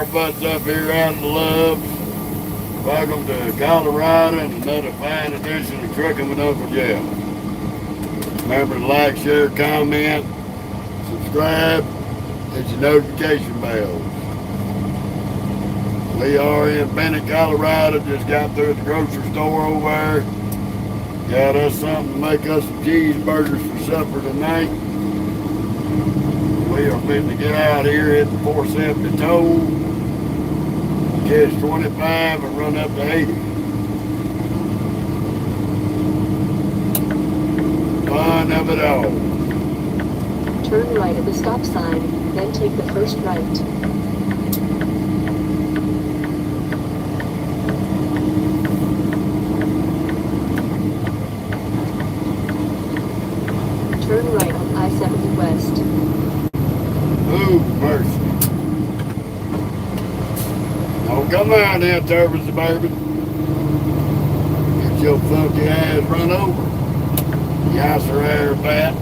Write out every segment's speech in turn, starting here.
Butts up here out in the Loves. Welcome to Colorado and another fine edition of Trucking with Uncle Jeff. Remember to like, share, comment, subscribe, hit your notification bells. We are in Bennett, Colorado. Just got through the grocery store over there. Got us something to make us some cheeseburgers for supper tonight. We are fitting to get out here at the 470 toll. Catch 25 and run up to 80. Fun of it all. Turn right at the stop sign, then take the first right. Turn right on I-70 West. Ooh, mercy. Oh, come on then, Turbo Suburban. Get your funky ass run over. Yasser air bat.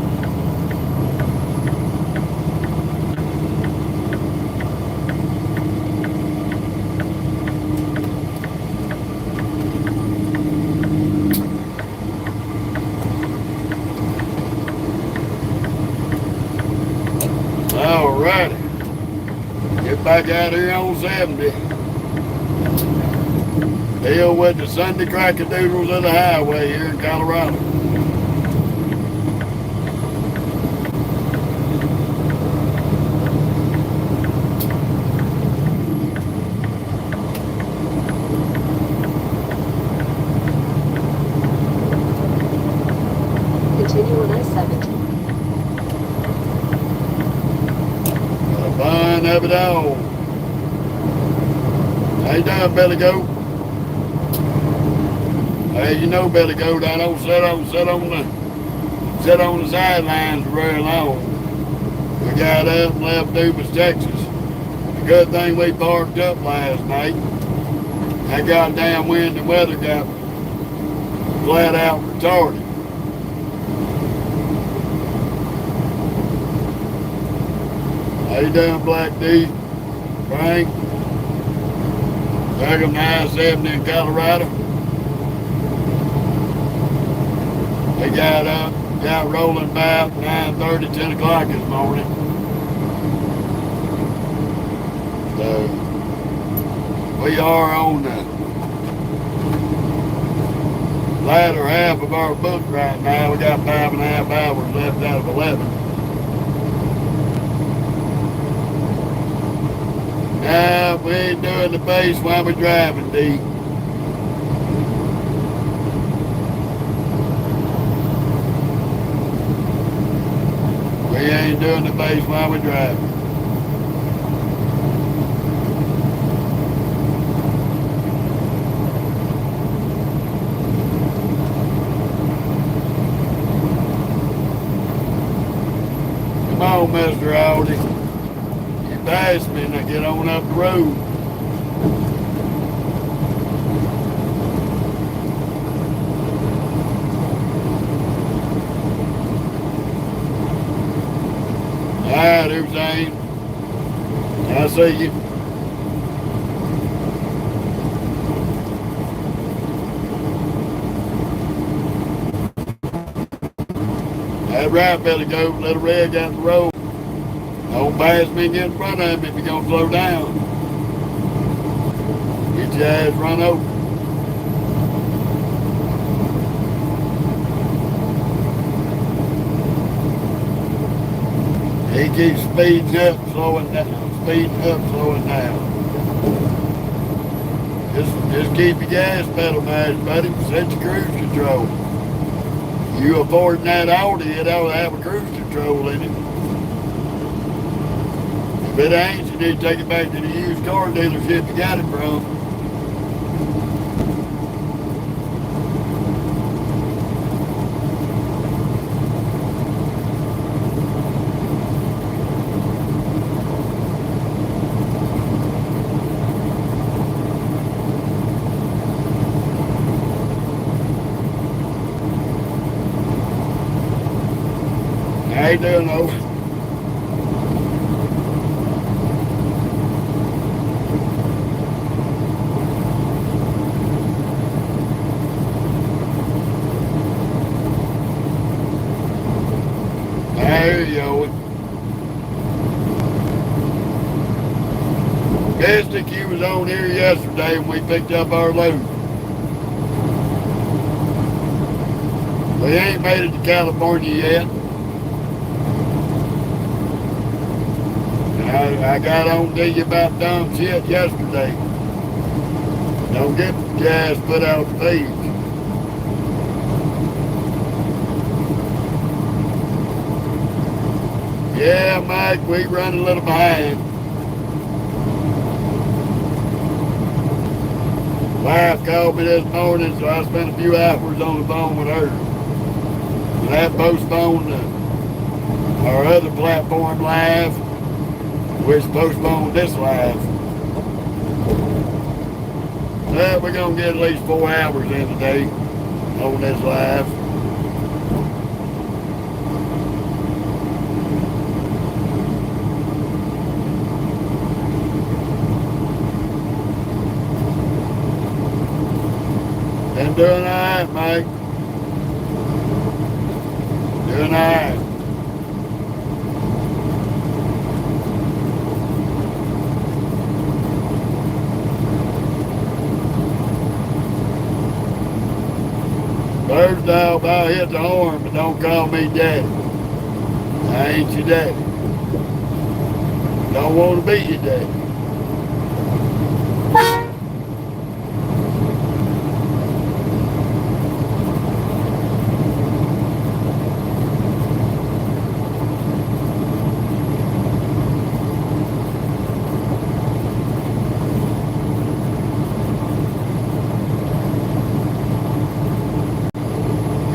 Alrighty. Get back out here on 70. Deal with the Sunday crackadoodles of the highway here in Colorado. Continue on I-70. Fun of it all. How you doing, Billy Goat? Hey, you know Billy Goat, I don't sit on the sidelines very long. We got up and left Dumas, Texas. The good thing we parked up last night. That goddamn wind and weather got flat out retarded. How you doing, Black D? Frank? Welcome to I-70 in Colorado. We got rolling about 9:30, 10 o'clock this morning. So, we are on the latter half of our book right now. We got 5.5 hours left out of 11. Nah, we ain't doing the pace while we're driving, D. We ain't doing the pace while we're driving. Come on, Mr. Audi. Pass me and I get on up the road. Alright, everything. I see you. That's right, Billy Goat. Let a red out the road. Don't pass me and get in front of him if you're going to slow down. Get your ass run over. He keeps speeding up, slowing down. Speeding up, slowing down. Just keep your gas pedal nice, buddy. Set your cruise control. You affording that Audi, it ought to have a cruise control in it. If it ain't, you need to take it back to the used car dealership you got it from. How you doing, though? Mystic, you was on here yesterday when we picked up our load. We ain't made it to California yet. I got on to you about dumb shit yesterday. Don't get gas put out the page. Yeah, Mike, we run a little behind. Wife called me this morning, so I spent a few hours on the phone with her. And that postponed our other platform live, which postponed this live. Well, we're going to get at least 4 hours in today on this live. Been doing all right, Mike. Doing all right. First off, I'll hit the horn, but don't call me daddy. I ain't your daddy. Don't want to be your daddy.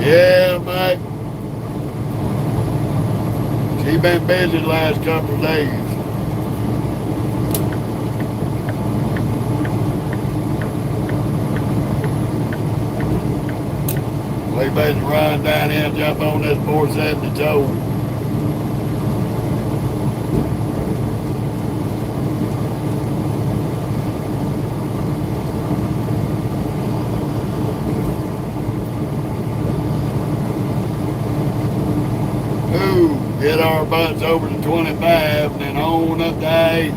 Yeah, Mike. She been busy the last couple of days. We better run down here and jump on this 470 tow. Get our butts over to 25 and then on up to 80.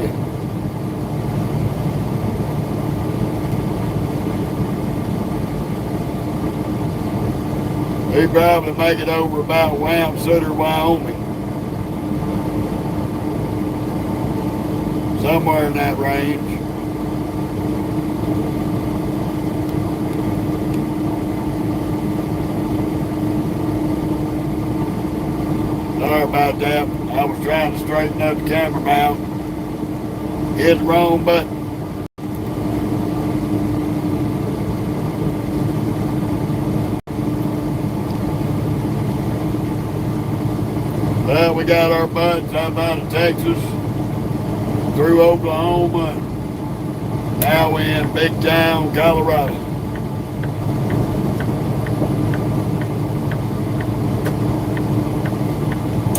We probably make it over about Wamp Sutter, Wyoming. Somewhere in that range. Sorry about that. I was trying to straighten up the camera mount. Hit the wrong button. Well, we got our butts up out of Texas, through Oklahoma, now we in Big Town, Colorado.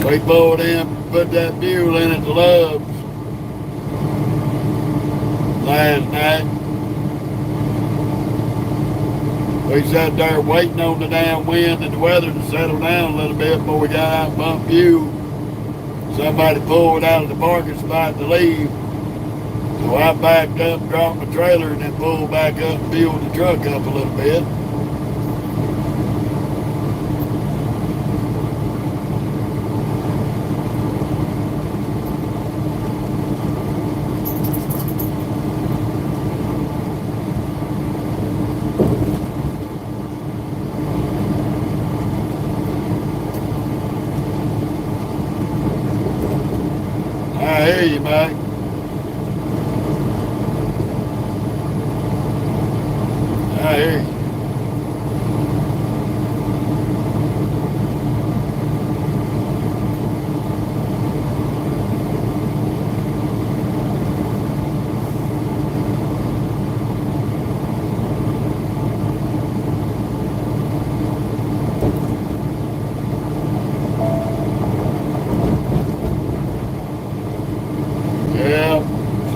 We pulled in, put that fuel in at the Loves last night. We sat there waiting on the damn wind and the weather to settle down a little bit before we got out and pumped fuel. Somebody pulled out of the parking spot to leave. So I backed up, dropped my trailer, and then pulled back up and fueled the truck up a little bit. I hear you, Mike. I hear you.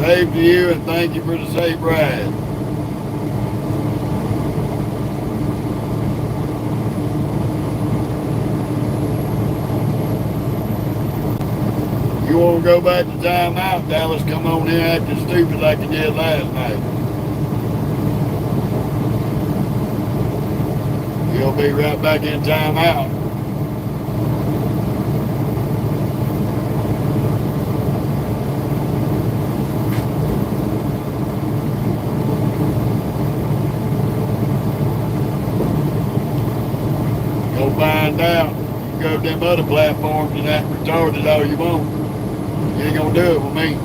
Same to you, and thank you for the safe ride. You want to go back to timeout, Dallas? Come on here acting stupid like you did last night. You'll be right back in timeout. Go find out. You go to them other platforms and act retarded all you want. You ain't gonna do it with me.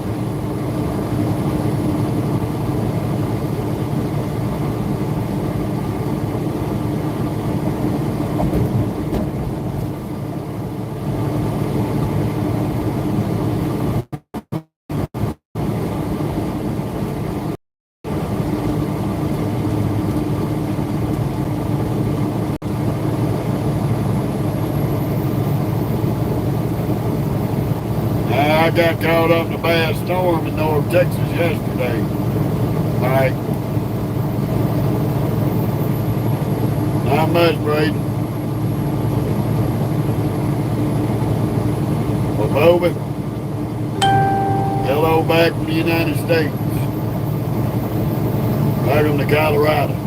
I got caught up in a bad storm in North Texas yesterday. Alright. Not much, Braden. Well, Bobby, hello back from the United States. Welcome to Colorado.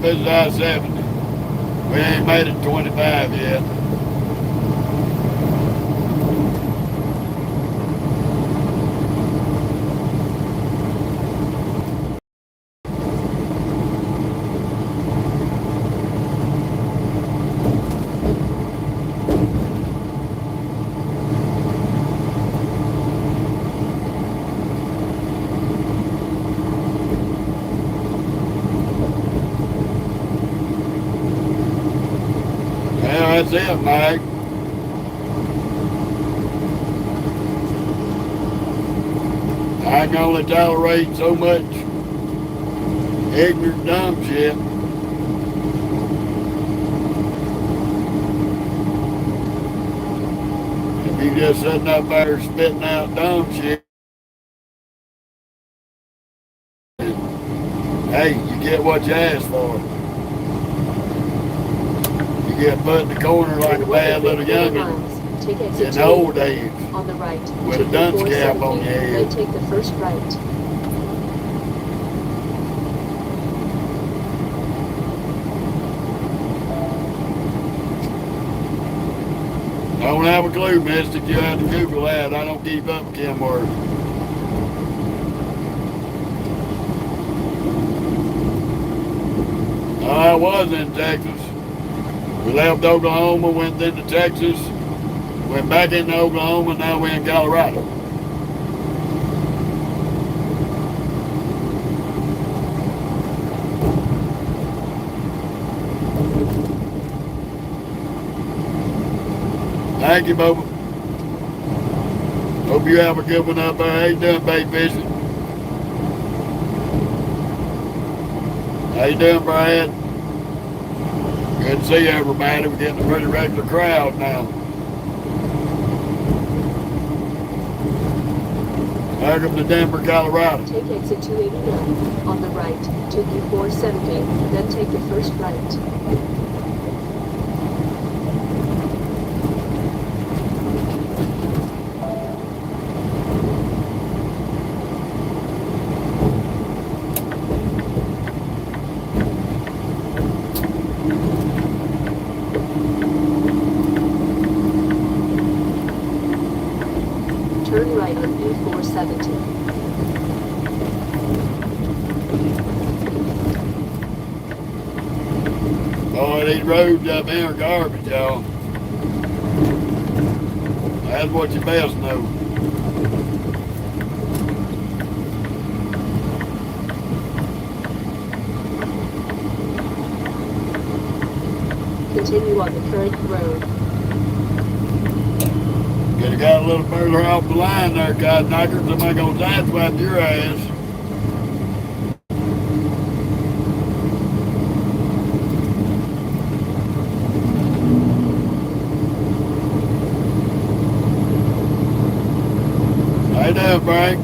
This is I-70. We ain't made it 25 yet. That's it, Mike. I can only tolerate so much ignorant, dumb shit. If you just sitting up there spitting out dumb shit, hey, you get what you asked for. You get put in the corner like a bad little youngin' in the old days on the right, with a dunce cap on your head. Then take the first right. I don't have a clue, Mystic. You have to Google that. I don't keep up with Kenworth. I was in Texas. We left Oklahoma, went into Texas, went back into Oklahoma, now we're in Colorado. Thank you, Boba. Hope you have a good one up there. How you doing, bait fishing? How you doing, Brad? Good to see everybody. We're getting a pretty regular crowd now. Welcome to Denver, Colorado. Take exit 289 on the right to U470, then take the first right. Turn right on U470. Boy, these roads up here are garbage, y'all. That's what you best know. Continue on the current road. Could have got a little further off the line there, God knocker. Somebody gonna sideswipe your ass. you doing, Frank?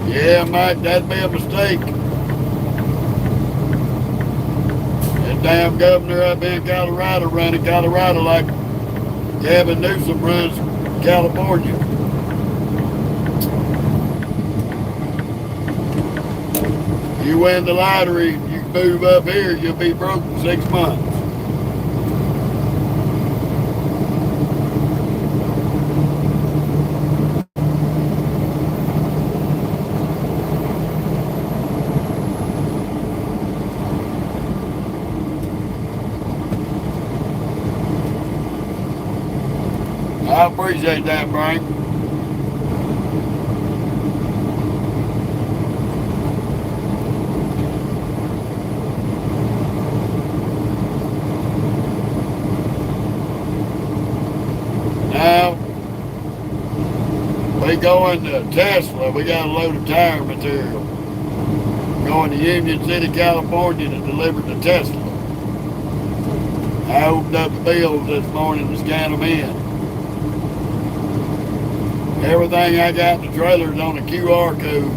Yeah, Mike, that'd be a mistake. That damn governor up in Colorado running Colorado like Gavin Newsom runs California. You win the lottery, you move up here, you'll be broke in 6 months. I appreciate that, Frank. Now, we going to Tesla. We got a load of tire material. Going to Union City, California to deliver to Tesla. I opened up the bills this morning to scan them in. Everything I got in the trailer is on a QR code.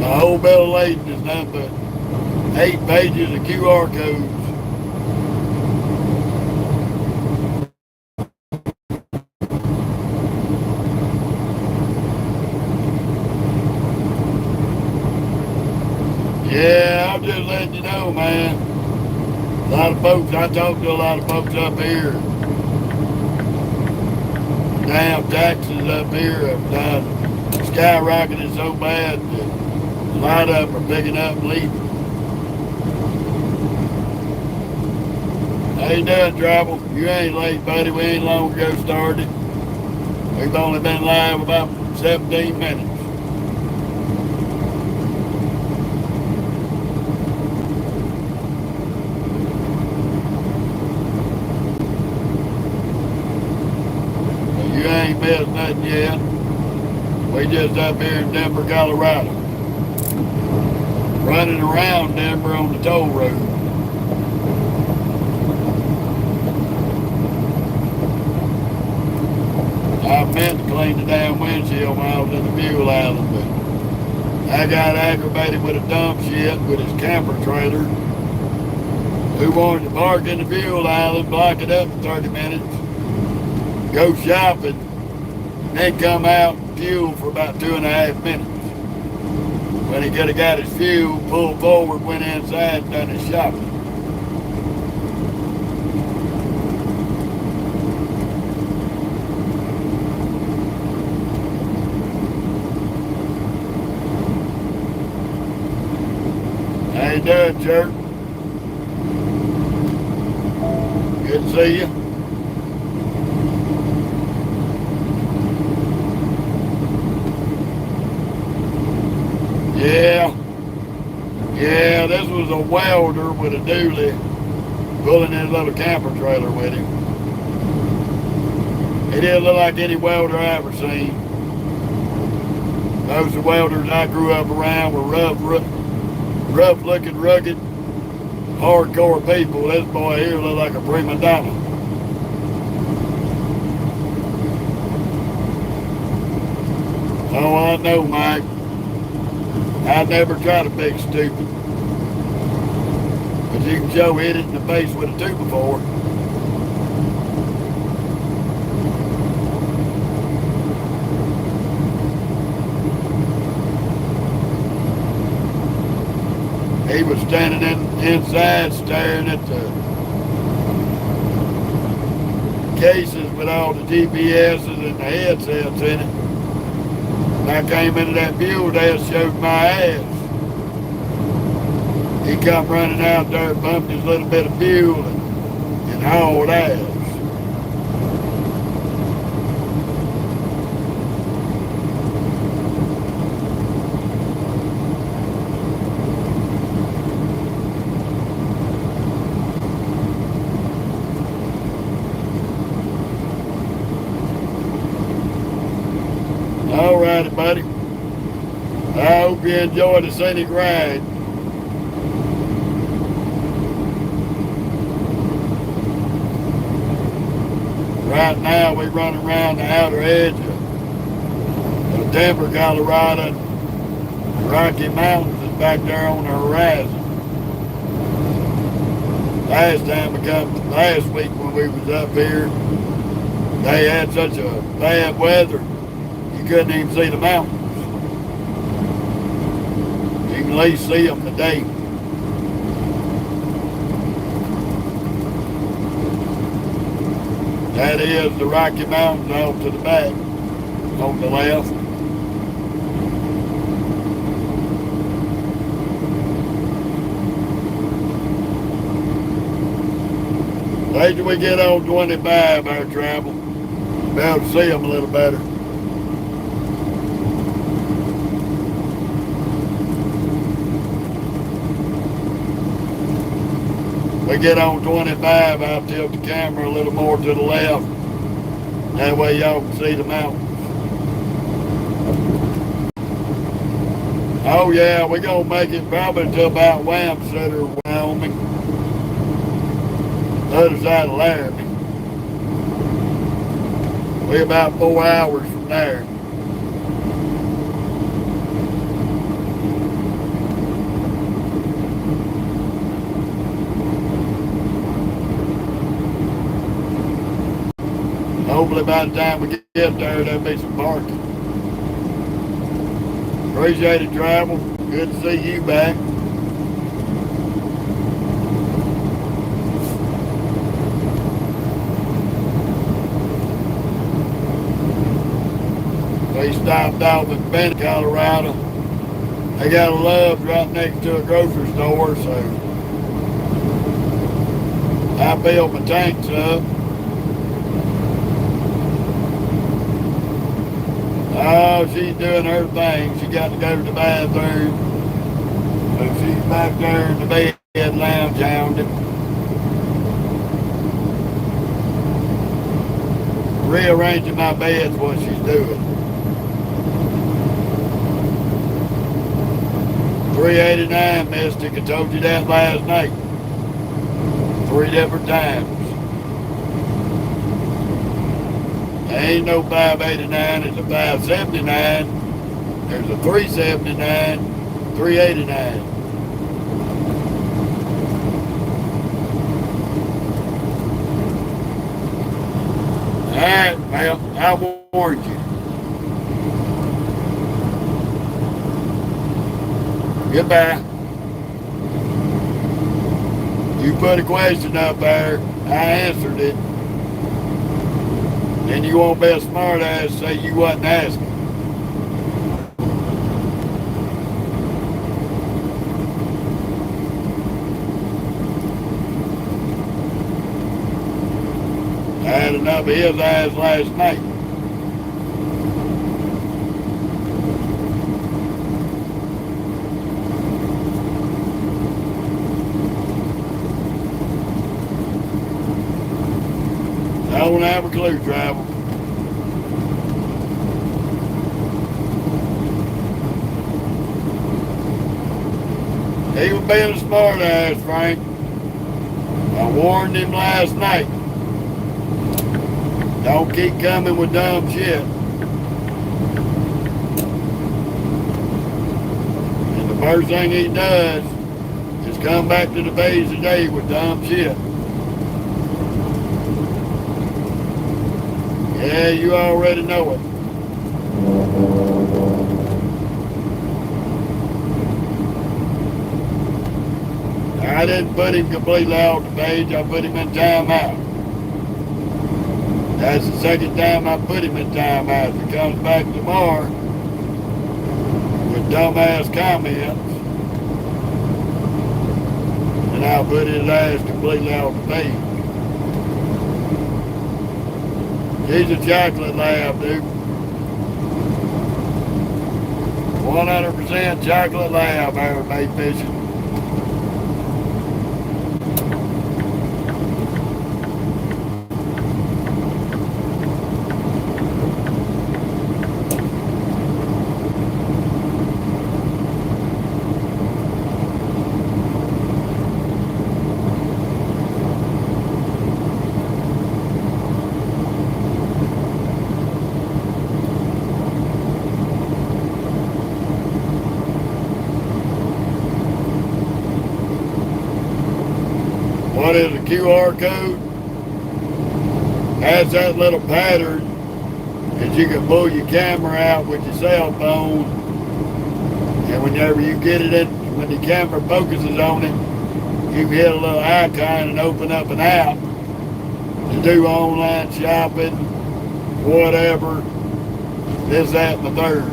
My whole bill of lading is nothing but 8 pages of QR codes. Yeah, I'm just letting you know, man. A lot of folks, I talked to a lot of folks up here. Damn taxes up here have done skyrocketed so bad that a lot of them are picking up and leaving. How you doing, Travel? You ain't late, buddy. We ain't long ago started. We've only been live about 17 minutes. You ain't missed nothing yet. We just up here in Denver, Colorado. Running around Denver on the toll road. I meant to clean the damn windshield when I was in the fuel island, but I got aggravated with a dump shit with his camper trailer who wanted to park in the fuel island, block it up for 30 minutes, go shopping, then come out and fuel for about 2.5 minutes. When he could have got his fuel, pulled forward, went inside, and done his shopping. How you doing, Jerk? Good to see you. Yeah, this was a welder with a dually pulling his little camper trailer with him. He didn't look like any welder I ever seen. Most of the welders I grew up around were rough-looking, rugged, hardcore people. This boy here looked like a prima donna. Oh, I know, Mike. I never try to fix stupid. But you can show hit it in the face with a 2x4. He was standing inside staring at the cases with all the GPSs and the headsets in it. I came into that fuel desk, showed my ass. He come running out there, bumped his little bit of fuel and hauled ass. righty, buddy. I hope you enjoy the scenic ride. Right now, we run around the outer edge of Denver, Colorado. The Rocky Mountains is back there on the horizon. Last week when we was up here, they had such a bad weather, you couldn't even see the mountains. You can at least see them today. That is the Rocky Mountains off to the back, on the left. Wait till we get on 25, our travel. Be able to see them a little better. We get on 25, I'll tilt the camera a little more to the left. That way y'all can see the mountains. Oh yeah, we're gonna make it probably to about Wamsutter, Wyoming. The other side of Laramie. We're about 4 hours from there. Hopefully by the time we get there, there'll be some parking. Appreciate it, travel. Good to see you back. We stopped off in Bend, Colorado. They got a Love's right next to a grocery store, so I filled my tanks up. Oh, she's doing her thing. She got to go to the bathroom. So she's back there in the bed lounge hounding. Rearranging my bed's what she's doing. 389, Mystic. I told you that last night. 3 different times. There ain't no 589, it's a 579. There's a 379, 389. Alright, well, I warned you. Goodbye. You put a question up there, I answered it. Then you won't be a smart ass say you wasn't asking. I had enough of his ass last night. I don't have a clue, travel. He was being a smart ass, Frank. I warned him last night. Don't keep coming with dumb shit. And the first thing he does is come back to the base today with dumb shit. Yeah, you already know it. I didn't put him completely off the page, I put him in timeout. That's the second time I put him in timeout. If he comes back tomorrow with dumbass comments, then I'll put his ass completely off the page. He's a chocolate lab, dude. 100% chocolate lab, everybody fishing. QR code has that little pattern that you can pull your camera out with your cell phone, and whenever you get it in, when the camera focuses on it, you can hit a little icon and open up an app to do online shopping, whatever, this, that, and the third.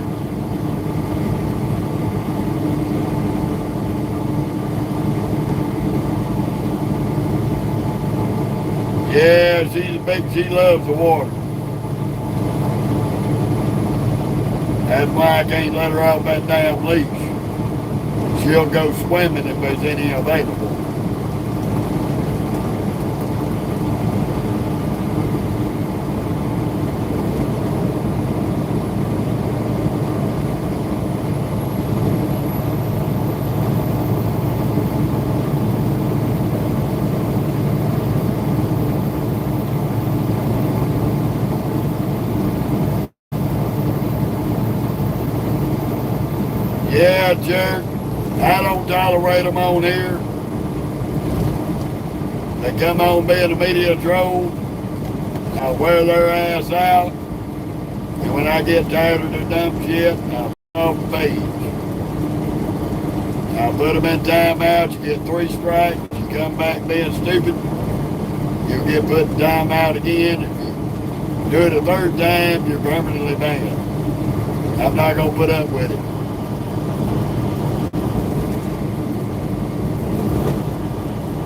Yeah, she loves the water. That's why I can't let her off that damn leash. She'll go swimming if there's any available. Yeah, jerk. I don't tolerate them on here. They come on being a media drove. I'll wear their ass out. And when I get tired of their dumb shit, I'll put off the page. I'll put them in timeout. You get 3 strikes. You come back being stupid, you'll get put in timeout again. If you do it a 3rd time, you're permanently banned. I'm not going to put up with it.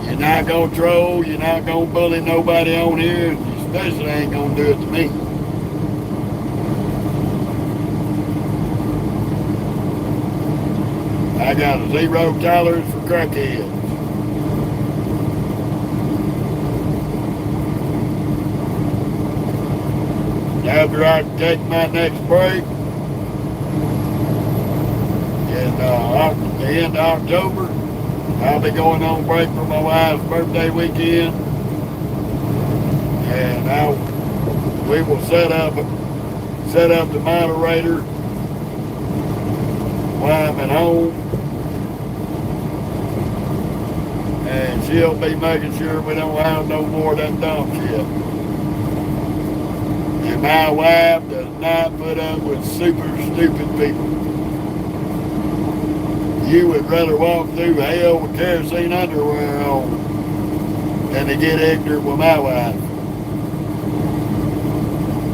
You're not going to troll, you're not going to bully nobody on here, and you especially ain't going to do it to me. I got a 0 tolerance for crackheads. After I take my next break, in the end of October, I'll be going on break for my wife's birthday weekend, and we will set up the moderator while I'm at home, and she'll be making sure we don't have no more of that dumb shit. And my wife does not put up with super stupid people. You would rather walk through hell with kerosene underwear on than to get ignorant with my wife.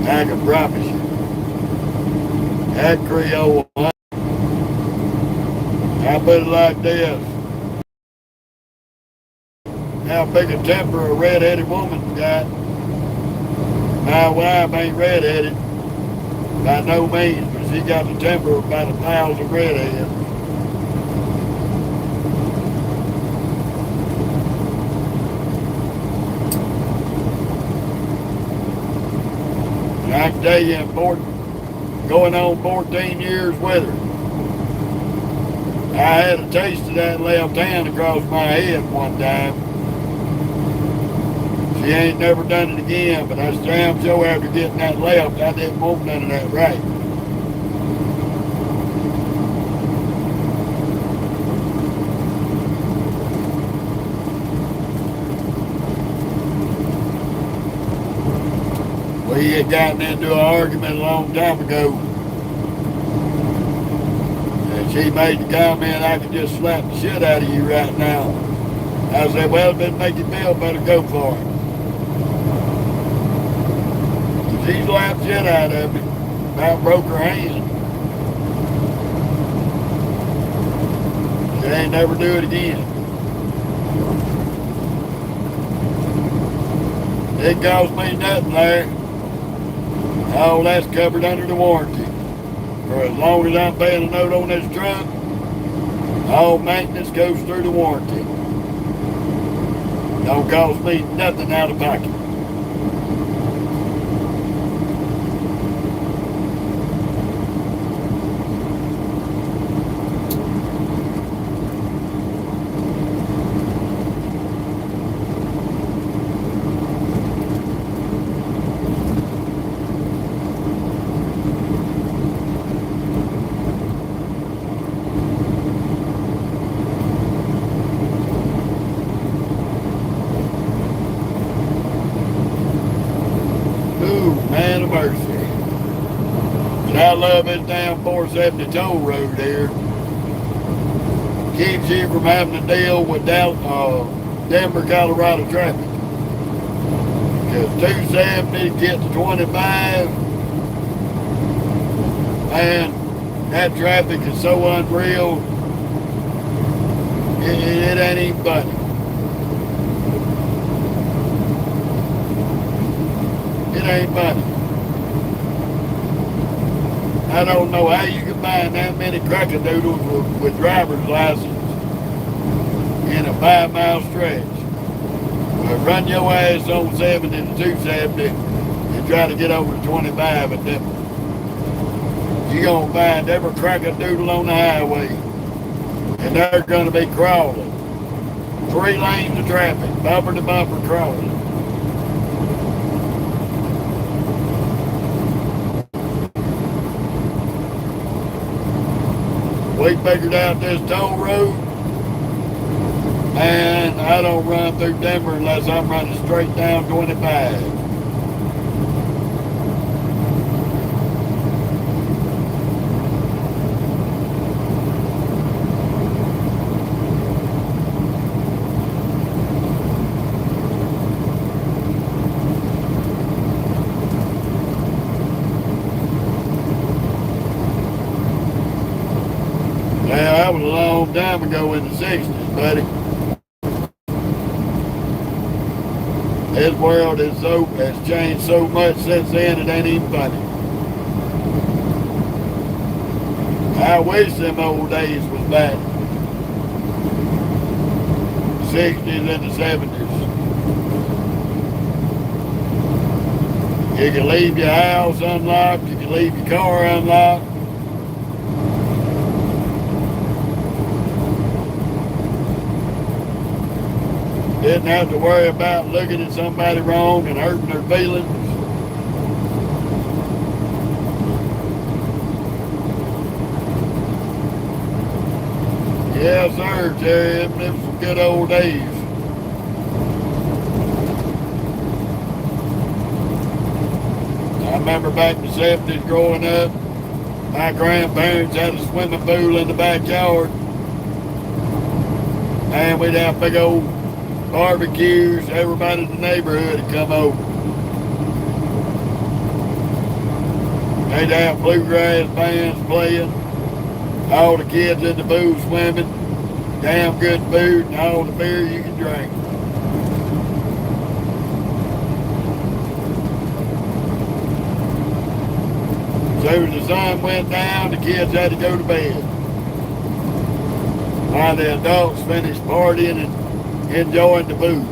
I can promise you. That Creole, I put it like this. How big a temper a red-headed woman's got. My wife ain't red-headed by no means, but she got the temper of about 1,000 redheads. I can tell you, going on 14 years with her, I had a taste of that left hand across my head one time. She ain't never done it again, but I was damn sure after getting that left, I didn't want none of that right. We had gotten into an argument a long time ago, and she made the comment, I could just slap the shit out of you right now. I said, well, if it make you feel better, go for it. She slapped the shit out of me, about broke her hand. She ain't never do it again. It cost me nothing there. All that's covered under the warranty. For as long as I'm paying a note on this truck, all maintenance goes through the warranty. Don't cost me nothing out of pocket. Ooh, man of mercy. And I love this damn 470 toll road here. Keeps you from having to deal with Denver, Colorado traffic. Because 270 gets to 25, man, that traffic is so unreal, it ain't even funny. It ain't funny. I don't know how you can find that many crackadoodles with driver's license in a 5-mile stretch. But run your ass on 70 to 270 and try to get over to 25 at them. You're going to find every crackadoodle on the highway, and they're going to be crawling. 3 lanes of traffic, bumper to bumper crawling. We figured out this toll road, and I don't run through Denver unless I'm running straight down 25. That was a long time ago in the 60s, buddy. This world has changed so much since then, it ain't even funny. I wish them old days was back. 60s and the 70s. You can leave your house unlocked, you can leave your car unlocked. Didn't have to worry about looking at somebody wrong and hurting their feelings. Yes, sir, Jerry. Them was some good old days. I remember back in the 70s growing up, my grandparents had a swimming pool in the backyard. And we'd have big old barbecues, everybody in the neighborhood would come over. They'd have bluegrass bands playing, all the kids in the pool swimming, damn good food and all the beer you can drink. As soon as the sun went down, the kids had to go to bed. While the adults finished partying and enjoying the food.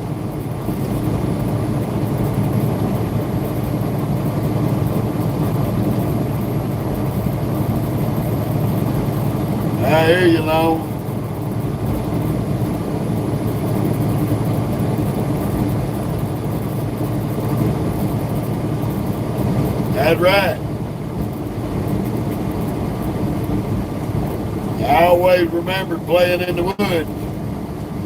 I hear you, Long. That's right. I always remembered playing in the woods.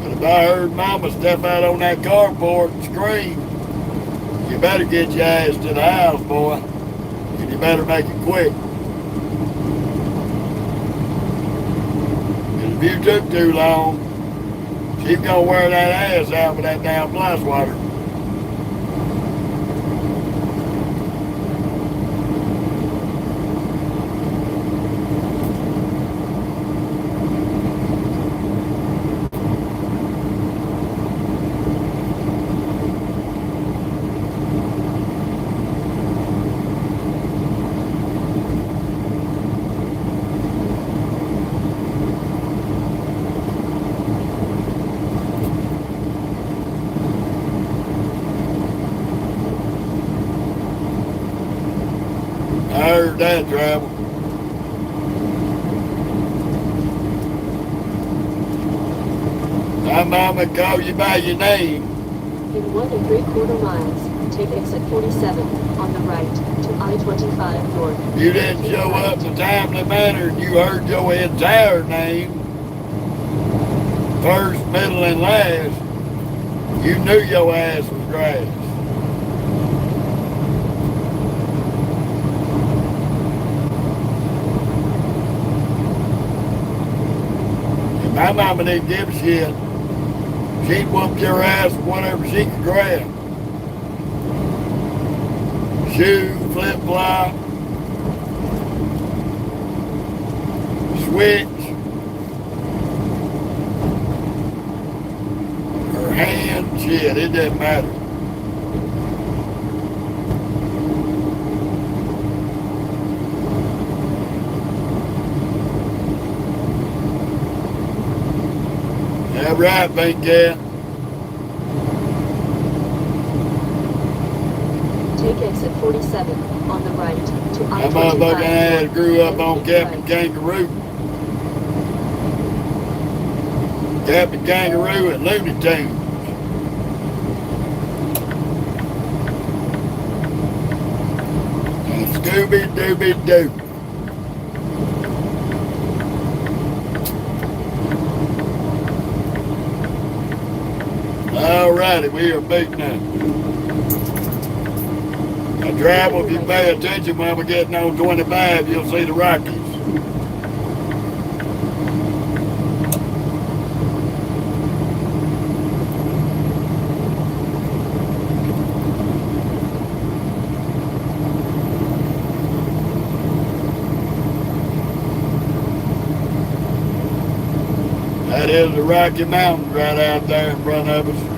But if I heard Mama step out on that carport and scream, you better get your ass to the house, boy. And you better make it quick. Because if you took too long, she's going to wear that ass out with that damn fly swatter. I heard that travel. My mama called you by your name. In 1 3/4 miles, take exit 47 on the right to I-25 north. You didn't show up in a timely manner and you heard your entire name, first, middle, and last. You knew your ass was grass. My mama didn't give a shit. She'd whoop your ass for whatever she could grab. Shoe, flip-flop, switch, her hand, shit, it didn't matter. That right, Big Cat. Take exit 47 on the right to That I-25. motherfucking ass grew up on Then Captain right. Kangaroo. Captain Kangaroo and Looney Tunes. And Scooby-Dooby-Doo. Alrighty, we are beating up. I travel, if you pay attention when we're getting on 25, you'll see the Rockies. That is the Rocky Mountains right out there in front of us.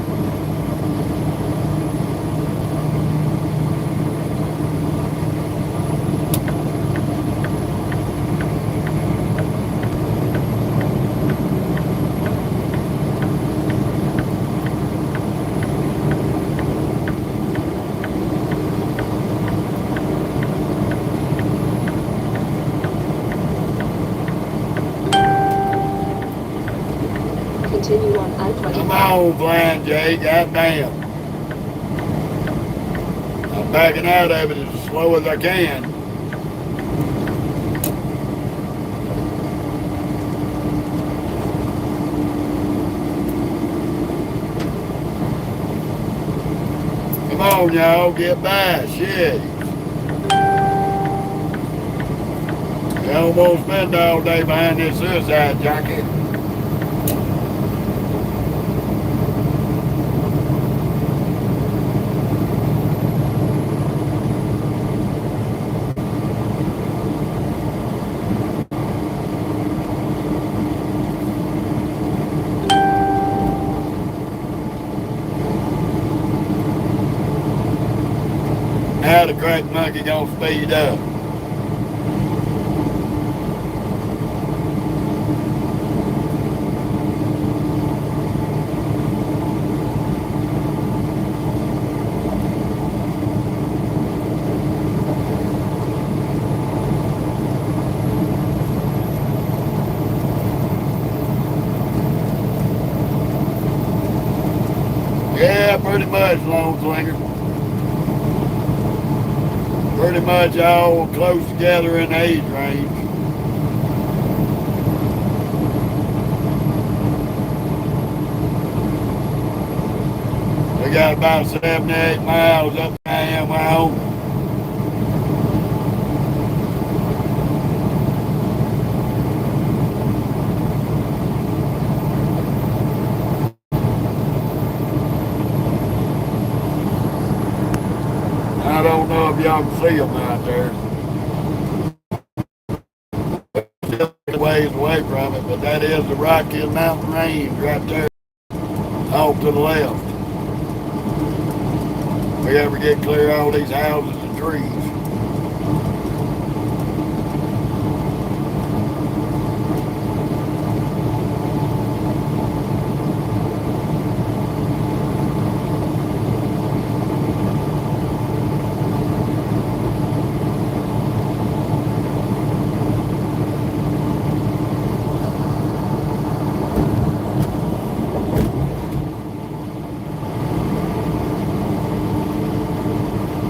Continue on I-25. Come on, Blind Jay, goddamn. I'm backing out of it as slow as I can. Come on, y'all, get by, shit. You almost spend all day behind this suicide junkie. Now the crack monkey gonna speed up. Yeah, pretty much, Lone Slinger. Pretty much all close together in age range. We got about 78 miles up to I am home. I don't know if y'all can see them out there. Just a ways away from it, but that is the Rocky Mountain Range right there off to the left. We ever get clear all these houses and trees.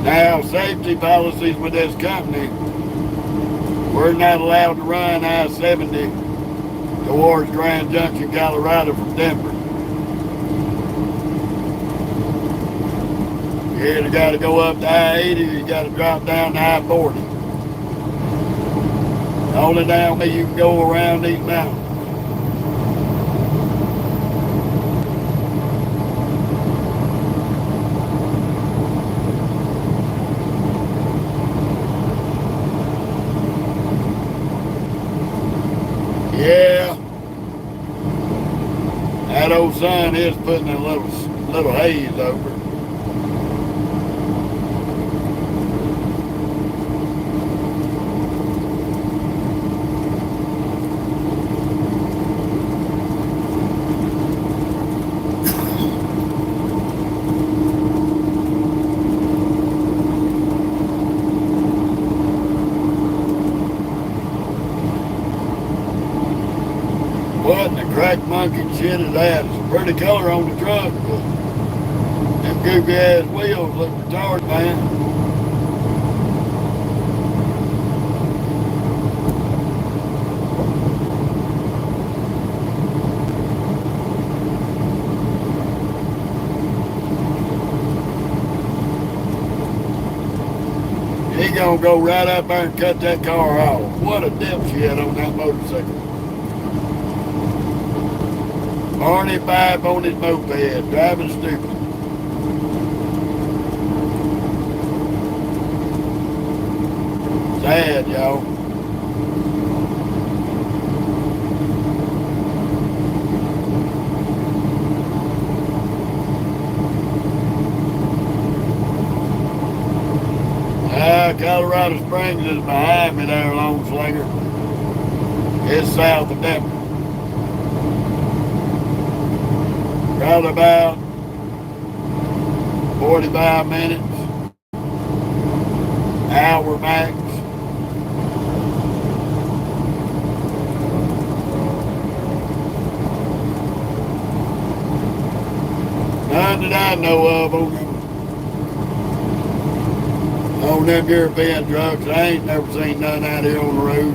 Now, safety policies with this company, we're not allowed to run I-70 towards Grand Junction, Colorado from Denver. You either got to go up to I-80 or you got to drop down to I-40. The only damn way you can go around these mountains. That old sun is putting a little haze over it. What in the crack monkey shit is that? It's a pretty color on the truck, but them goofy ass wheels look retarded, man. He gonna go right out there and cut that car off. What a dipshit on that motorcycle. Barney 5 on his moped, driving stupid. Sad, y'all. Colorado Springs is behind me there, Long Slinger. It's south of Denver. Probably about 45 minutes, hour max. None that I know of on them European trucks. I ain't never seen none out here on the road.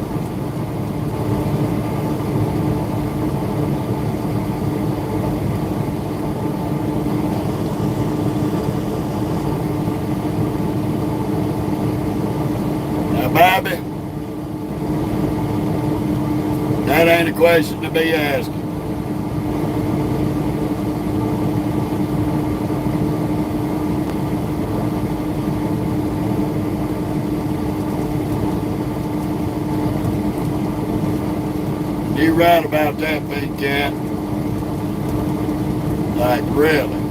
Bobby, that ain't a question to be asking. You're right about that, big cat. Like, really.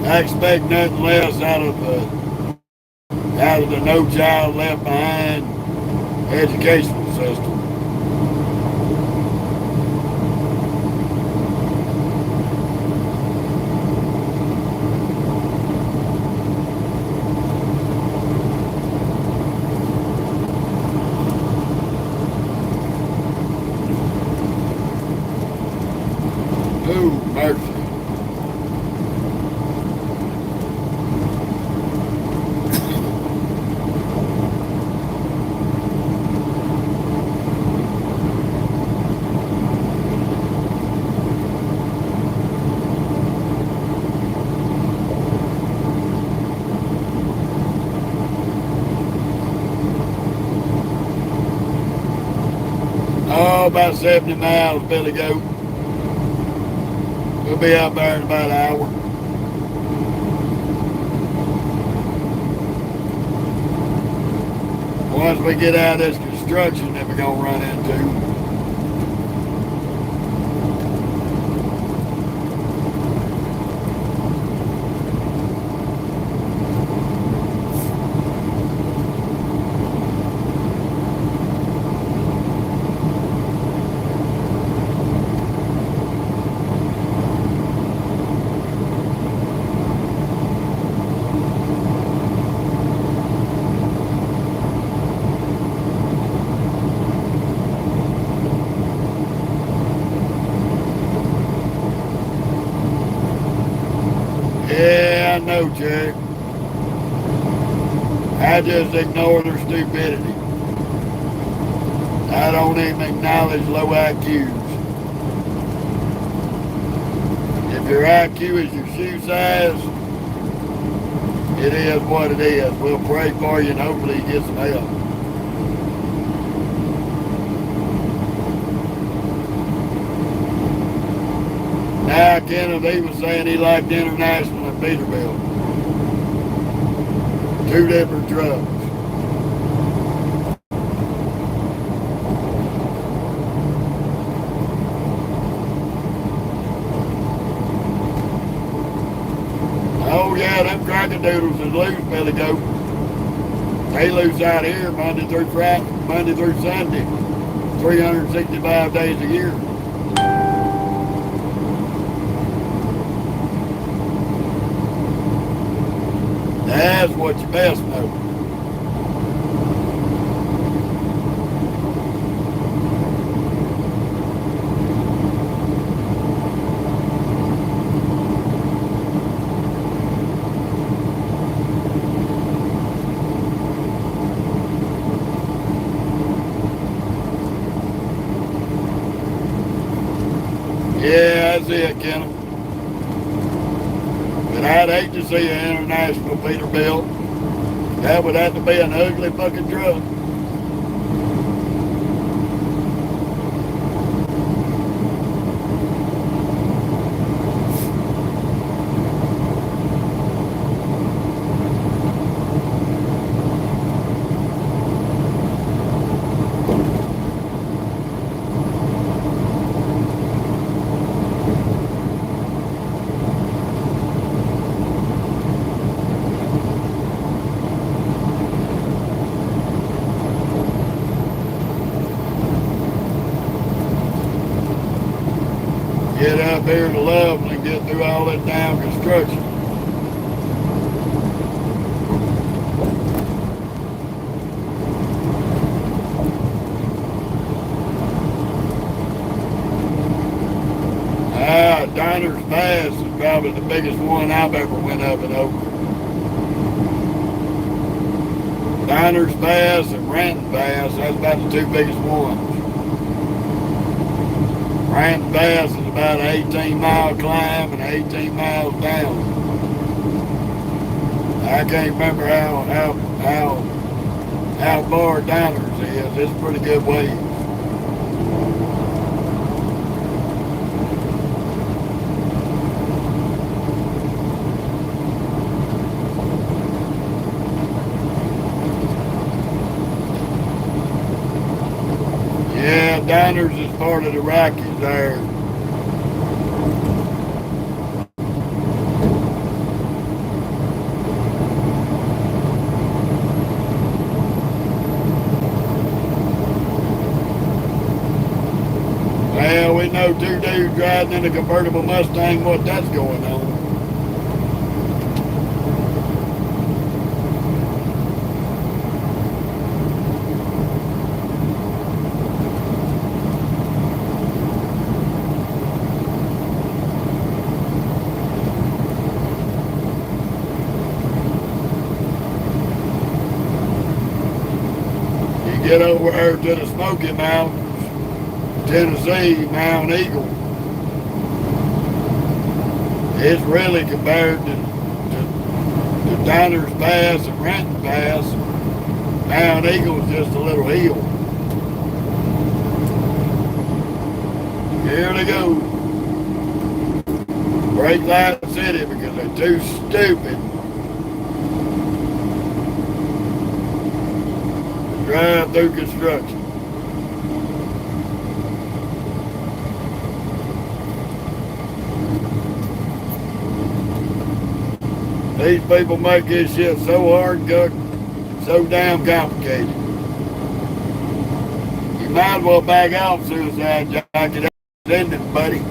I expect nothing less out of the No Child Left Behind educational system. Ooh, mercy. Oh, about 70 miles, Billy Goat. We'll be out there in about an hour. Once we get out of this construction that we're going to run into. Yeah, I know, Jack. I just ignore their stupidity. I don't even acknowledge low IQs. If your IQ is your shoe size, it is what it is. We'll pray for you and hopefully you get some help. Now Kennedy was saying he liked International and Peterbilt. Two different trucks. Oh yeah, them crackadoodles is loose, Billy Goat. They loose out here Monday through Sunday, 365 days a year. That's what you best know. Yeah, that's it, Kenna. But I'd hate to see an International Peterbilt. That would have to be an ugly fucking truck. Get up here to Loveland and get through all that damn construction. Diners Pass is probably the biggest one I've ever went up and over. Diners Pass and Ranton Pass, that's about the two biggest ones. Ranton Pass is about an 18-mile climb and 18 miles down. I can't remember how far Diners is. It's a pretty good way. Yeah, Diners is part of the Rockies there. Well, we know two dudes riding in a convertible Mustang, what that's going on. Get over here to the Smoky Mountains, Tennessee, Mount Eagle. It's really compared to Diners Pass and Ranton Pass. Mount Eagle is just a little hill. Here they go. Brake Light City because they're too stupid. Drive through construction. These people make this shit so hard, Cook, so damn complicated. You might as well back off suicide jacket. End it, buddy.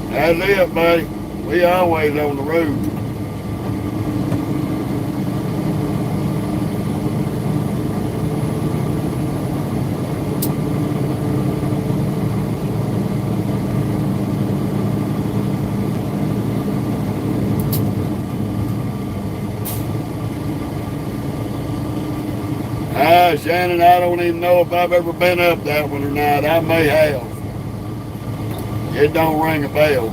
That's it, buddy. We always on the road. Shannon, I don't even know if I've ever been up that one or not. I may have. It don't ring a bell.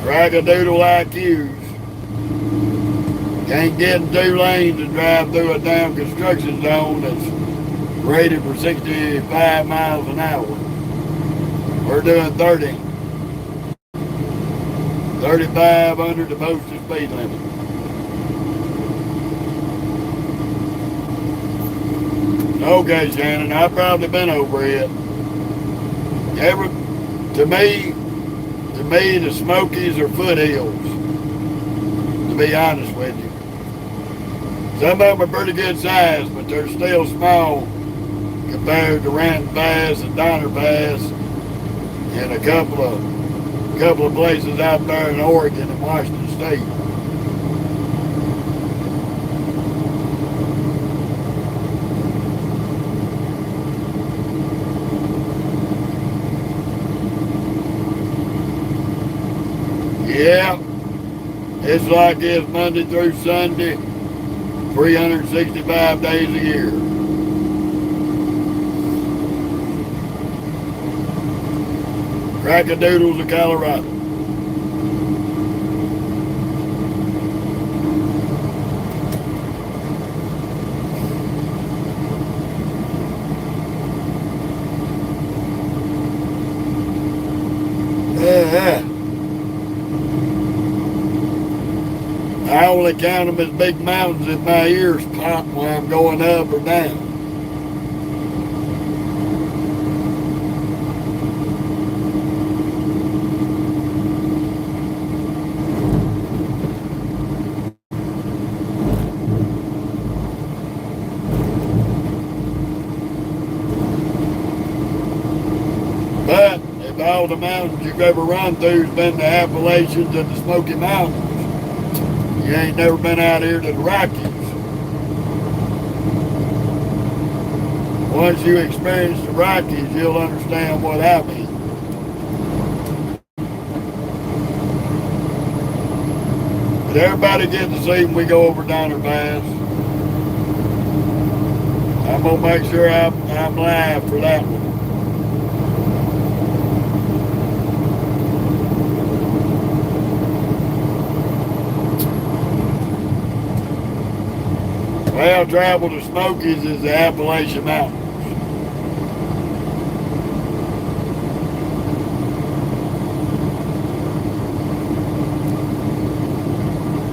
Crackadoodle IQs. Can't get in 2 lanes and drive through a damn construction zone that's rated for 65 miles an hour. We're doing 30. 35 under the posted speed limit. Okay, Shannon, I've probably been over it. To me, the Smokies are foothills, to be honest with you. Some of them are pretty good size, but they're still small compared to Ranton Pass and Donner Pass and a couple of places out there in Oregon and Washington State. Yeah, it's like this Monday through Sunday, 365 days a year. Crackadoodles of Colorado. I only count them as big mountains if my ears pop when I'm going up or down. But if all the mountains you've ever run through has been the Appalachians and the Smoky Mountains, you ain't never been out here to the Rockies. Once you experience the Rockies, you'll understand what I mean. But everybody get to see when we go over Donner Pass. I'm going to make sure I'm live for that one. Well travel to Smokies is the Appalachian Mountains.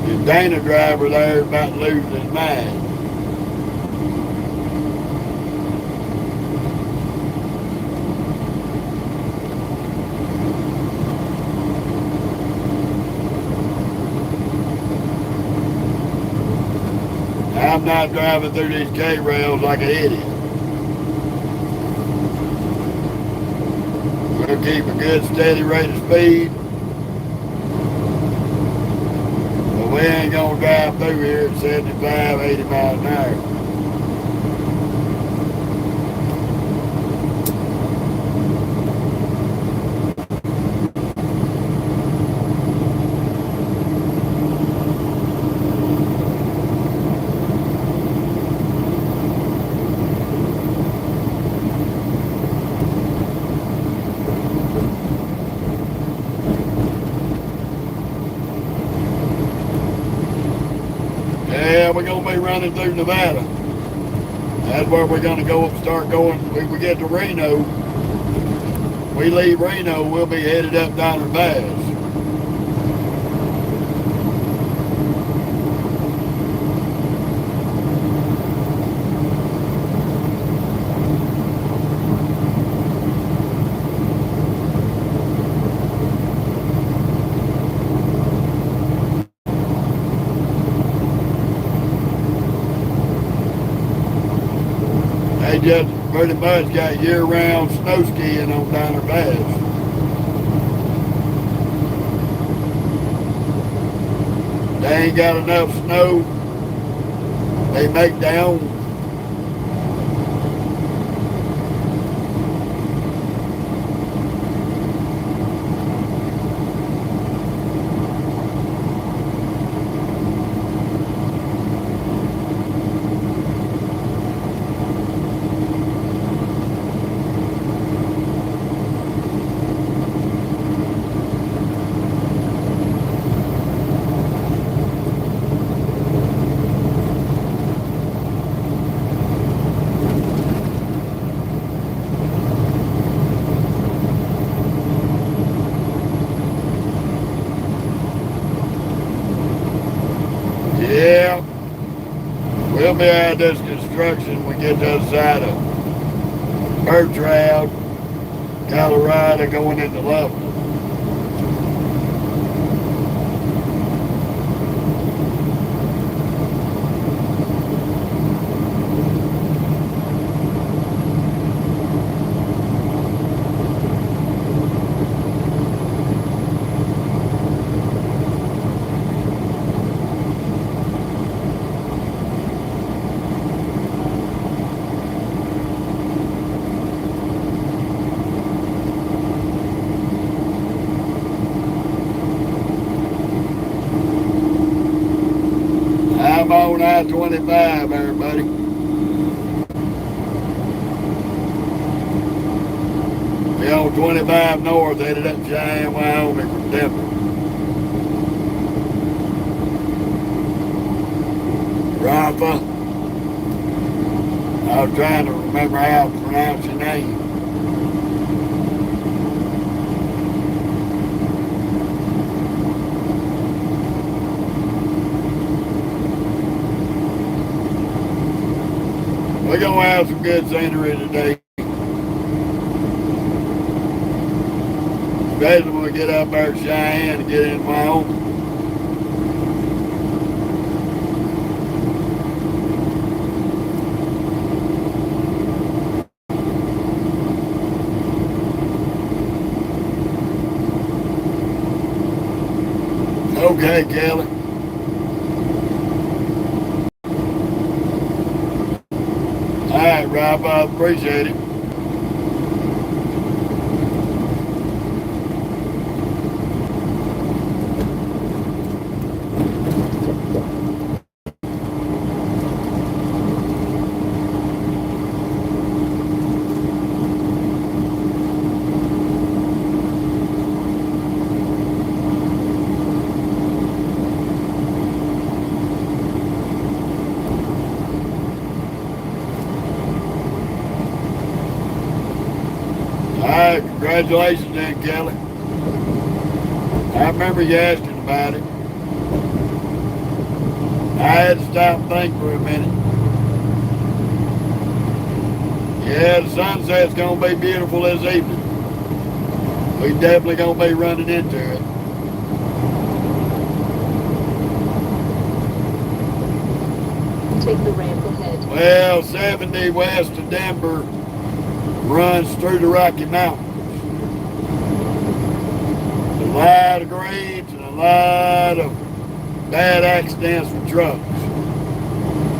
The Dana driver there is about losing his mind. I'm not driving through these K-rails like an idiot. We'll keep a good steady rate of speed. But we ain't gonna drive through here at 75, 80 miles an hour. Yeah, we're going to be running through Nevada. That's where we're going to go and start going. When we get to Reno, we leave Reno, we'll be headed up Donner Pass. They just pretty much got year-round snow skiing on Donner Pass. They ain't got enough snow. They make their own. be out of this construction. We get to the other side of Bertrand, Colorado, going into Lubbock. I'm on I-25, everybody. We on 25 north, headed up Cheyenne, Wyoming from Denver. Rafa. I was trying to remember how to pronounce your name. We're going to have some good scenery today. Especially when we get up there to Cheyenne and get in Wyoming. Okay, Kelly. All right, Rob, I appreciate it. Alright, congratulations then, Kelly. I remember you asking about it. I had to stop and think for a minute. Yeah, the sunset's going to be beautiful this evening. We definitely going to be running into it. Take the ramp ahead. Well, 70 west of Denver runs through the Rocky Mountains. A lot of grades and a lot of bad accidents with trucks.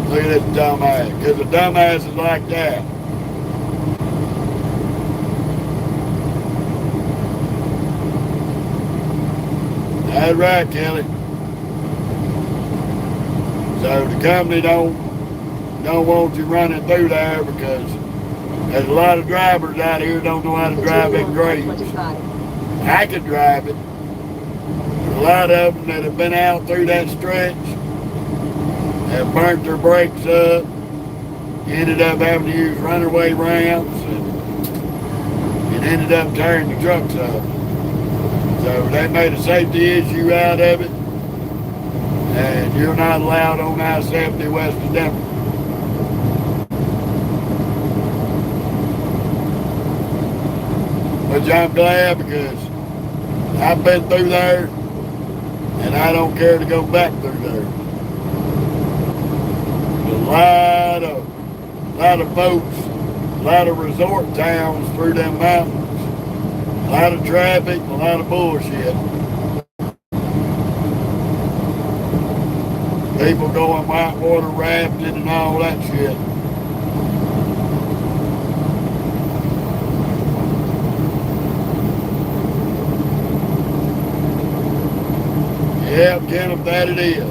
Look at this dumbass, because the dumbass is like that. That's right, Kelly. So the company don't want you running through there because there's a lot of drivers out here don't know how to drive in grades. I could drive it. There's a lot of them that have been out through that stretch have burnt their brakes up, ended up having to use runaway ramps, and ended up tearing the trucks up. So they made a safety issue out of it, and you're not allowed on I-70 west of Denver. But I'm glad because I've been through there and I don't care to go back through there. There's a lot of boats, a lot of resort towns through them mountains, a lot of traffic, a lot of bullshit. People going whitewater rafting and all that shit. Yep, Kenneth, that it is.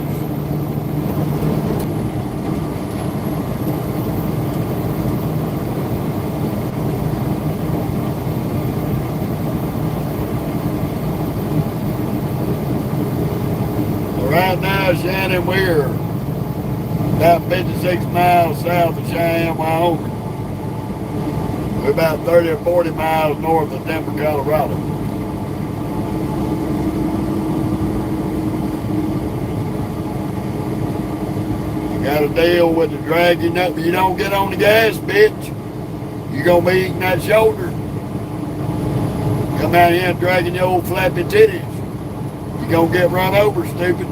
Well, right now, Shannon, we're about 56 miles south of Cheyenne, Wyoming. We're about 30 or 40 miles north of Denver, Colorado. Got to deal with the dragging up. You don't get on the gas, bitch. You're going to be eating that shoulder. Come out here and dragging your old flappy titties. You're going to get run over, stupid.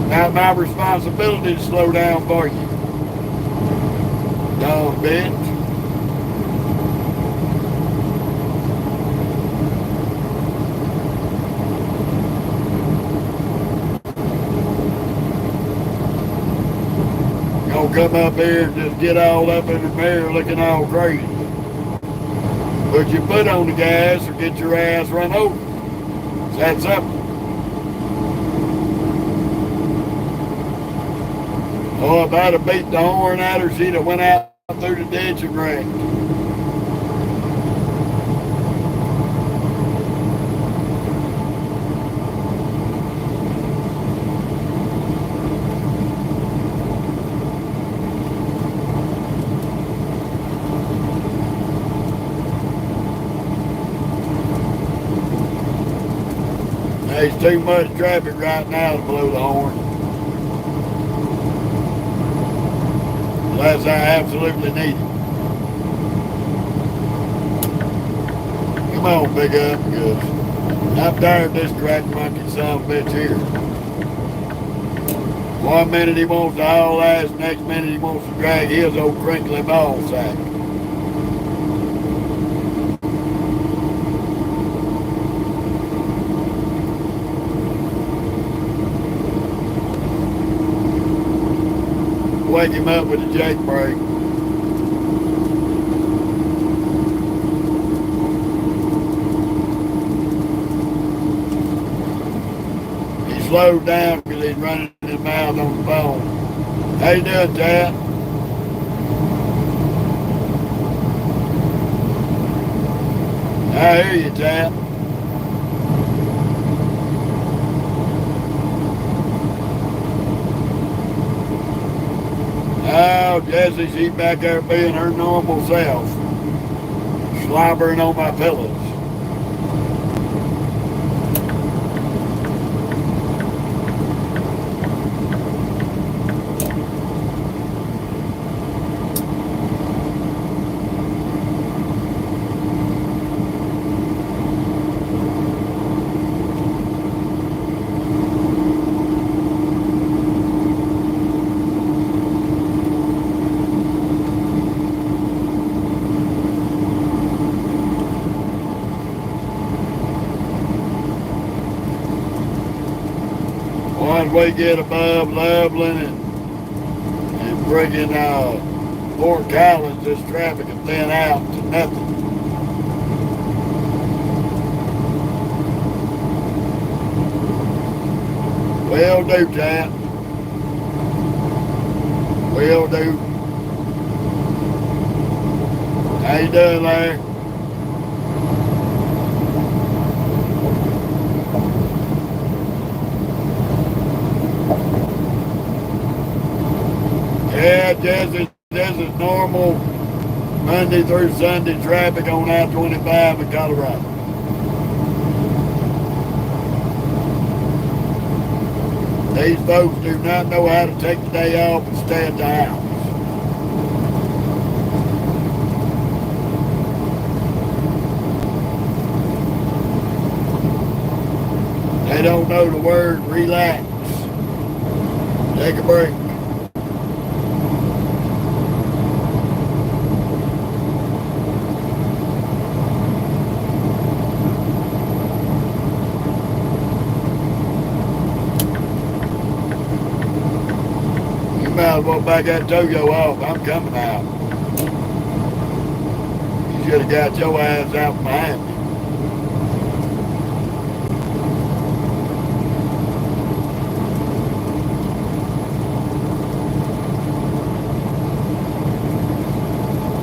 Not my responsibility to slow down for you. Dumb bitch. Gonna come up here and just get all up in the mirror looking all crazy. Put your foot on the gas or get your ass run over. It's that simple. Oh, if I'd have beat the horn at her, she'd have went out through the ditch and wrecked. There's too much traffic right now to blow the horn. Unless I absolutely need it. Come on, pick up, because I'm tired of this crack monkey son of a bitch here. 1 minute he wants to haul ass, next minute he wants to drag his old crinkly ball sack. Wake him up with a jake brake. He slowed down because he's running his mouth on the phone. How you doing, Chad? I hear you, Chad. Oh, Jessie, she's back there being her normal self. Slobbering on my pillows. Once we get above Loveland and friggin' Fort Collins, this traffic will thin out to nothing. Will do, Chad. Will do. How you doing, Larry? Yeah, Jesse, this is normal Monday through Sunday traffic on I-25 in Colorado. These folks do not know how to take the day off and stay at the house. They don't know the word relax. Take a break. Might as well back that Toyo off. I'm coming out. You should have got your ass out behind me.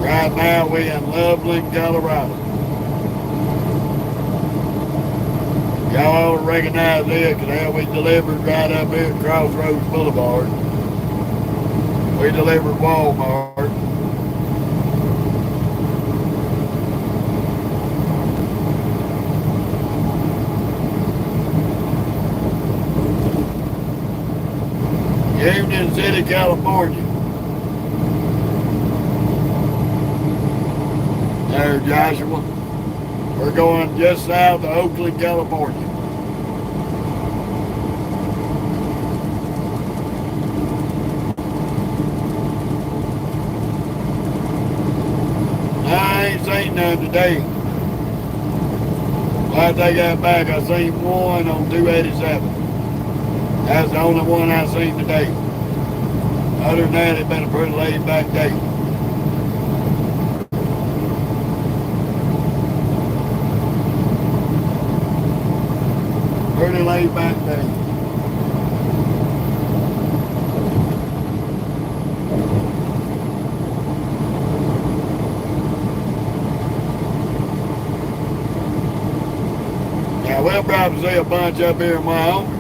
Right now we in Loveland, Colorado. Y'all ought to recognize it because we delivered right up here at Crossroads Boulevard. We delivered Walmart. Union City, California. There, Joshua. We're going just south of Oakland, California. I ain't seen none today. Like they got back, I seen one on 287. That's the only one I seen today. Other than that, it's been a pretty laid back day. Pretty laid back day. Now we'll probably see a bunch up here in Wyoming.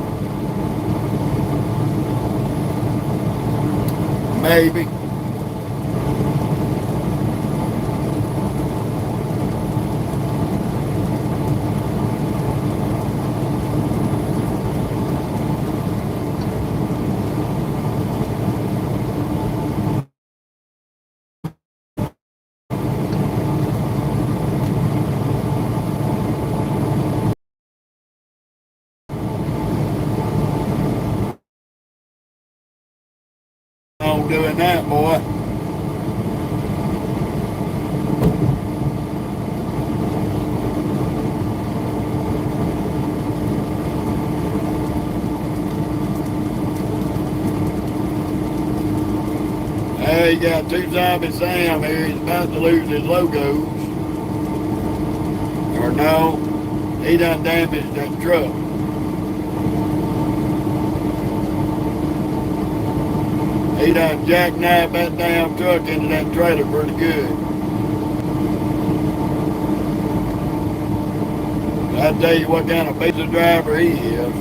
Maybe. On doing that, boy. Hey, you got two zombie Sam here. He's about to lose his logos. Or no, he done damaged that truck. He done jackknifed that damn truck into that trailer pretty good. I tell you what kind of piece of driver he is.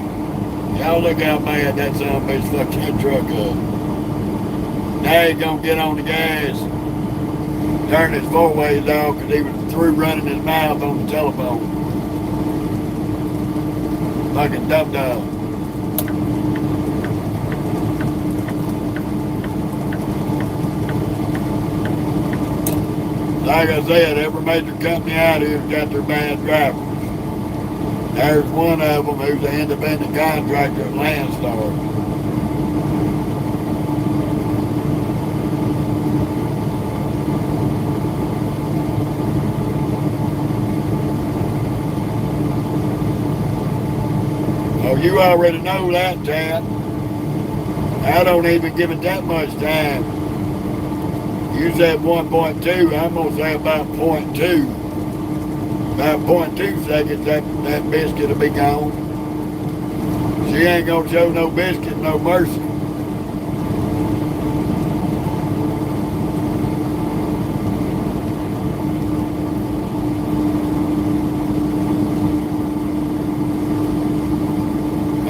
Y'all look how bad that son of a bitch fucked that truck up. Now he's gonna get on the gas, turn his four-ways off because he was through running his mouth on the telephone. Fucking dumb dog. Like I said, every major company out here has got their bad drivers. There's one of them who's an independent contractor at Landstar. Oh, you already know that, Chad. I don't even give it that much time. You said 1.2, I'm going to say about 0.2. About 0.2 seconds, that biscuit will be gone. She ain't going to show no biscuit, no mercy.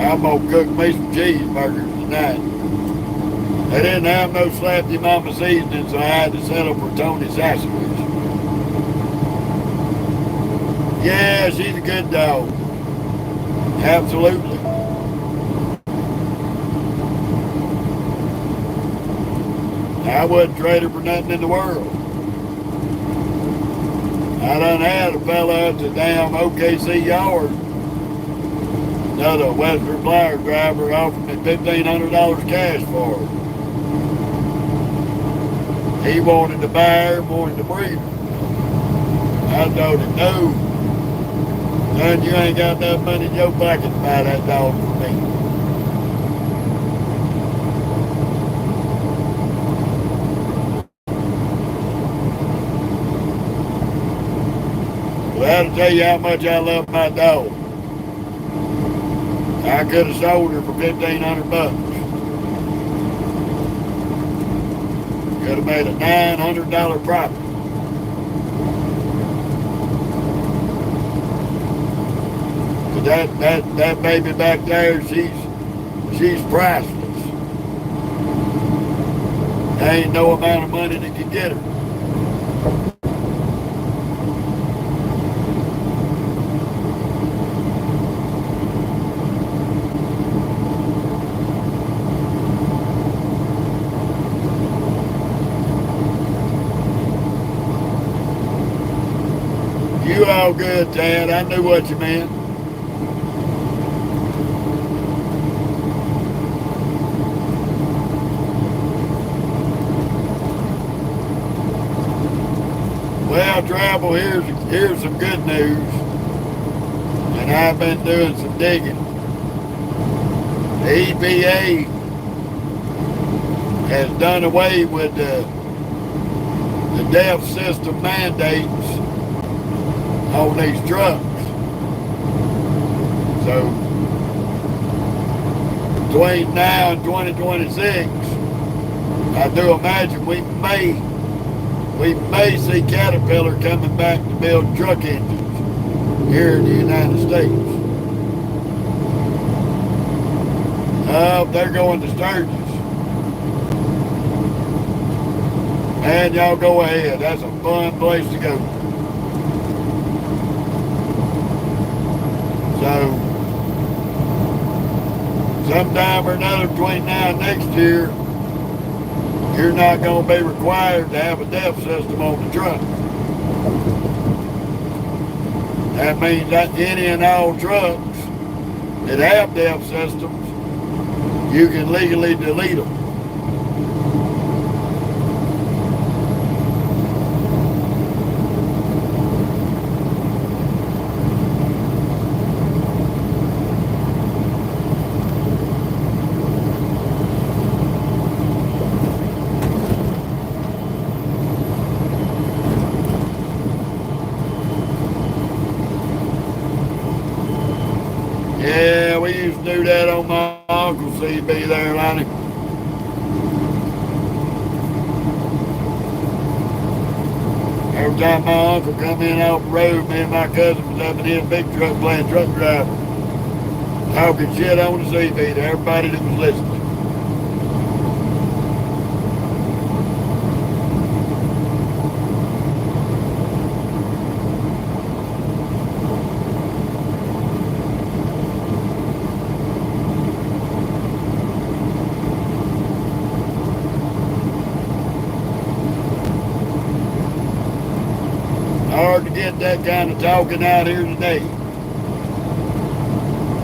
I'm going to cook me some cheeseburgers tonight. They didn't have no slap your mama seasoning, so I had to settle for Tony Sassowich. Yeah, she's a good dog. Absolutely. I wouldn't trade her for nothing in the world. I done had a fella at the damn OKC yard. Another Western Flyer driver offered me $1,500 cash for her. He wanted to buy her, wanted to breed her. I told him, no. Son, you ain't got enough money in your pocket to buy that dog for me. Well, that'll tell you how much I love my dog. I could have sold her for $1,500. Could have made a $900 profit. But that baby back there, she's priceless. There ain't no amount of money that can get her. good, Tad. I knew what you meant. Well, Travel, here's some good news. And I've been doing some digging. The EPA has done away with the DEF system mandates on these trucks. So between now and 2026, I do imagine we may see Caterpillar coming back to build truck engines here in the United States. They're going to Sturgis. Man, y'all go ahead. That's a fun place to go. So, sometime or another between now and next year, you're not going to be required to have a DEF system on the truck. That means that any and all trucks that have DEF systems, you can legally delete them. Yeah, we used to do that on my uncle's CB there, Lonnie. Every time my uncle come in off the road, me and my cousin was up in his big truck playing truck driver, talking shit on the CB to everybody that was listening. Hard to get that kind of talking out here today.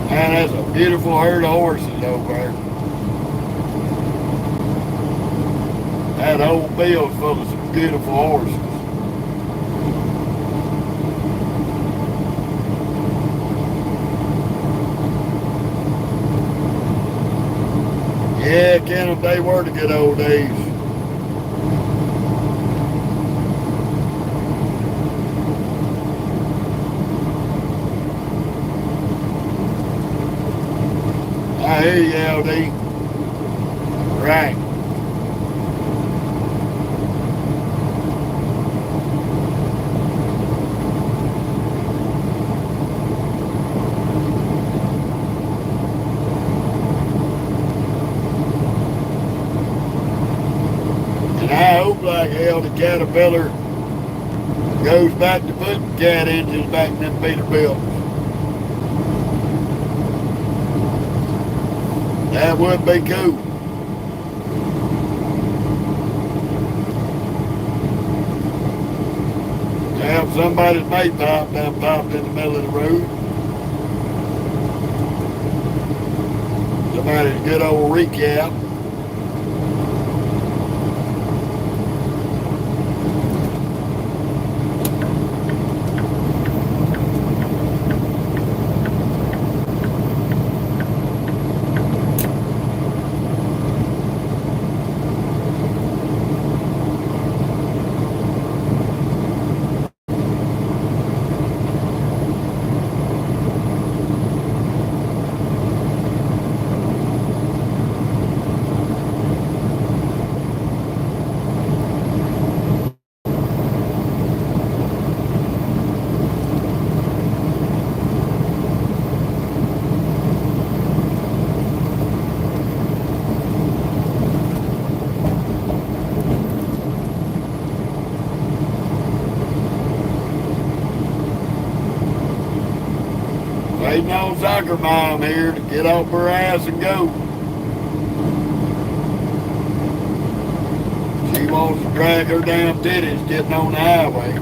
Man, that's a beautiful herd of horses over there. That whole field's full of some beautiful horses. Yeah, Kenneth, they were the good old days. I hear you, LD. Right. And I hope like hell the Caterpillar goes back to putting cat engines back in them Peterbilts. That would be cool. To have somebody's mate pipe down popped in the middle of the road. Somebody's good old recap. Waiting on soccer mom here to get off her ass and go. She wants to drag her damn titties getting on the highway.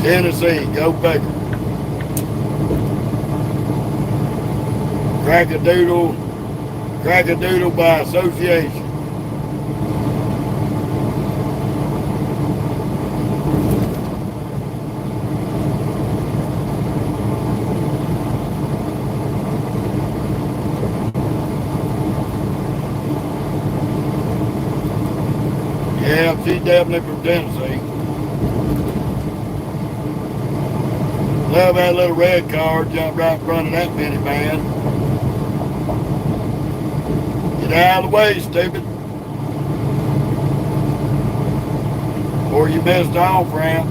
Tennessee, go Baker. Crack-a-doodle by association. Yeah, she's definitely from Tennessee. Love that little red car jumped right in front of that minivan. Get out of the way, stupid. Or you missed off ramp.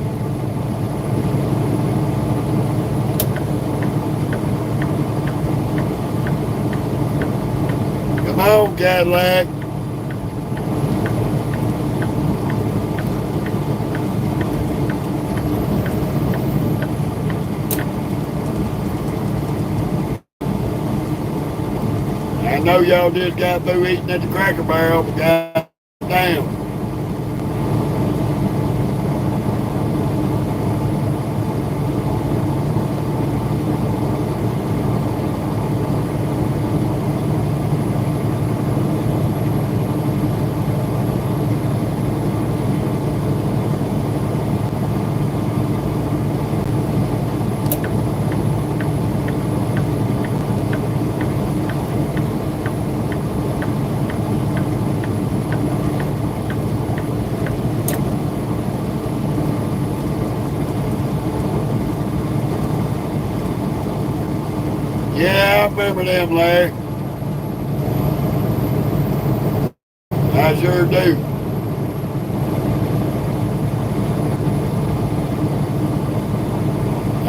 Come on, Cadillac. I know y'all just got through eating at the Cracker Barrel, but goddamn. Yeah, I remember them, Larry. I sure do.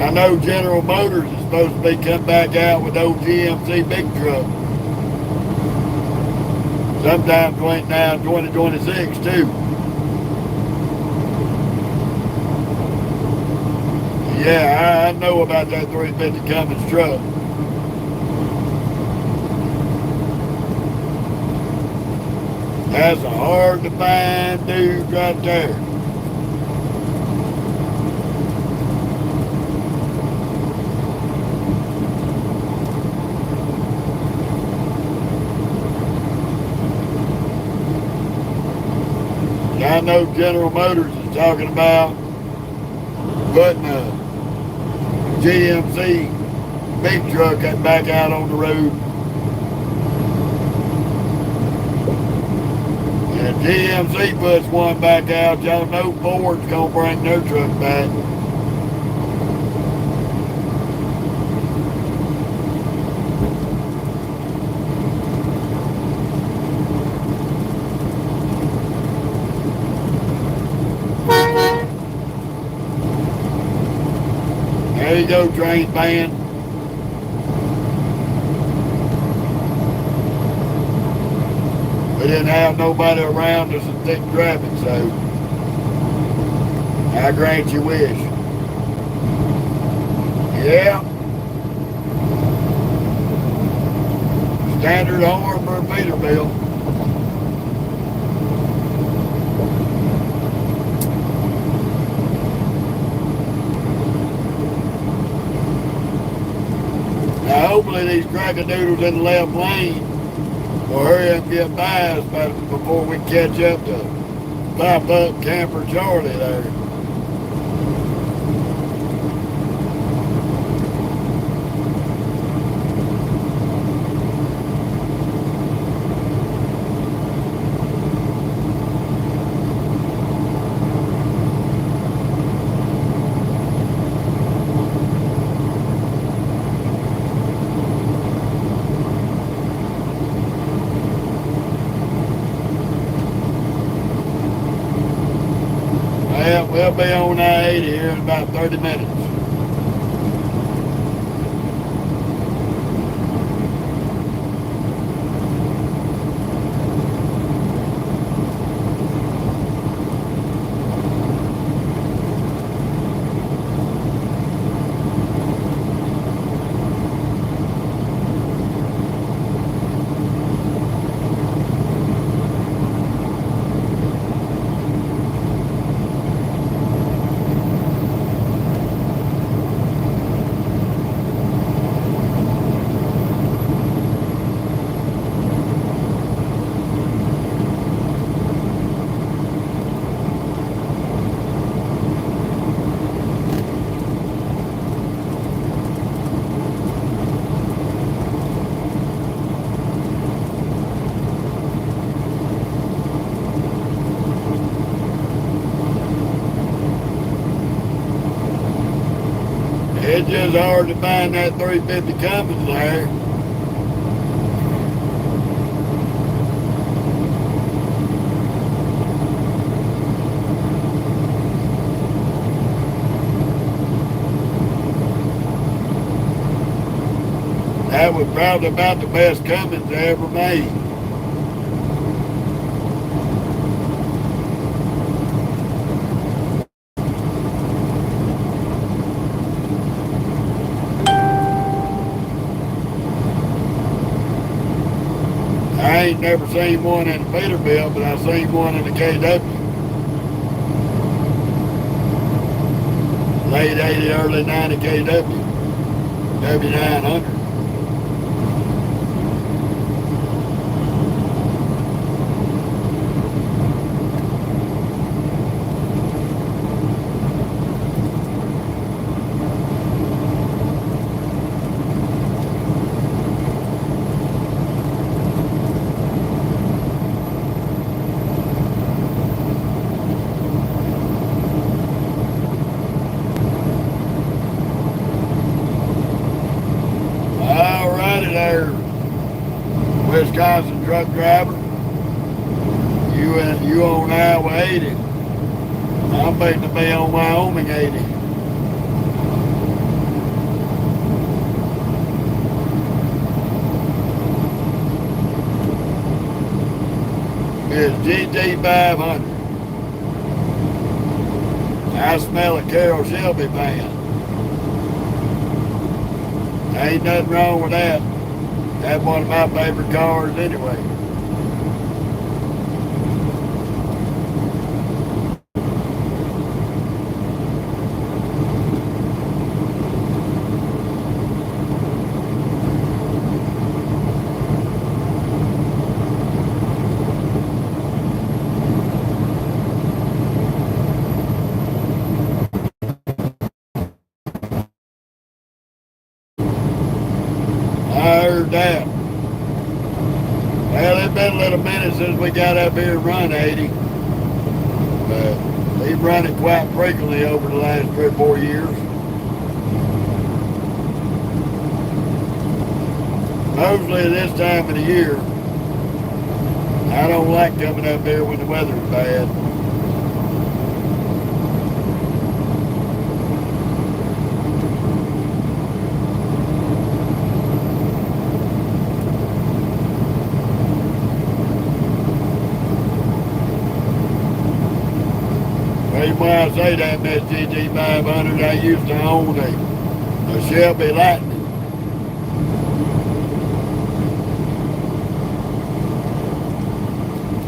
I know General Motors is supposed to be coming back out with old GMC big truck. Sometime between now and 2026 too. Yeah, I know about that 350 Cummins truck. That's a hard to find dude right there. And I know General Motors is talking about putting a GMC big truck back out on the road. If GMC puts one back out, y'all know Ford's gonna bring their truck back. There you go, train band. We didn't have nobody around us in thick traffic, so I grant your wish. Yeah. Standard arm for Peterbilt. Now hopefully these crack-a-doodles in the left lane will hurry up and get by us before we catch up to pop-up camper Charlie there. We'll be on I-80 here in about 30 minutes. It's just hard to find that 350 Cummins there. That was probably about the best Cummins they ever made. I ain't never seen one in a Peterbilt, but I seen one in the KW. Late 80, early 90 KW. W900. Wisconsin truck driver, you on Iowa 80. I'm waiting to be on Wyoming 80. It's GT500. I smell a Carroll Shelby van. Ain't nothing wrong with that. That's one of my favorite cars anyway. I heard that. Well, it's been a little minute since we got up here and run 80. But we've run it quite frequently over the last 3 or 4 years. Mostly this time of the year. I don't like coming up here when the weather's bad. When I say that, Miss GT500, I used to own a Shelby Lightning.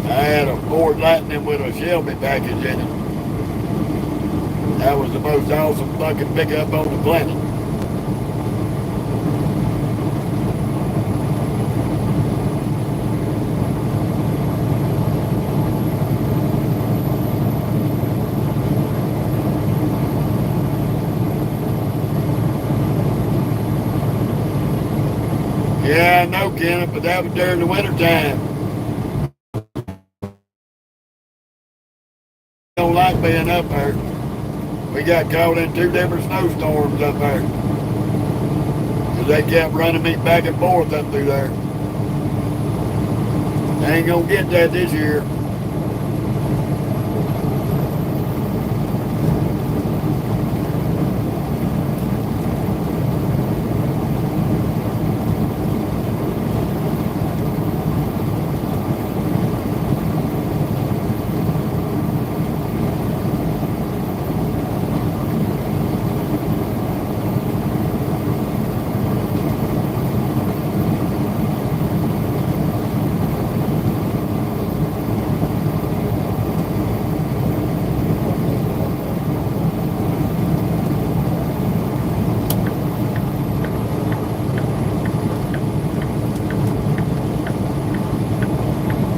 I had a Ford Lightning with a Shelby package in it. That was the most awesome fucking pickup on the planet. Yeah, I know, Kenneth, but that was during the winter time. I don't like being up there. We got caught in 2 different snowstorms up there. Because they kept running me back and forth up through there. They ain't gonna get that this year.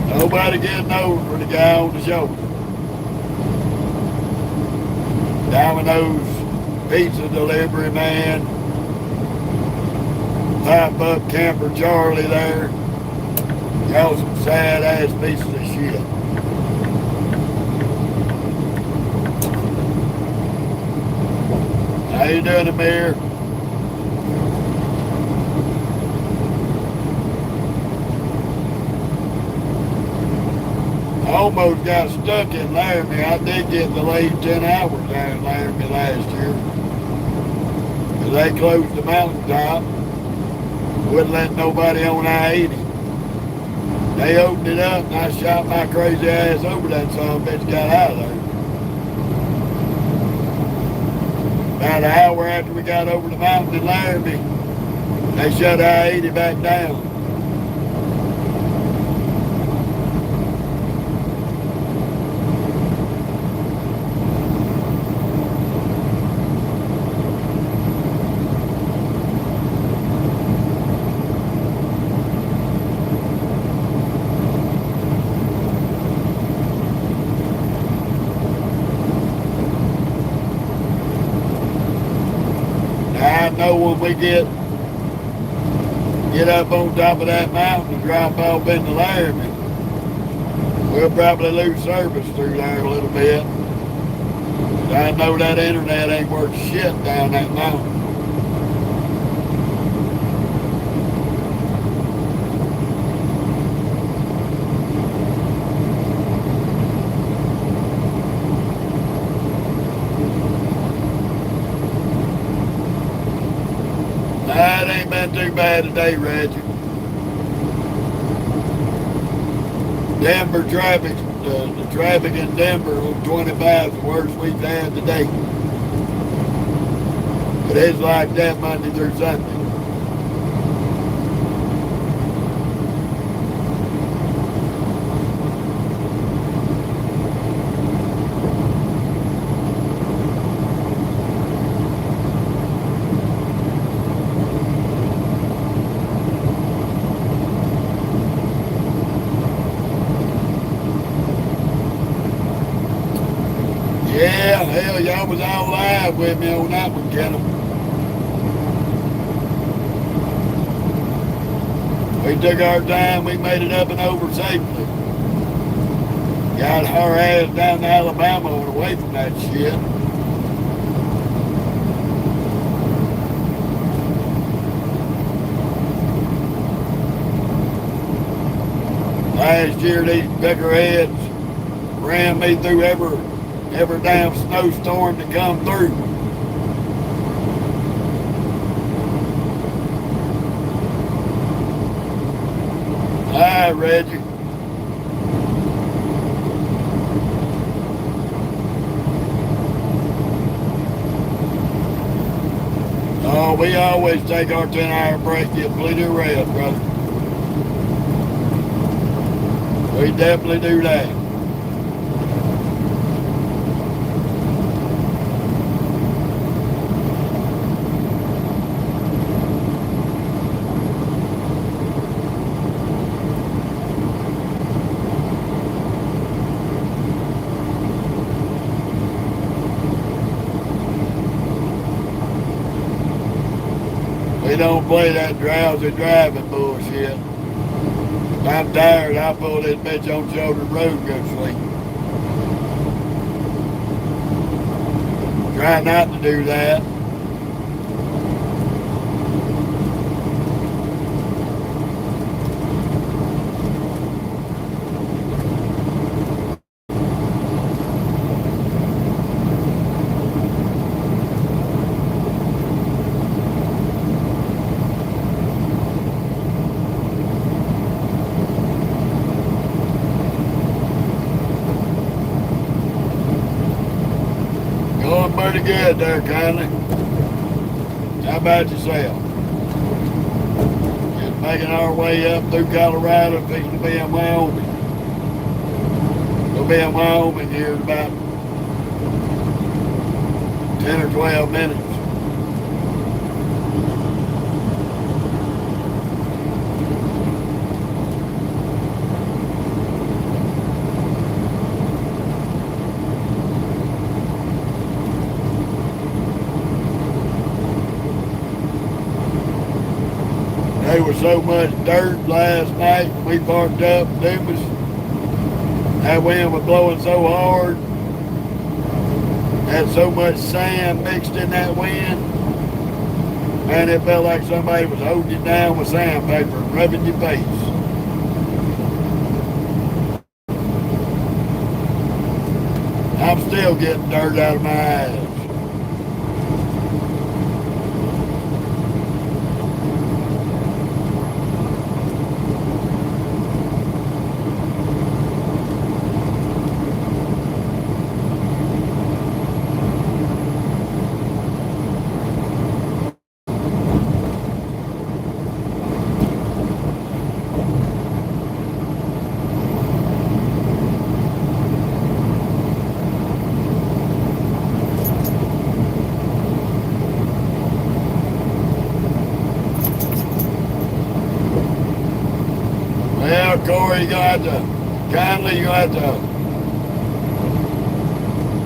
Nobody getting over for the guy on the shoulder. Domino's pizza delivery man. Pop-up camper Charlie there. Y'all some sad-ass pieces of shit. How you doing, Amir? I almost got stuck in Laramie. I did get delayed 10 hours down in Laramie last year. Because they closed the mountaintop. Wouldn't let nobody on I-80. They opened it up and I shot my crazy ass over that son of a bitch, got out of there. About an hour after we got over the mountain in Laramie, they shut I-80 back down. I know when we get up on top of that mountain and drop off into Laramie, we'll probably lose service through there a little bit. I know that internet ain't worth shit down that mountain. It ain't been too bad today, Reggie. Denver traffic, the traffic in Denver on 25 is the worst we've had today. But it's like that Monday through Sunday. Yeah, hell, y'all was all live with me on that one, Kenna. We took our time, we made it up and over safely. Got our ass down to Alabama and away from that shit. Last year, these peckerheads ran me through every damn snowstorm that come through. Hi, Reggie. Oh, we always take our 10-hour break, get plenty of rest, brother. We definitely do that. We don't play that drowsy driving bullshit. If I'm tired, I'll pull this bitch on shoulder road and go to sleep. Try not to do that. Going pretty good there, Conley. How about yourself? Just making our way up through Colorado, fixing to be in Wyoming. We'll be in Wyoming here in about 10 or 12 minutes. There was so much dirt last night when we parked up in Dumas. That wind was blowing so hard. Had so much sand mixed in that wind. Man, it felt like somebody was holding you down with sandpaper and rubbing your face. I'm still getting dirt out of my eyes. Well, Corey, you're going to have to, kindly, you're going to have to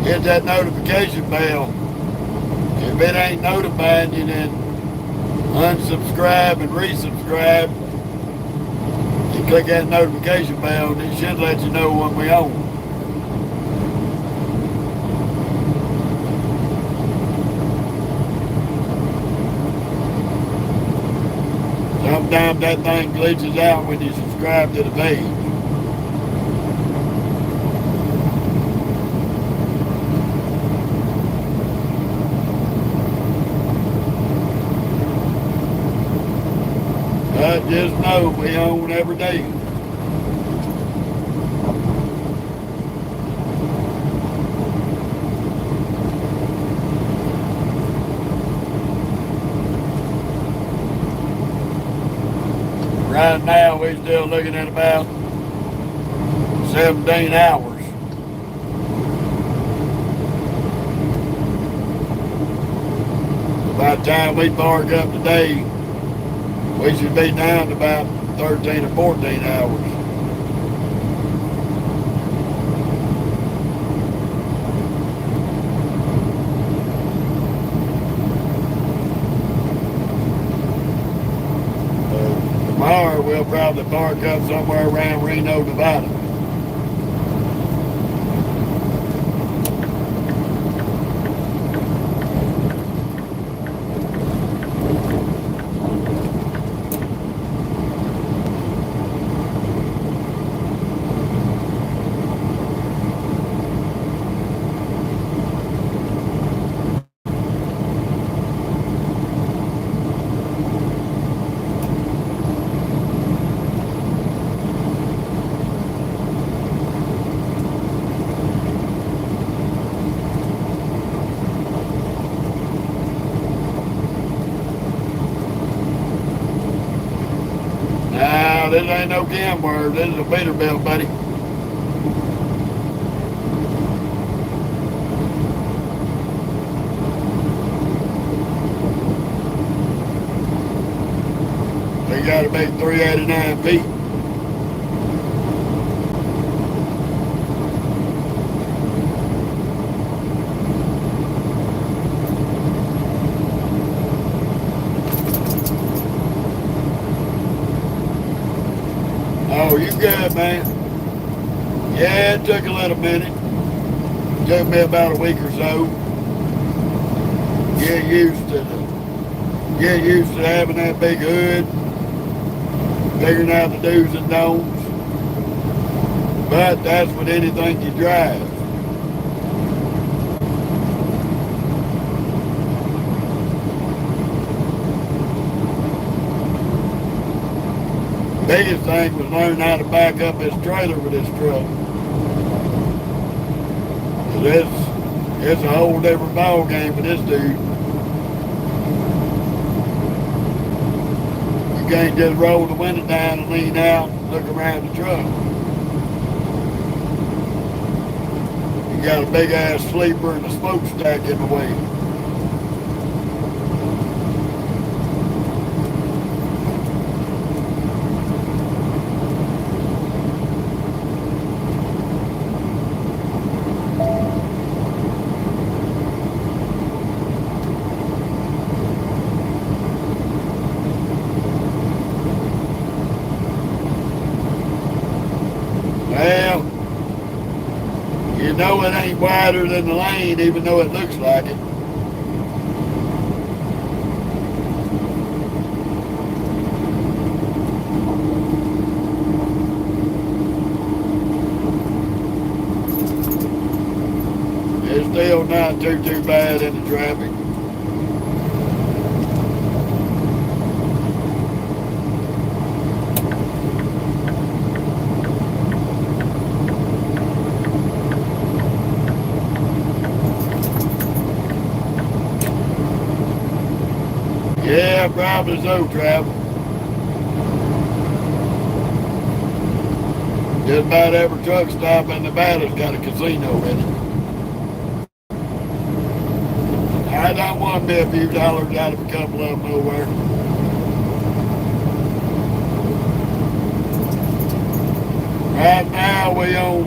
hit that notification bell. If it ain't notifying you, then unsubscribe and resubscribe. You click that notification bell and it should let you know when we on. Sometimes that thing glitches out when you subscribe to the page. But just know we own every day. Right now, we're still looking at about 17 hours. By the time we bark up today, we should be down to about 13 or 14 hours. Tomorrow we'll probably park up somewhere around Reno, Nevada. This ain't no Kenworth, this is a Peterbilt, buddy. They gotta be 389 feet. Oh, you good, man? Yeah, it took a little minute. It took me about a week or so. Get used to having that big hood, figuring out the do's and don'ts. But that's with anything you drive. Biggest thing was learning how to back up this trailer with this truck. It's a whole different ball game with this dude. You can't just roll the window down and lean out and look around the truck. You got a big ass sleeper and a smokestack in the way. Well, you know it ain't wider than the lane, even though it looks like it. not too bad in the traffic. Yeah, probably so, travel. Just about every truck stop in Nevada's got a casino in it. I don't want to be a few dollars out of a couple of them nowhere. Right now we on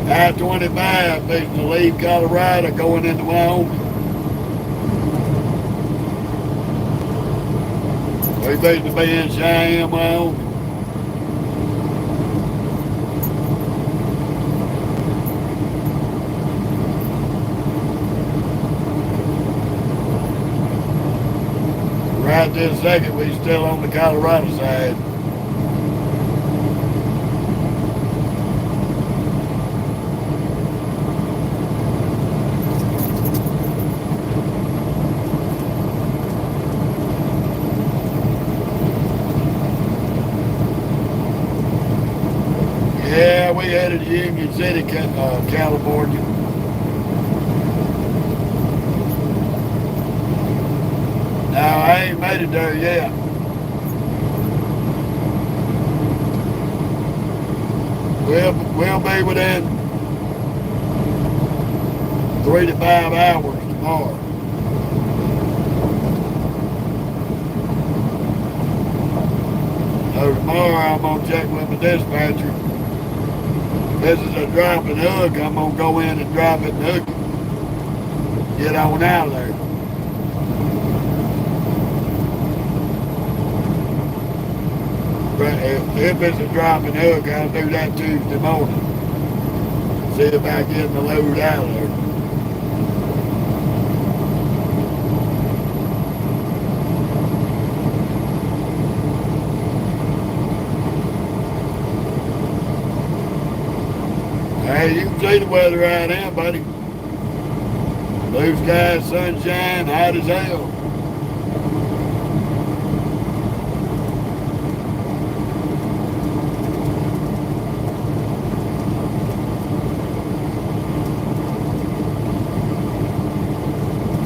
I-25 fixing to leave Colorado going into Wyoming. We fixing to be in Cheyenne, Wyoming. Right this second, we still on the Colorado side. Yeah, we headed to Union City, California. Now, I ain't made it there yet. We'll be within 3 to 5 hours tomorrow. So tomorrow I'm going to check with my dispatcher. This is a drop and hook. I'm going to go in and drop it and hook it. Get on out of there. If it's a drop and hook, I'll do that Tuesday morning. See if I get the load out of there. Hey, you can see the weather right now, buddy. Blue sky, sunshine, hot as hell.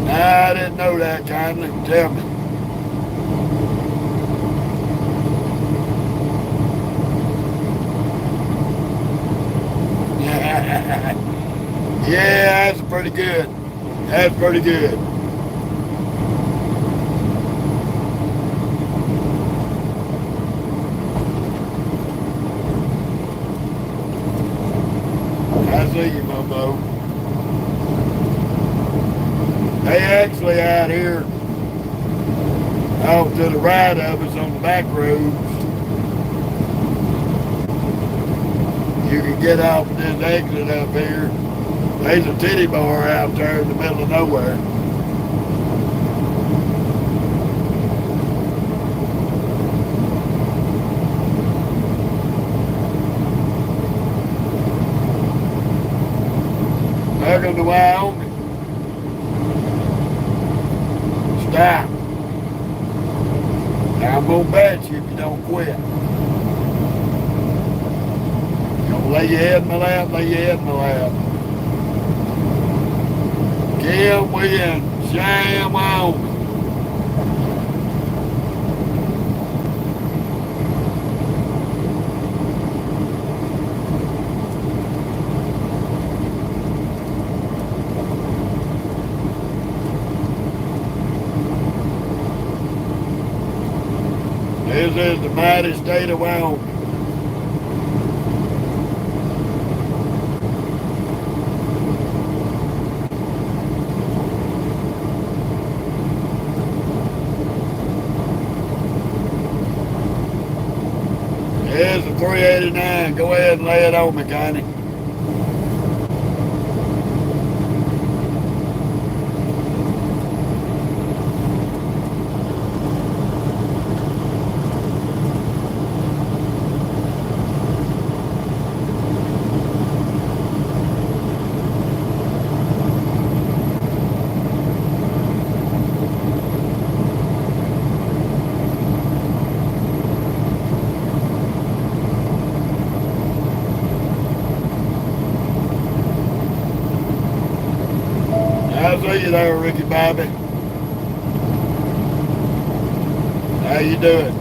I didn't know that, kindly tell me. Yeah, that's pretty good. That's pretty good. I see you, Momo. They actually out here off to the right of us on the back roads. You can get off of this exit up here. There's a titty bar out there in the middle of nowhere. Welcome to Wyoming. Stop. I'm gonna bet you if you don't quit. You gonna lay your head in my lap, lay your head in my lap. Kim, we in Cheyenne, Wyoming. This is the mighty state of Wyoming. Here's the 389. Go ahead and lay it on me, Connie. see you there, Ricky Bobby. How you doing?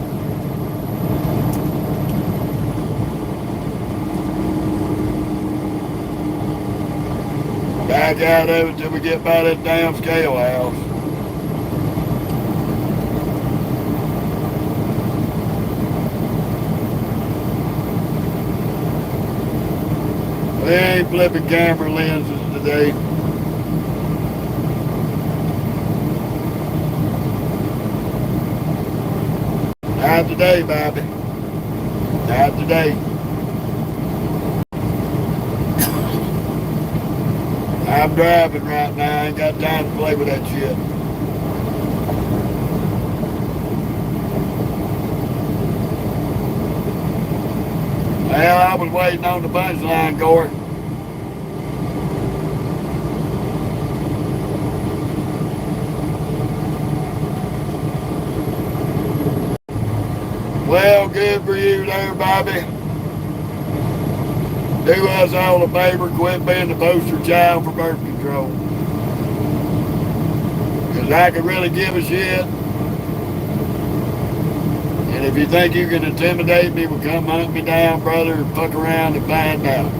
Back out of it till we get by that damn scale house. We ain't flipping camera lenses today. Not today, Bobby. Not today. I'm driving right now. I ain't got time to play with that shit. Well, I was waiting on the punchline, Corey. Well, good for you there, Bobby. Do us all a favor, quit being the poster child for birth control. Because I could really give a shit. And if you think you can intimidate me, well, come hunt me down, brother, and fuck around and find out.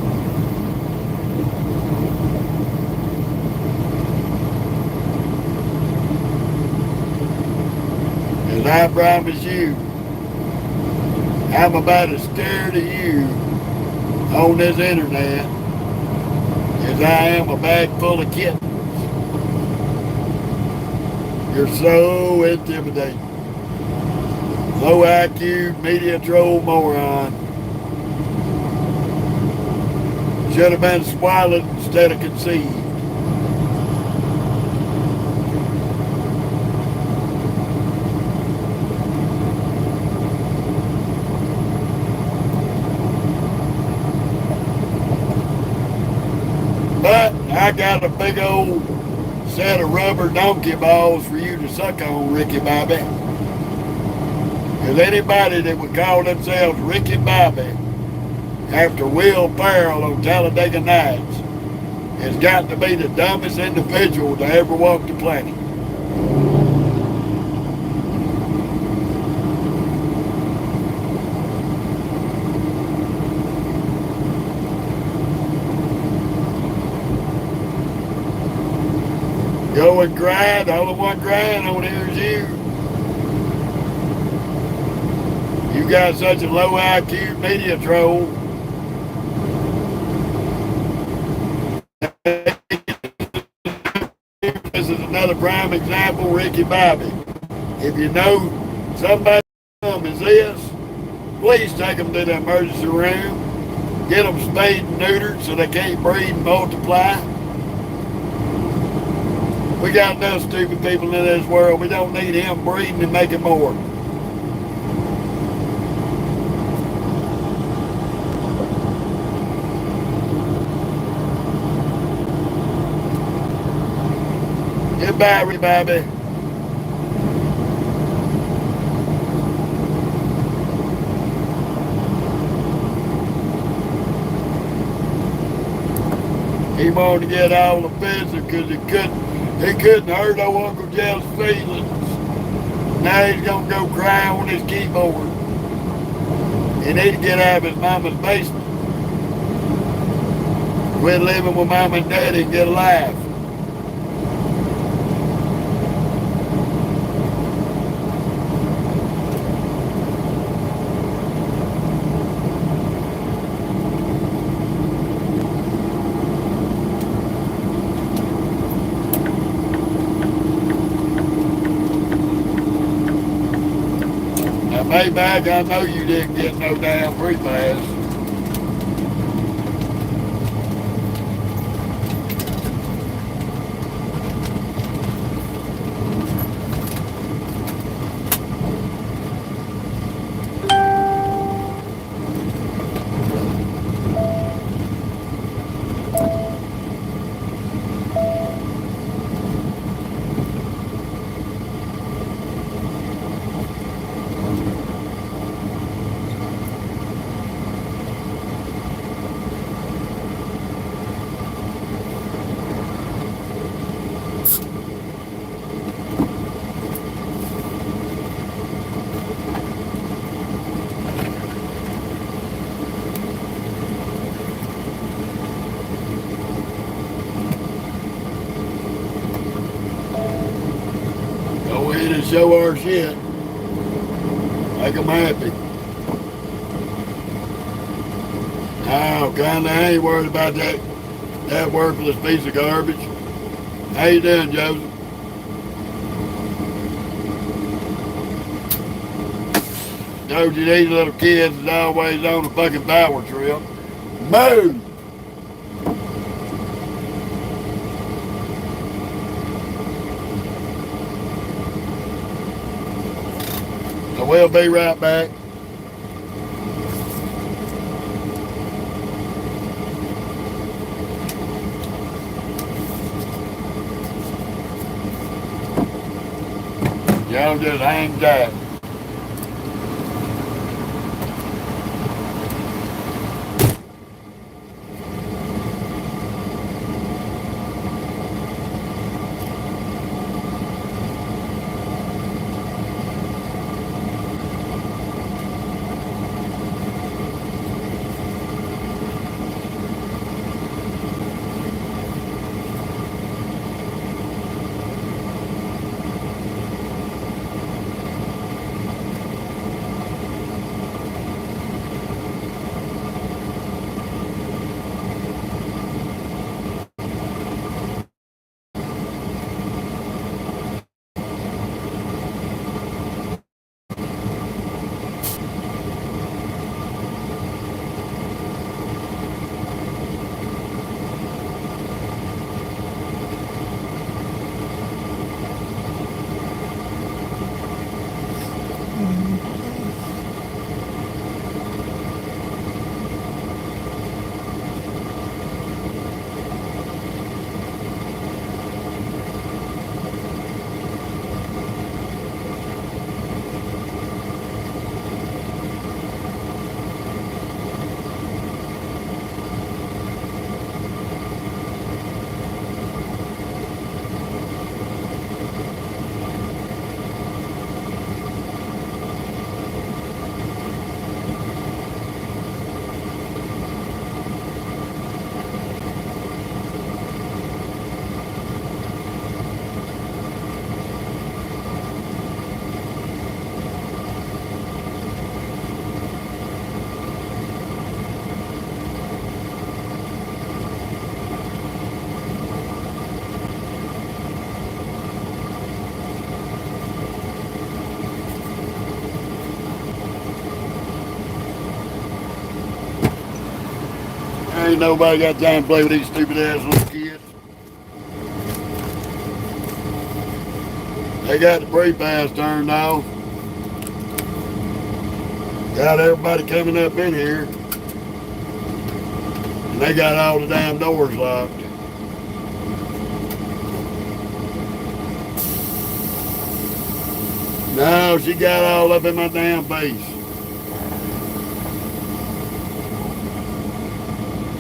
Because I promise you, I'm about as scared of you on this internet as I am a bag full of kittens. You're so intimidating. Low IQ, media troll moron. Should have been swallowed instead of conceived. But I got a big old set of rubber donkey balls for you to suck on, Ricky Bobby. Because anybody that would call themselves Ricky Bobby after Will Ferrell on Talladega Nights has got to be the dumbest individual to ever walk the planet. Go and cry. The only one crying on here is you. You got such a low IQ media troll. This is another prime example, Ricky Bobby. If you know somebody is this, please take them to the emergency room. Get them spayed and neutered so they can't breed and multiply. We got enough stupid people in this world. We don't need him breeding and making more. Goodbye, Bobby. He wanted to get all offensive because he couldn't hurt old Uncle Jeff's feelings. Now he's gonna go cry on his keyboard. He need to get out of his mama's basement. Quit living with mama and daddy and get a life. Maybach, I know you didn't get no damn free pass. show our shit. Make them happy. Oh, kinda, I ain't worried about that worthless piece of garbage. How you doing, Joseph? Told you these little kids is always on the fucking power trip. Move! So we'll be right back. Y'all just hang tight. Ain't nobody got time to play with these stupid ass little kids. They got the pre-pass turned off. Got everybody coming up in here. And they got all the damn doors locked. No, she got all up in my damn face.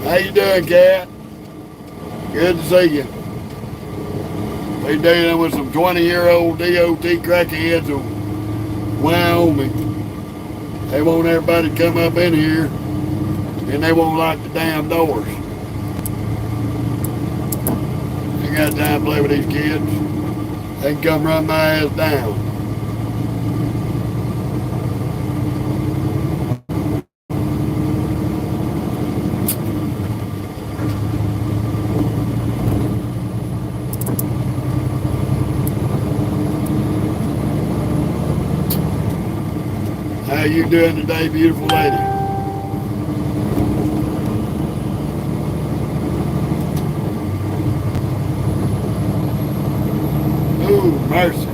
How you doing, Cat? Good to see you. They dealing with some 20-year-old DOT crackheads of Wyoming. They want everybody to come up in here, and they won't lock the damn doors. Ain't got time to play with these kids. They can come run my ass down. How you doing today, beautiful lady? Ooh, mercy.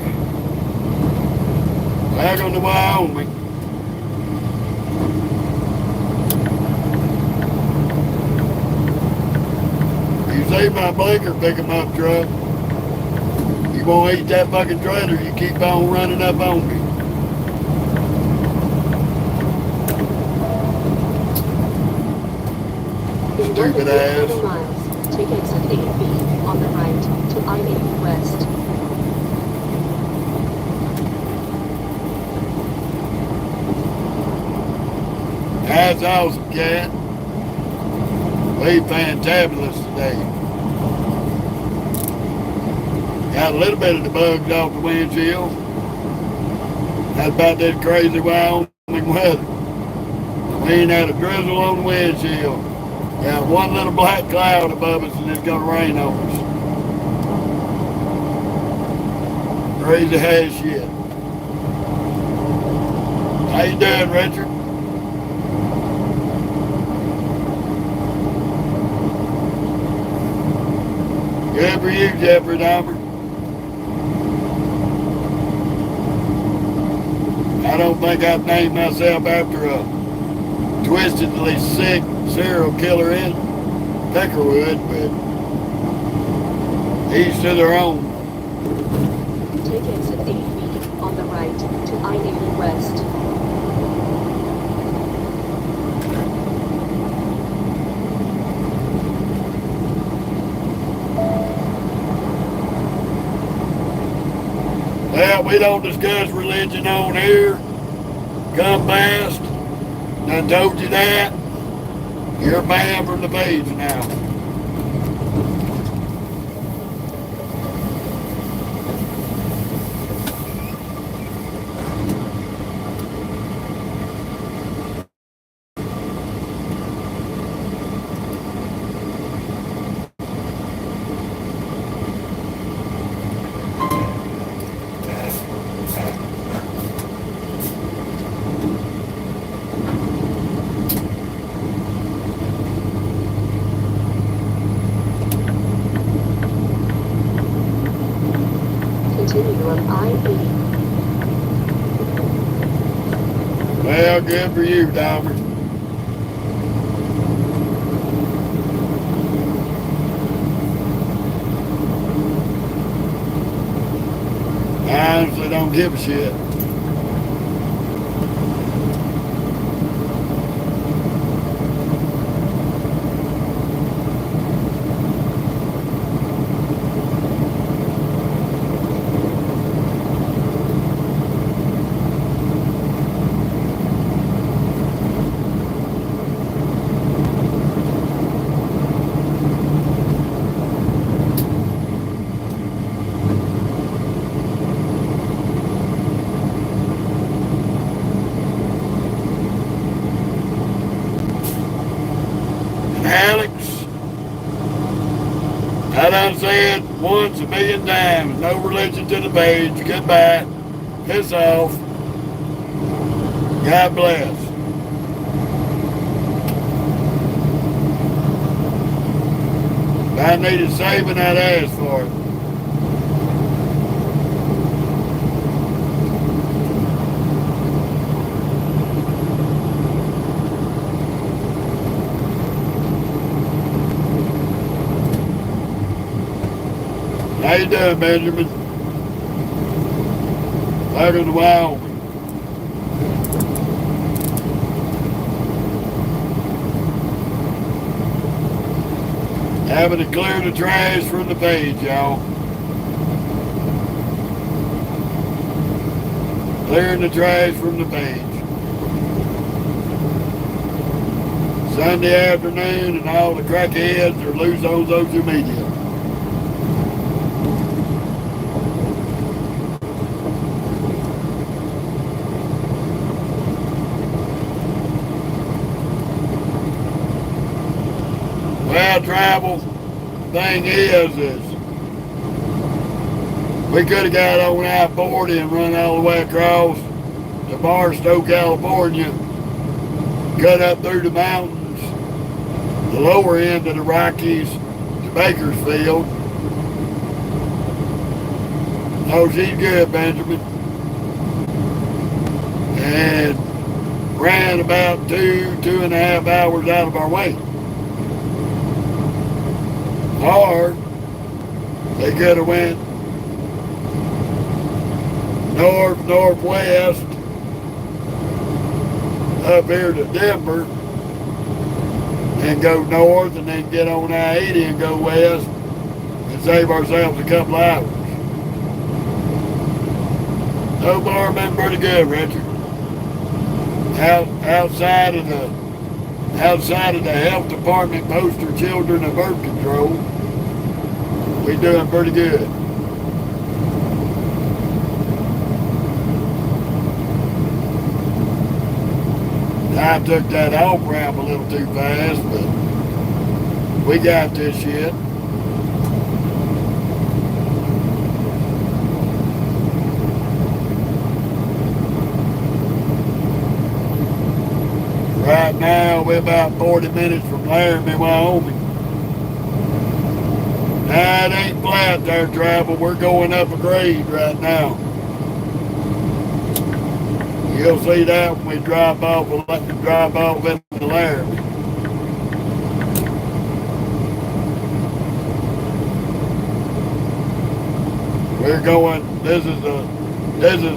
Back on the Wyoming. You see my blinker picking up truck. You won't eat that fucking trailer, you keep on running up on me. Stupid ass. Miles, take exit 8B on the right to I-80 West. That's awesome, Cat. We fantabulous today. Got a little bit of the bugs off the windshield. That's about this crazy Wyoming weather. We ain't had a drizzle on the windshield. Got one little black cloud above us and it's gonna rain on us. Crazy ass shit. How you doing, Richard? Good for you, Jeffrey Dahmer. I don't think I've named myself after a twistedly sick serial killer in Peckerwood, but each to their own. Take exit 8B on the right to I-80 West. Well, we don't discuss religion on here. Come past. Done told you that. You're banned from the page now. Continue on I-80. Well, good for you, Dahmer. I honestly don't give a shit. Alex, I done said once a million times, no religion to the page, goodbye, piss off, God bless. If I needed saving, I'd ask for it. How you doing, Benjamin? Welcome to Wyoming. Having to clear the trash from the page, y'all. Clearing the trash from the page. Sunday afternoon and all the crackheads are loose on social media. Well, travel thing is we could have got on I-40 and run all the way across to Barstow, California, cut up through the mountains, the lower end of the Rockies to Bakersfield. Oh, she's good, Benjamin. And ran about 2.5 hours out of our way. Or they could have went northwest up here to Denver and go north and then get on I-80 and go west and save ourselves a couple hours. So far, been pretty good, Richard. Outside of the health department poster children of birth control, we doing pretty good. I took that off ramp a little too fast, but we got this shit. Right now, we're about 40 minutes from Laramie, Wyoming. Now, it ain't flat there, travel. We're going up a grade right now. You'll see that when we drive off into Laramie. We're going, this is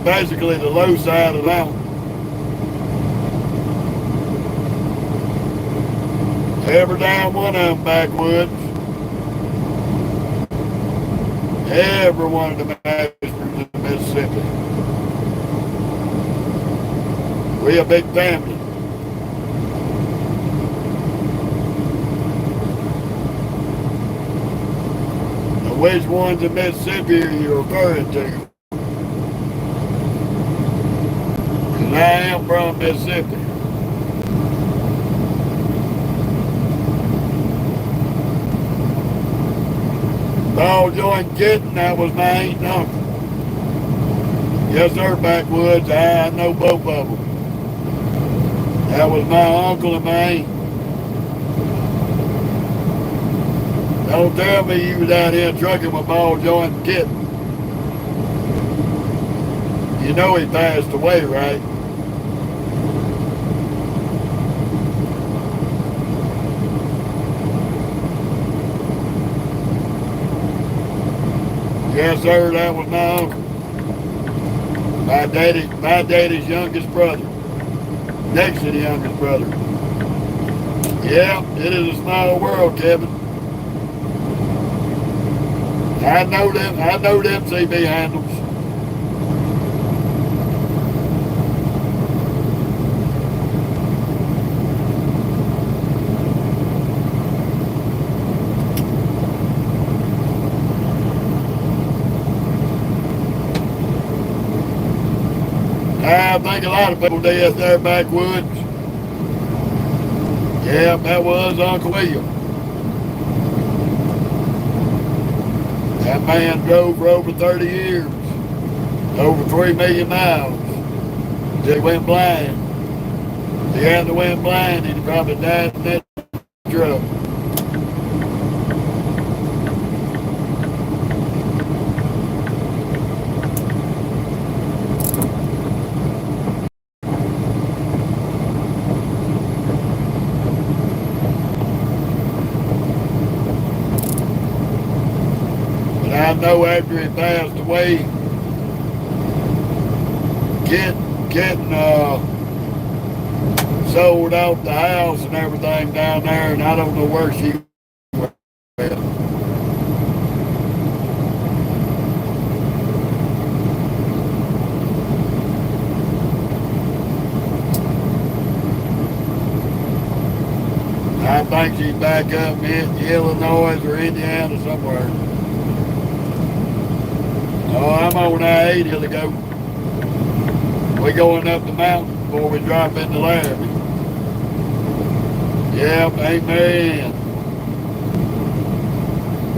basically the low side of the mountain. Every damn one of them backwoods. Every one of the Mashburns in Mississippi. We a big family. Now, which ones in Mississippi are you referring to? Because I am from Mississippi. Ball joint kitten, that was my aunt and uncle. Yes, sir, backwoods. I know both of them. That was my uncle and my aunt. Don't tell me you was out here trucking with ball joint kitten. You know he passed away, right? Yes, sir, that was my uncle. My daddy's youngest brother. Next to the youngest brother. Yeah, it is a small world, Kevin. I know them CB handles. I think a lot of people did there backwoods. Yeah, that was Uncle William. That man drove for over 30 years, over 3 million miles, till he went blind. If he hadn't went blind, he'd probably died in that truck. I know after he passed away, getting sold out the house and everything down there, and I don't know where she went. I think she's back up in Illinois or Indiana somewhere. Oh, I'm on I-80 to go. We're going up the mountain before we drop into Laramie. Yep, amen.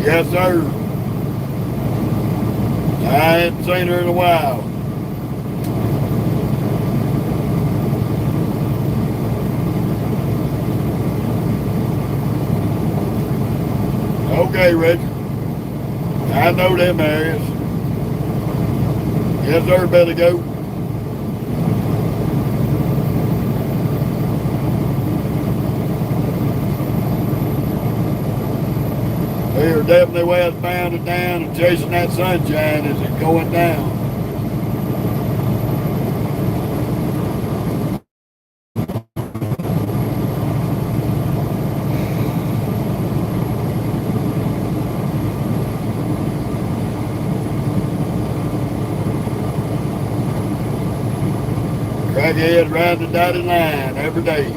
Yes, sir. I hadn't seen her in a while. Okay, Richard. I know them areas. Yes, sir, better go. We are definitely westbound and down and chasing that sunshine as it's going down. Crackheads ride the dotted line every day.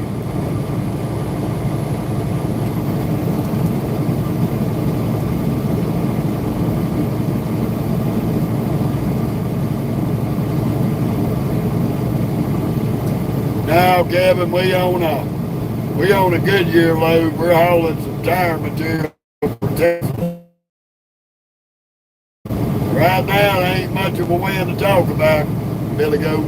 Now, Kevin, we own a Goodyear load. We're hauling some tire material for Texas. Right now, there ain't much of a wind to talk about, Billy Goat.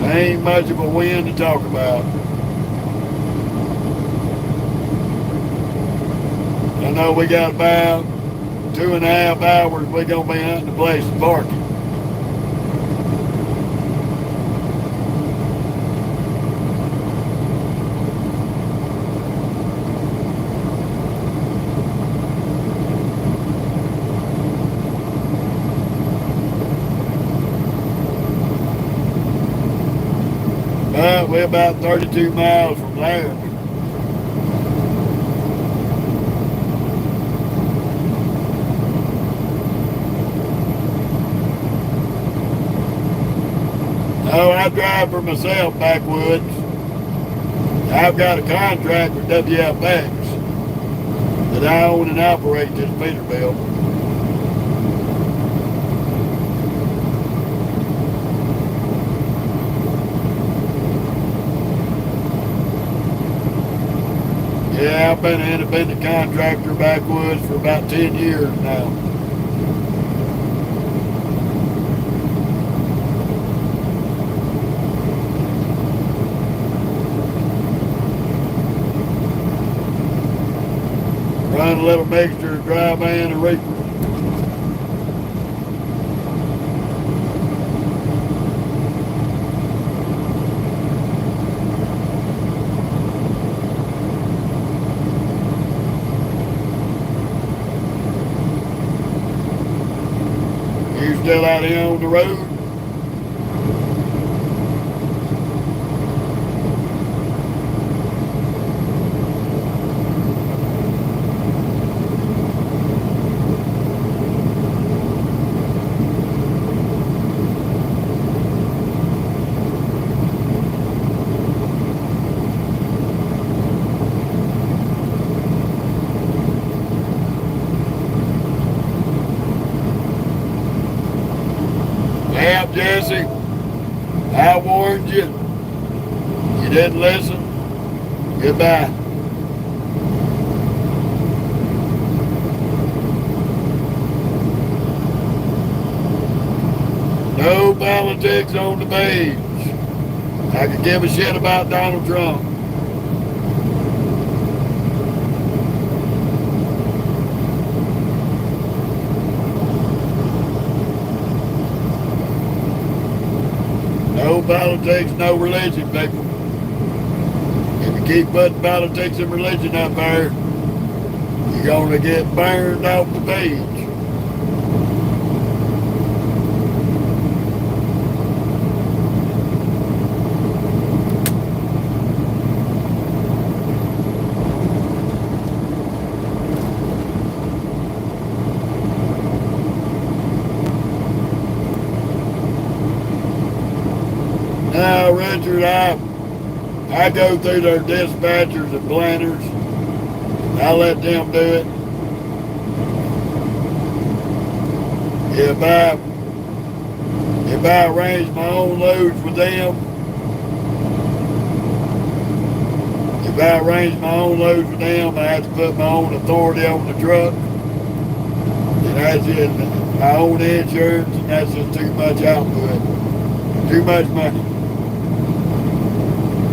There ain't much of a wind to talk about. I know we got about 2.5 hours. We're going to be hunting the place and parking. But we're about 32 miles from Laramie. Oh, I drive for myself backwoods. I've got a contract with WFX that I own and operate this Peterbilt. Yeah, I've been an independent contractor backwoods for about 10 years now. Run a little mixture of dry van and reaper. You still out here on the road? Yeah, Jesse, I warned you. You didn't listen. Goodbye. No politics on the page. I could give a shit about Donald Trump. No politics, no religion, people. If you keep putting politics and religion up there, you're going to get burned off the page. Now, Richard, I go through their dispatchers and planners. I let them do it. If I arrange my own loads with them, I have to put my own authority on the truck. And that's just my own insurance, and that's just too much output, too much money.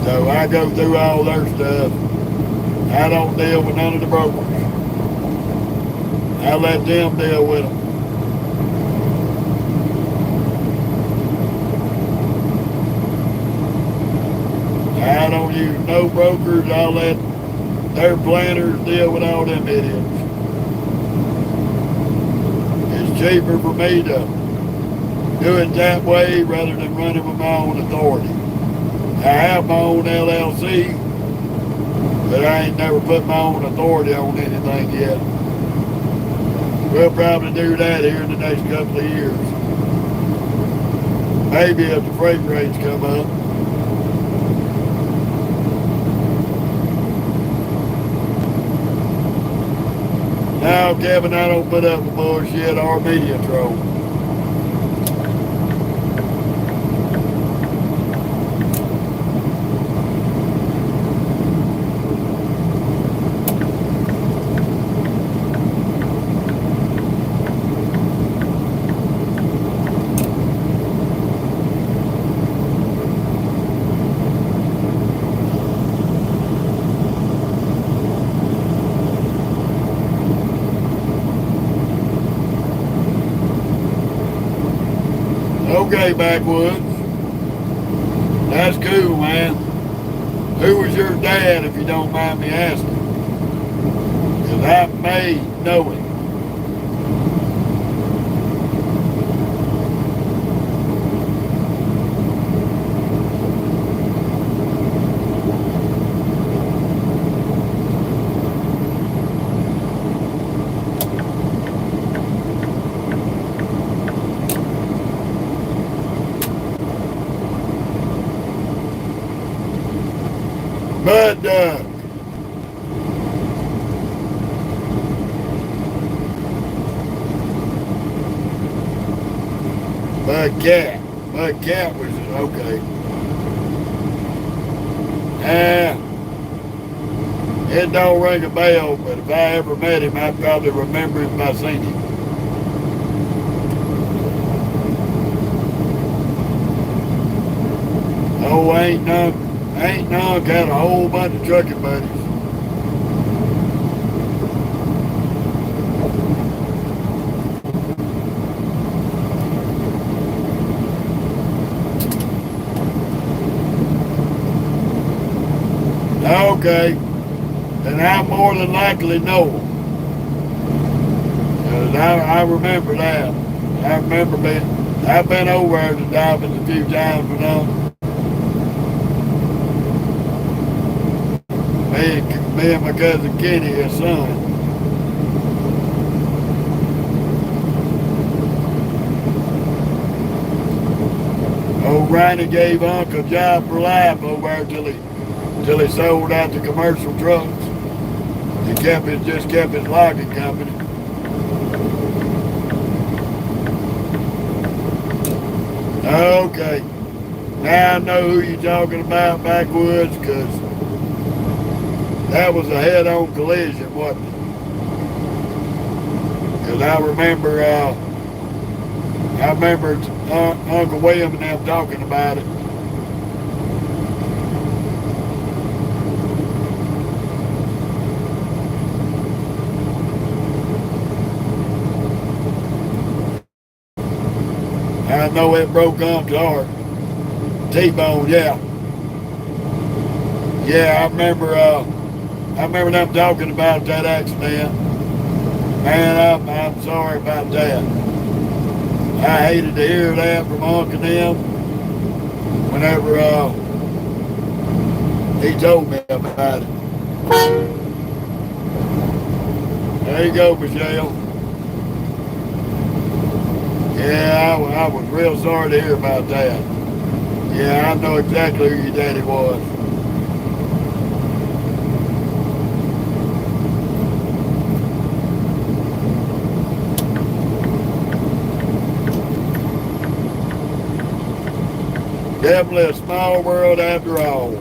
So I go through all their stuff. I don't deal with none of the brokers. I let them deal with them. I don't use no brokers. I let their planners deal with all them idiots. It's cheaper for me to do it that way rather than running with my own authority. I have my own LLC, but I ain't never put my own authority on anything yet. We'll probably do that here in the next couple of years. Maybe if the freight rates come up. Now, Kevin, I don't put up with bullshit or media troll. Okay, backwoods. That's cool, man. Who was your dad, if you don't mind me asking? Because I may know him. Mud duck. Mud cat. Mud cat was okay. It don't ring a bell, but if I ever met him, I'd probably remember him if I seen him. Oh, ain't none got a whole bunch of trucking buddies. Okay, then I more than likely know them. 'Cause I remember that. I remember I've been over there to Dobbins a few times with them. Me and my cousin Kenny, his son. Old Ronnie gave Uncle a job for life over there till he sold out the commercial trucks. He just kept his logging company. Okay, now I know who you're talking about, backwoods, because that was a head-on collision, wasn't it? Because I remember Uncle William and them talking about it. I know it broke Unc's heart. T-bone, yeah. Yeah, I remember them talking about that accident. Man, I'm sorry about that. I hated to hear that from Uncle and them whenever he told me about it. There you go, Michelle. Yeah, I was real sorry to hear about that. Yeah, I know exactly who your daddy was. Definitely a small world after all.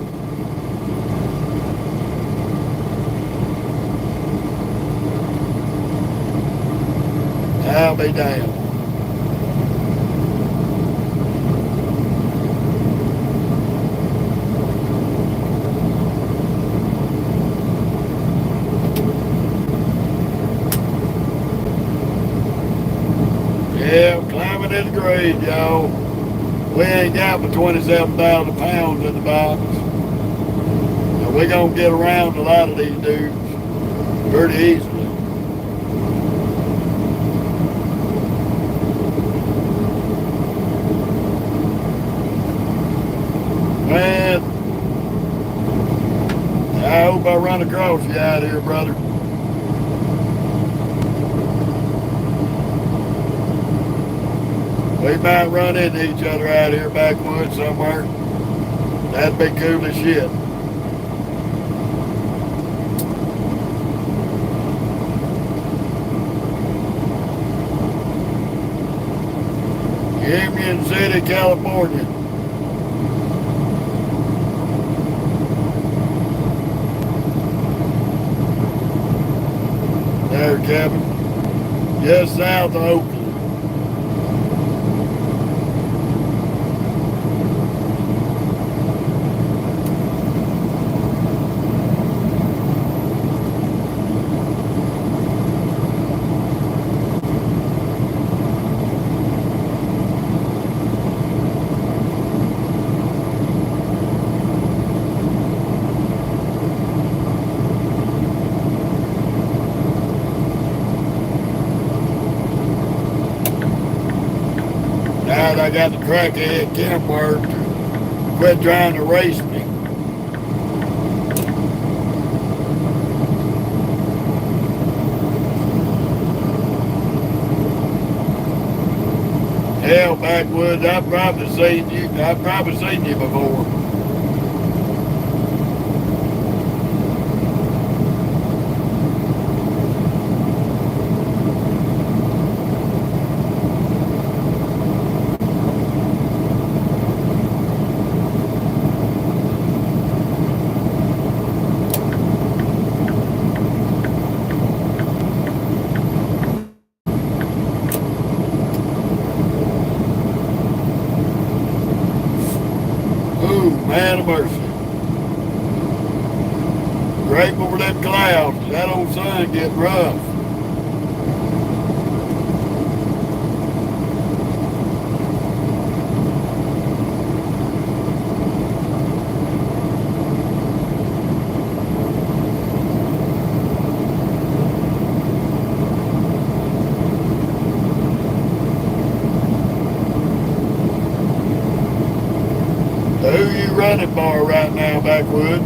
I'll be damned. Yeah, climbing this grade, y'all. We ain't got but 27,000 pounds in the box. So we're going to get around a lot of these dudes pretty easily. Man, I hope I run across you out here, brother. We might run into each other out here backwoods somewhere. That'd be cool as shit. Union City, California. There, Kevin. Just south of Oakland. Now I got the crackhead Kenworth to quit trying to race me. Hell, backwoods, I've probably seen you before. Ooh, man of mercy. Grateful for them clouds. That old sun getting rough. Who you running for right now, backwoods?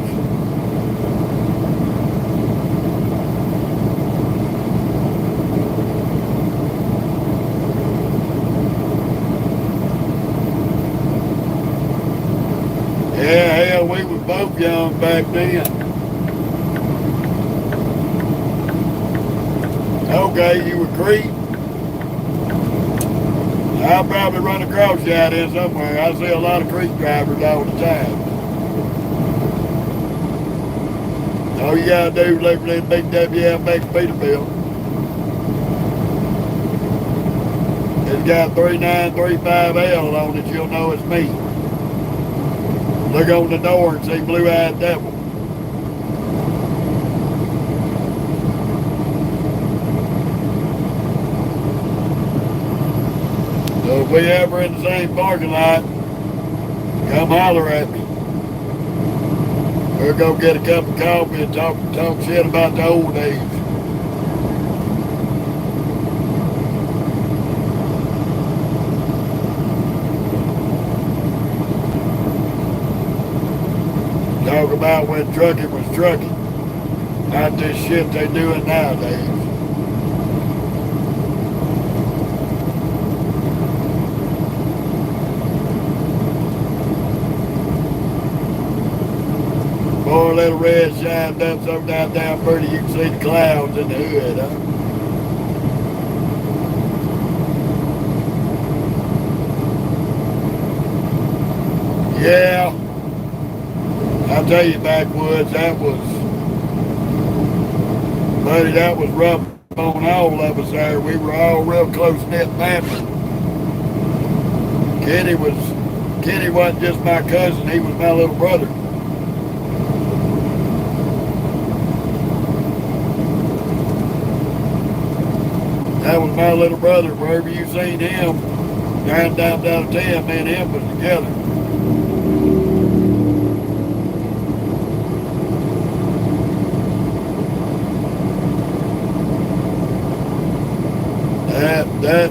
Yeah, hell, we was both young back then. Okay, you were Creek. I'll probably run across you out there somewhere. I see a lot of creek drivers all the time. All you gotta do is look for that big WFX Peterbilt. It's got 3935L on it, you'll know it's me. Look on the door and see Blue-Eyed Devil. So if we ever in the same parking lot, come holler at me. We'll go get a cup of coffee and talk shit about the old days. Talk about when trucking was trucking, not this shit they doing nowadays. Poor little red shined up so down pretty you can see the clouds in the hood, huh? Yeah, I'll tell you, backwoods, buddy, that was rough on all of us there. We were all real close-knit family. Kenny wasn't just my cousin, he was my little brother. That was my little brother. Wherever you seen him, 9 times out of 10, me and him was together.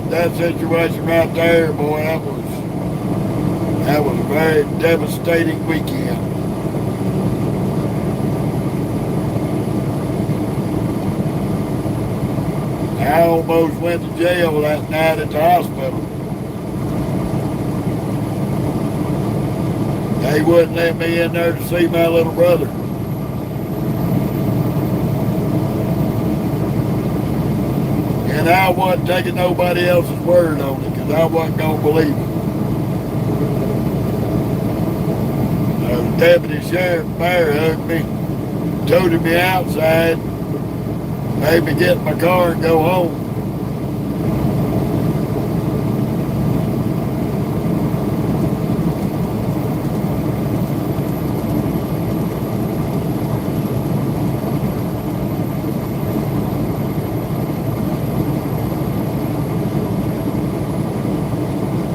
That situation right there, boy, that was a very devastating weekend. I almost went to jail that night at the hospital. They wouldn't let me in there to see my little brother. And I wasn't taking nobody else's word on it because I wasn't going to believe it. The deputy sheriff bear hugged me, toted me outside, made me get in my car and go home.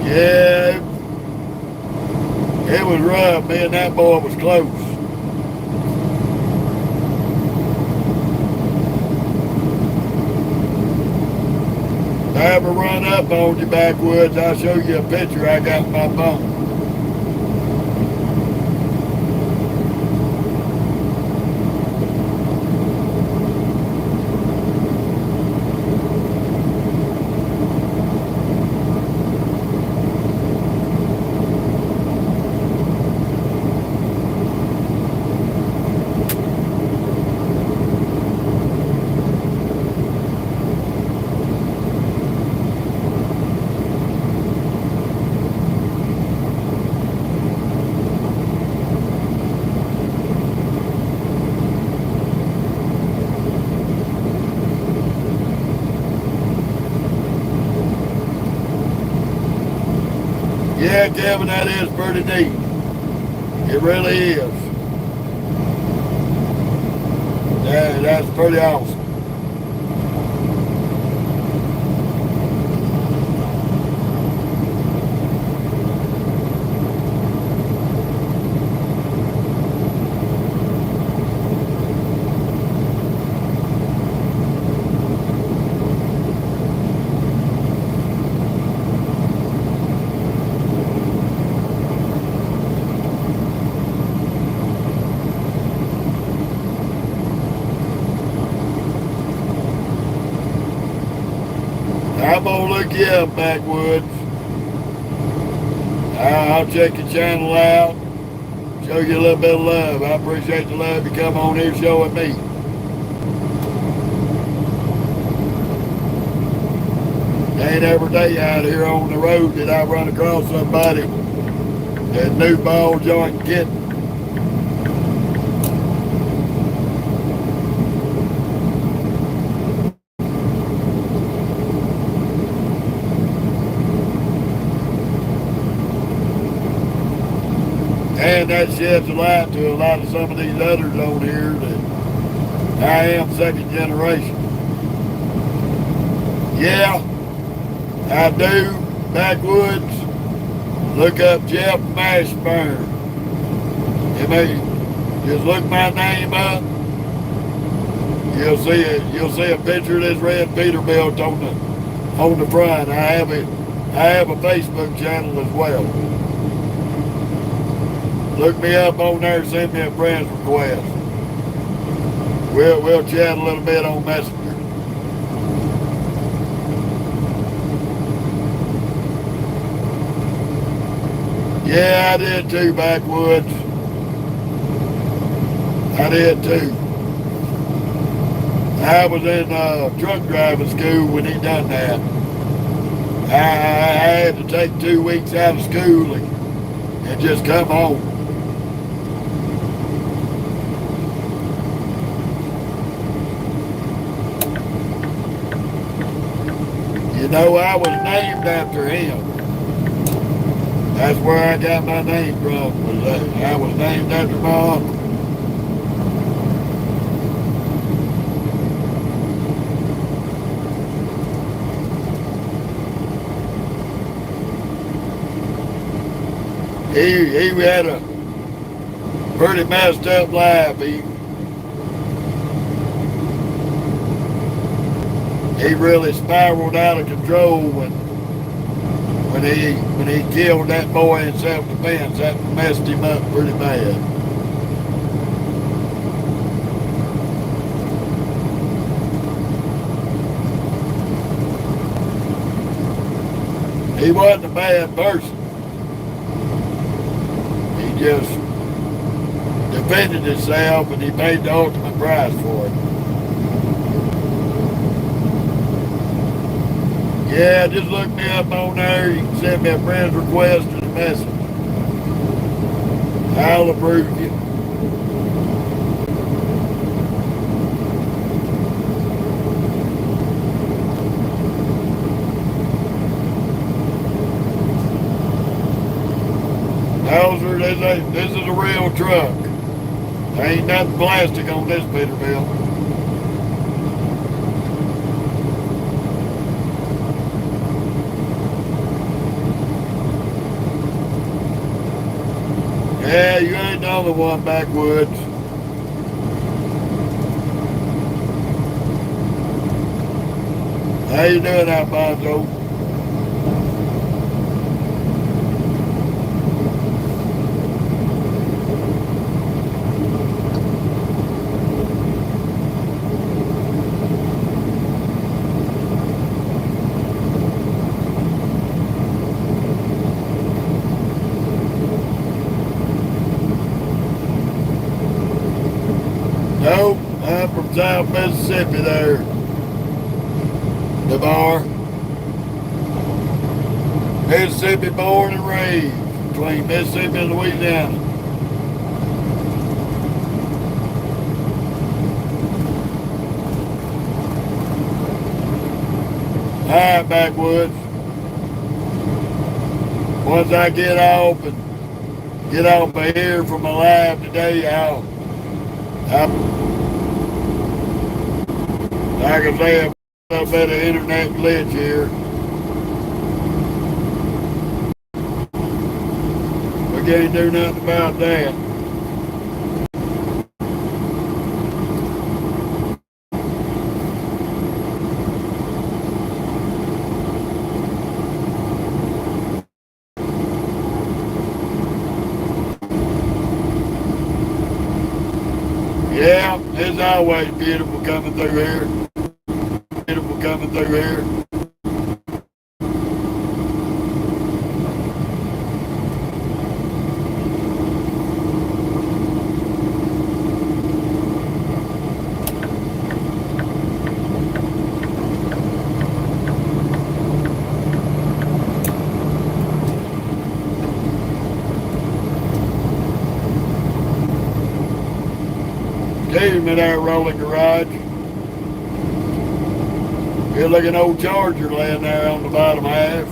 Yeah, it was rough. Me and that boy was close. I ever run up on you backwoods, I'll show you a picture I got in my phone. Yeah, Kevin, that is pretty neat. It really is. Yeah, that's pretty awesome. I'm gonna look you up, backwoods. I'll check your channel out. Show you a little bit of love. I appreciate the love you come on here showing me. Ain't every day out here on the road that I run across somebody that new ball joint kitten. And that sheds a light to a lot of some of these others on here that I am second generation. Yeah, I do. Backwoods. Look up Jeff Mashburn. You may just look my name up. You'll see a picture of this red Peterbilt on the front. I have a Facebook channel as well. Look me up on there, send me a friend's request. We'll chat a little bit on Messenger. Yeah, I did too, backwoods. I did too. I was in truck driving school when he done that. I had to take 2 weeks out of school and just come home. You know, I was named after him. That's where I got my name from. I was named after my uncle. He had a pretty messed up life. He really spiraled out of control when he killed that boy in self-defense. That messed him up pretty bad. He wasn't a bad person. He just defended himself and he paid the ultimate price for it. Yeah, just look me up on there. You can send me a friend's request and a message. I'll approve you. This is a real truck. There ain't nothing plastic on this Peterbilt. Yeah, you ain't the only one, backwoods. How you doing out, Bonzo? Nope, I'm from South Mississippi there. The bar. Mississippi born and raised between Mississippi and Louisiana. Alright, backwoods. Once I get off of here from my live today, like I say, a little bit of internet glitch here. We can't do nothing about that. Yeah, it's always beautiful coming through here. Beautiful coming through here. Excuse me there, rolling garage. Good looking old Charger laying there on the bottom half.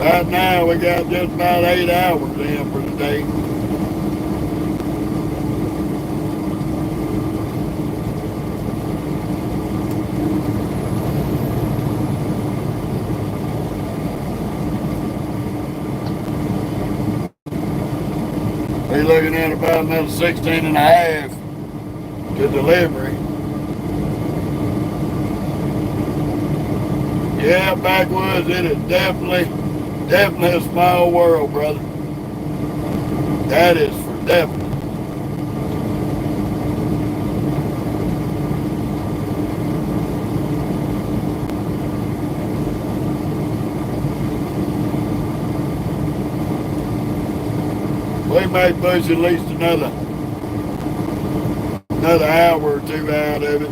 Right now we got just about 8 hours in for the day. We're looking at about another 16 and a half to delivery. Yeah, backwoods, it is definitely a small world, brother. That is for definite. We may push at least another hour or two out of it.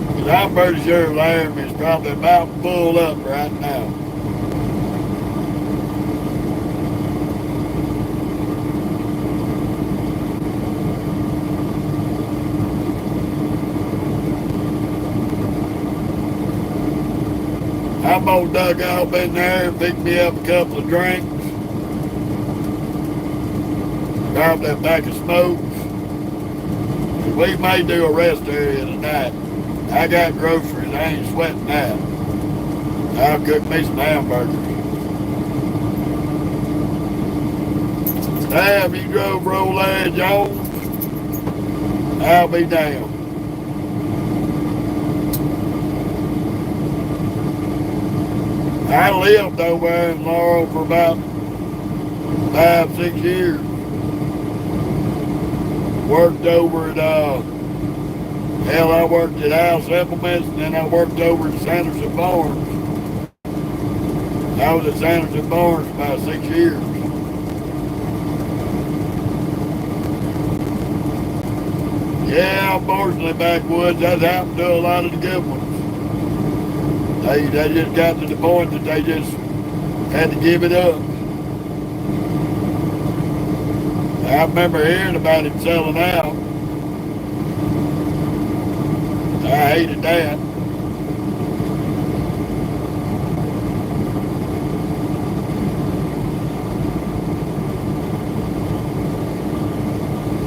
Because I'm pretty sure Laramie is probably about full up right now. I'm gonna duck off in there and pick me up a couple of drinks. Grab that pack of smokes. We may do a rest area tonight. I got groceries, I ain't sweating that. I'll cook me some hamburgers. Have you drove Roll Edge on? I'll be down. I lived over there in Laurel for about 5-6 years. Worked over at, I worked at House Implements, and then I worked over at Sanderson Barnes. I was at Sanderson Barnes for about 6 years. Yeah, unfortunately, backwoods, that's happened to a lot of the good ones. They just got to the point that they just had to give it up. I remember hearing about him selling out. I hated that.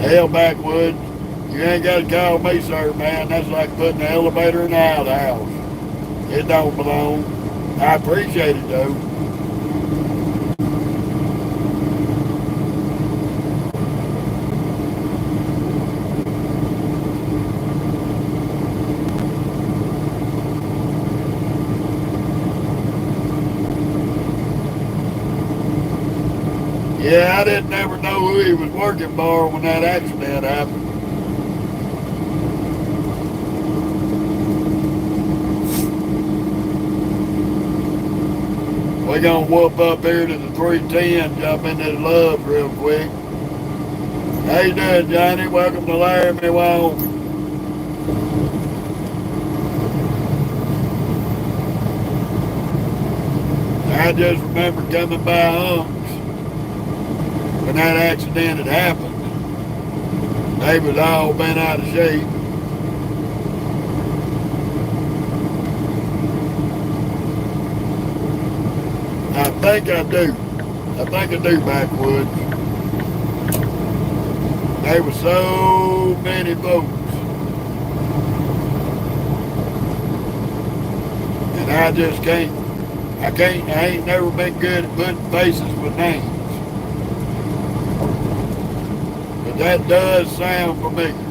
Hell, backwoods. You ain't got to call me sir, man. That's like putting the elevator in the outhouse. It don't belong. I appreciate it, though. Yeah, I didn't ever know who he was working for when that accident happened. We're gonna whoop up here to the 310, jump into the Loves real quick. How you doing, Johnny? Welcome to Laramie, Wyoming. I just remember coming by Hunks when that accident had happened. They was all bent out of shape. I think I do, backwoods. There were so many folks. And I just I ain't never been good at putting faces with names. But that does sound familiar.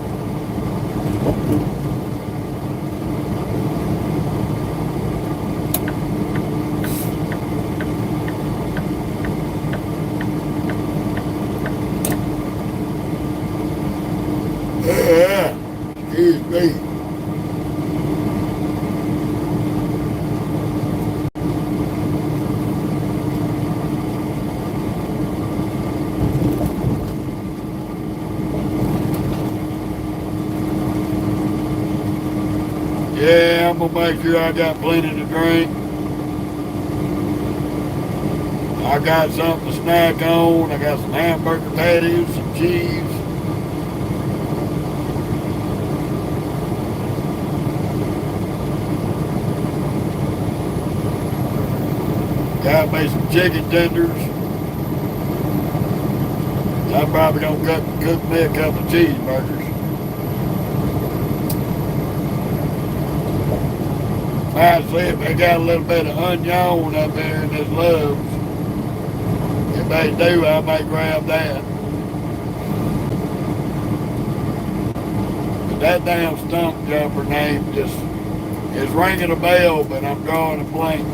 Excuse me. Yeah, I'm gonna make sure I got plenty to drink. I got something to snack on. I got some hamburger patties, some cheese. Got me some chicken tenders. I'm probably gonna cook me a couple of cheeseburgers. Might see if they got a little bit of onion up there in this Loves. If they do, I may grab that. But that damn stump jumper name just is ringing a bell, but I'm drawing a blank.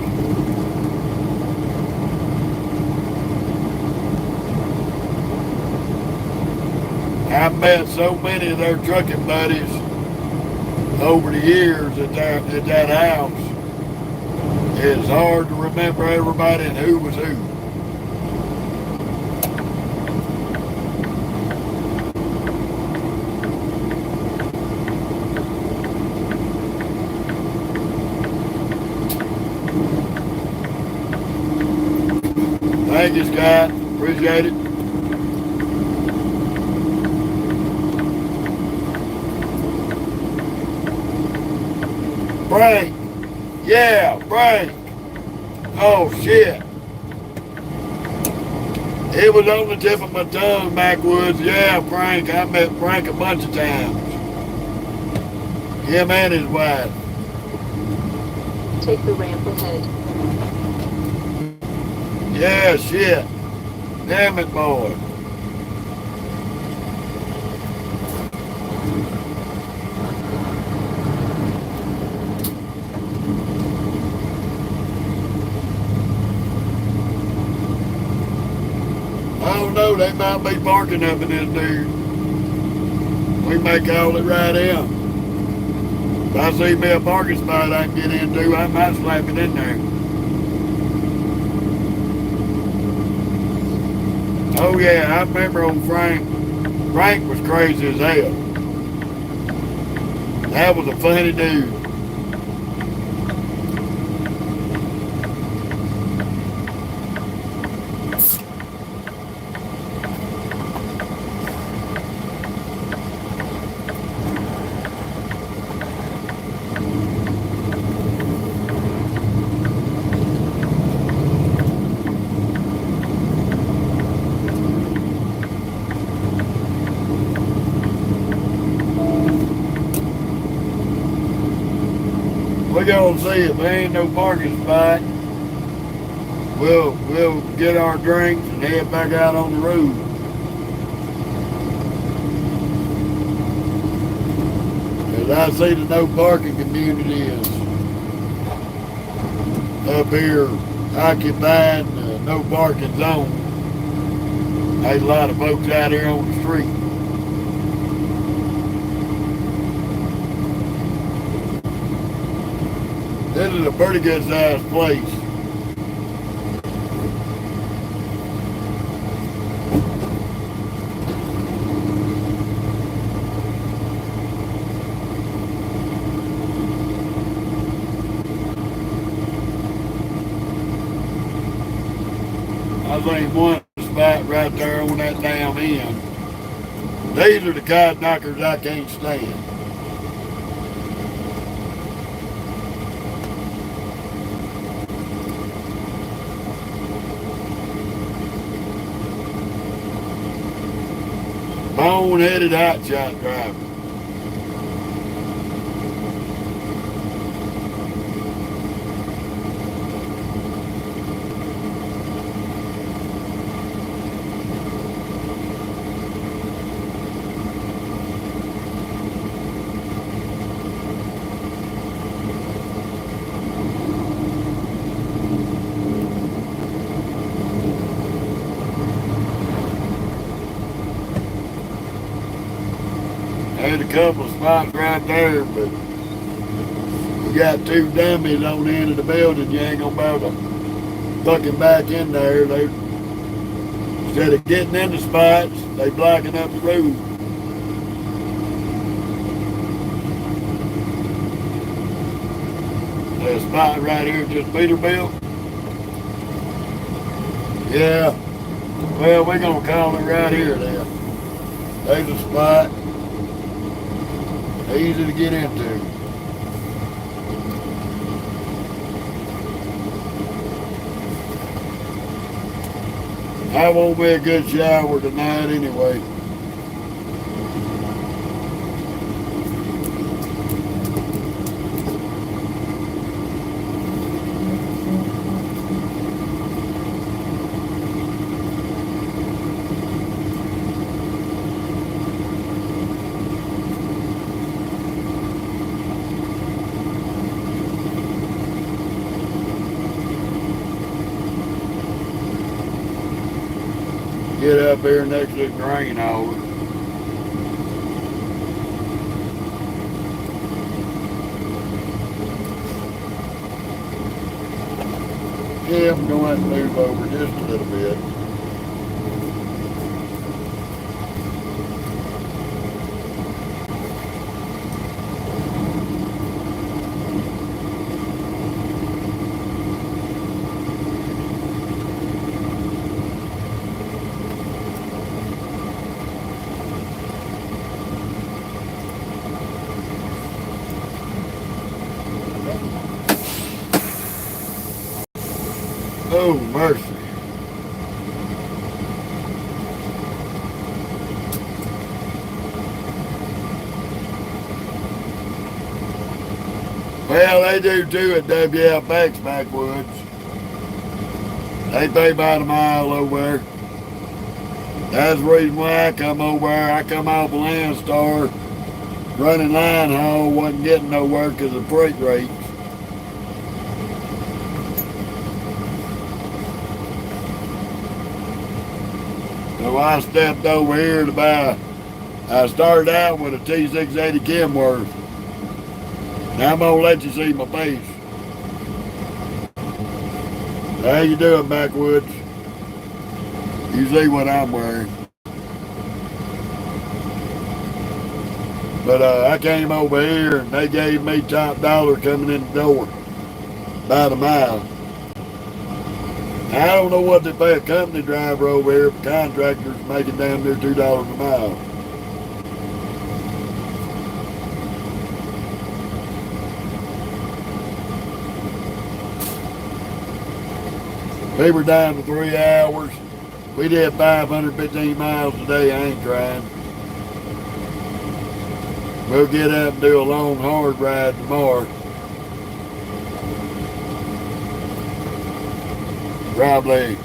I've met so many of their trucking buddies over the years at that house. It's hard to remember everybody and who was who. Thank you, Scott. Appreciate it. Frank. Yeah, Frank. Oh, shit. It was on the tip of my tongue, backwoods. Yeah, Frank. I met Frank a bunch of times. Him and his wife. Take the ramp ahead. Yeah, shit. Damn it, boy. I don't know, they might be parking up in this dude. We may call it right in. If I see me a parking spot I can get into, I might slap it in there. Oh yeah, I remember old Frank. Frank was crazy as hell. That was a funny dude. We're gonna see if there ain't no parking spot. We'll get our drinks and head back out on the road. As I see the no parking community is up here occupied the no parking zone. There's a lot of folks out here on the street. This is a pretty good sized place. I think one spot right there on that damn end. These are the cod knockers I can't stand. Bone-headed hotshot driver. There's a couple of spots right there, but you got two dummies on the end of the building. You ain't gonna be able to fucking back in there. They, instead of getting in the spots, they blocking up the road. There's a spot right here just Peterbilt. Yeah. Well, we're gonna call it right here then. There's a spot. Easy to get into. I won't be a good shower tonight anyway. Get up here next to the grain hauler. Yeah, I'm going to have to move over just a little bit. Oh, mercy. Well, they do too at WFX Backwoods. They pay about a mile over there. That's the reason why I come over there. I come off a Landstar, running line haul, wasn't getting nowhere because of freight rates. So I stepped over here to buy, I started out with a T680 Kenworth. Now I'm gonna let you see my face. How you doing, Backwoods? You see what I'm wearing. But I came over here and they gave me top dollar coming in the door. About a mile. I don't know what they pay a company driver over here, but contractors making damn near $2 a mile. We were down to 3 hours. We did 515 miles a day. I ain't trying. We'll get up and do a long hard ride tomorrow. Probably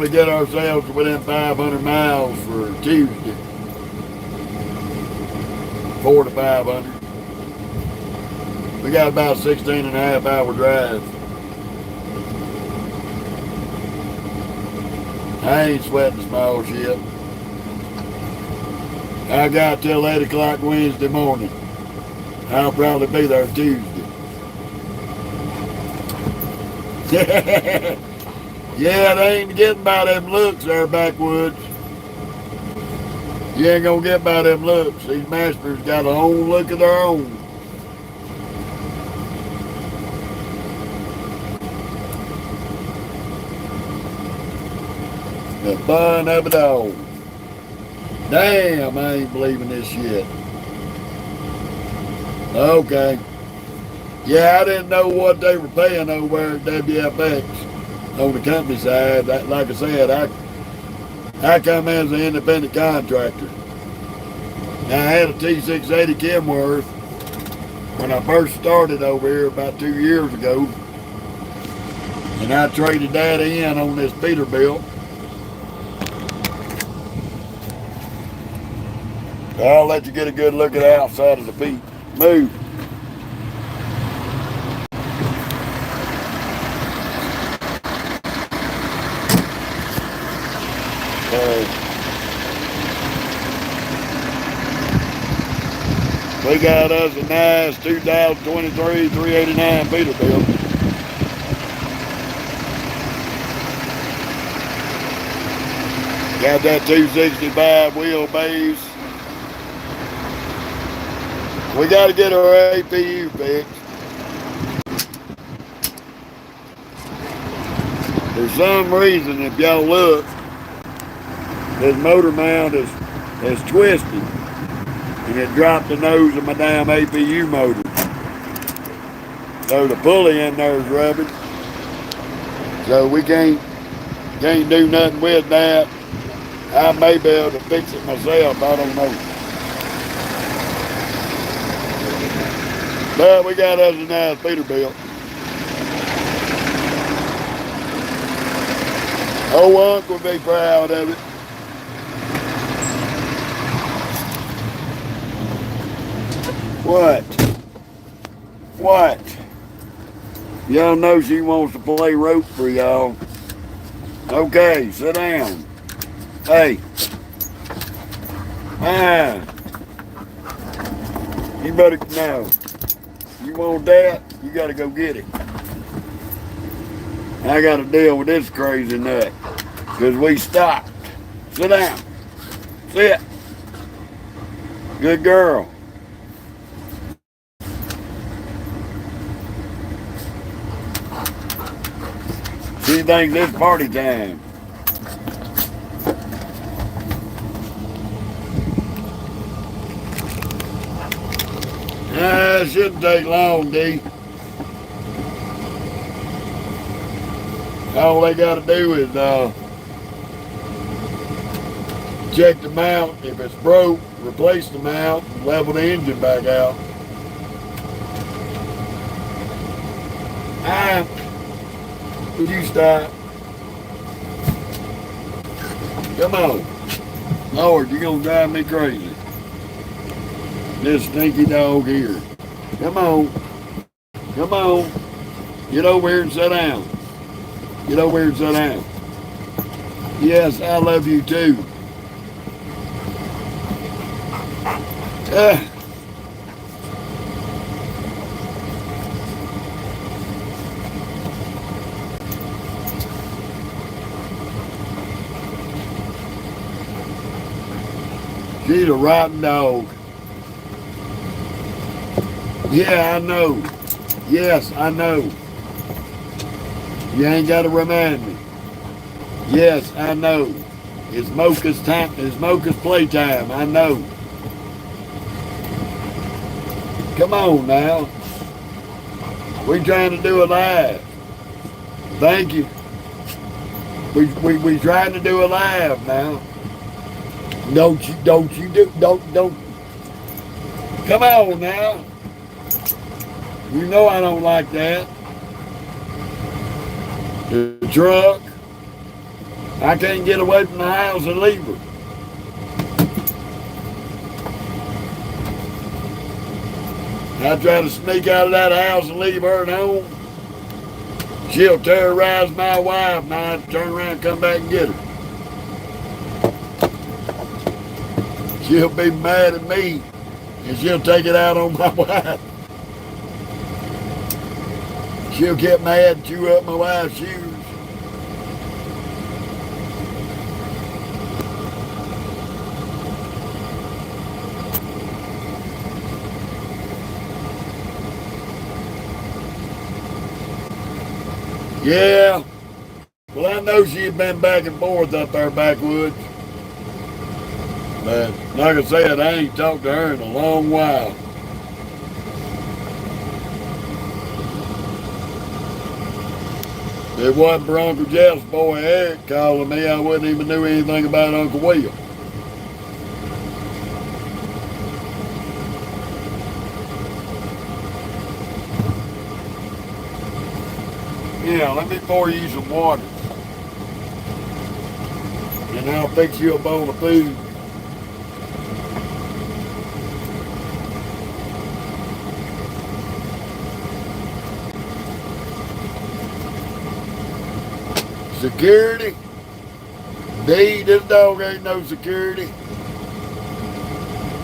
get ourselves within 500 miles for Tuesday. 4 to 500. We got about 16 and a half hour drive. I ain't sweating small shit. I got till 8 o'clock Wednesday morning. I'll probably be there Tuesday. Yeah, they ain't getting by them looks there, backwoods. You ain't gonna get by them looks. These Mashburns got a whole look of their own. The fun of it all. Damn, I ain't believing this shit. Okay. Yeah, I didn't know what they were paying over at WFX on the company side. Like I said, I come as an independent contractor. Now, I had a T680 Kenworth when I first started over here about 2 years ago. And I traded that in on this Peterbilt. I'll let you get a good look at the outside of the feet. Move. We got us a nice 2023 389 Peterbilt. Got that 265 wheelbase. We got to get our APU fixed. For some reason, if y'all look, this motor mount is twisted, and it dropped the nose of my damn APU motor. So the pulley in there is rubbing. So we can't do nothing with that. I may be able to fix it myself, I don't know. But we got us a nice Peterbilt. Oh, Uncle will be proud of it. What? What? Y'all know she wants to play rope for y'all. Okay, sit down. Hey. You better know. You want that? You gotta go get it. I gotta deal with this crazy nut. Cause we stopped. Sit down. Sit. Good girl. She thinks it's party time. It shouldn't take long, D. All they gotta do is check the mount. If it's broke, replace the mount and level the engine back out. Would you stop? Come on. Lord, you're gonna drive me crazy. This stinky dog here. Come on. Come on. Get over here and sit down. Get over here and sit down. Yes, I love you too. She's a rotten dog. Yeah, I know. Yes, I know. You ain't got to remind me. Yes, I know. It's Mocha's time. It's Mocha's playtime. I know. Come on now. We're trying to do it live. Thank you. We trying to do it live now. Don't. Come on now. You know I don't like that. truck. I can't get away from the house and leave her. I try to sneak out of that house and leave her at home. She'll terrorize my wife and I have to turn around and come back and get her. She'll be mad at me and she'll take it out on my wife. She'll get mad and chew up my wife's shoes. Yeah, well, I know she'd been back and forth up there backwoods. But like I said, I ain't talked to her in a long while. If it wasn't for Uncle Jeff's boy Eric calling me, I wouldn't even know anything about Uncle Will. Yeah, let me pour you some water. And I'll fix you a bowl of food. Security? D, this dog ain't no security.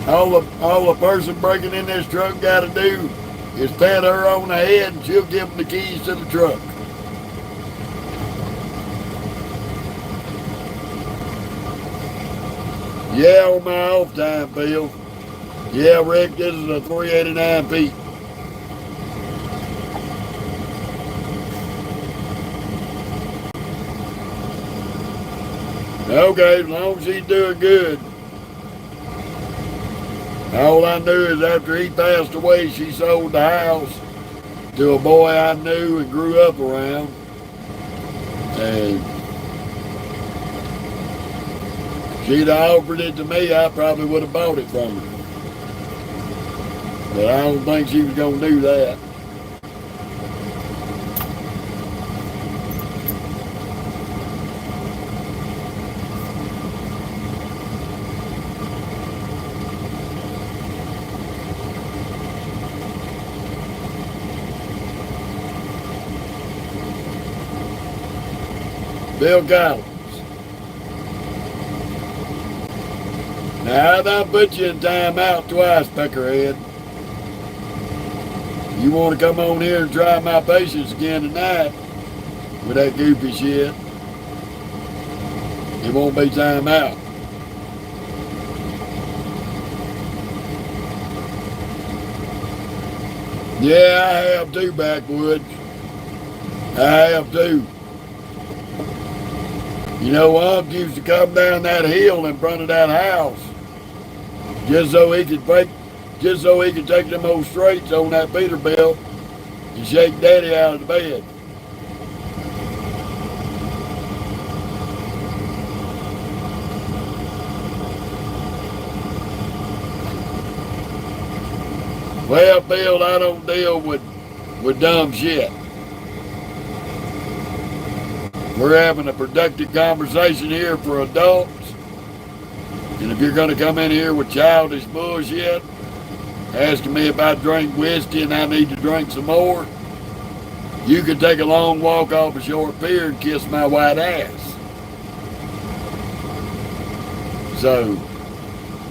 All the person breaking in this truck got to do is pat her on the head and she'll give him the keys to the truck. Yeah, on my off time, Bill. Yeah, Rick, this is a 389 Pete. Okay, as long as he's doing good. All I knew is after he passed away, she sold the house to a boy I knew and grew up around. And she'd offered it to me, I probably would have bought it from her. But I don't think she was going to do that. Bill Collins. Now, I done put you in time out twice, Peckerhead. You want to come on here and try my patience again tonight with that goofy shit, it won't be time out. Yeah, I have too, Backwoods. I have too. You know, Unc used to come down that hill in front of that house just so he could take them old straights on that Peterbilt and shake Daddy out of the bed. Well, Bill, I don't deal with dumb shit. We're having a productive conversation here for adults. And if you're going to come in here with childish bullshit, asking me if I drink whiskey and I need to drink some more, you could take a long walk off a short pier and kiss my white ass. So,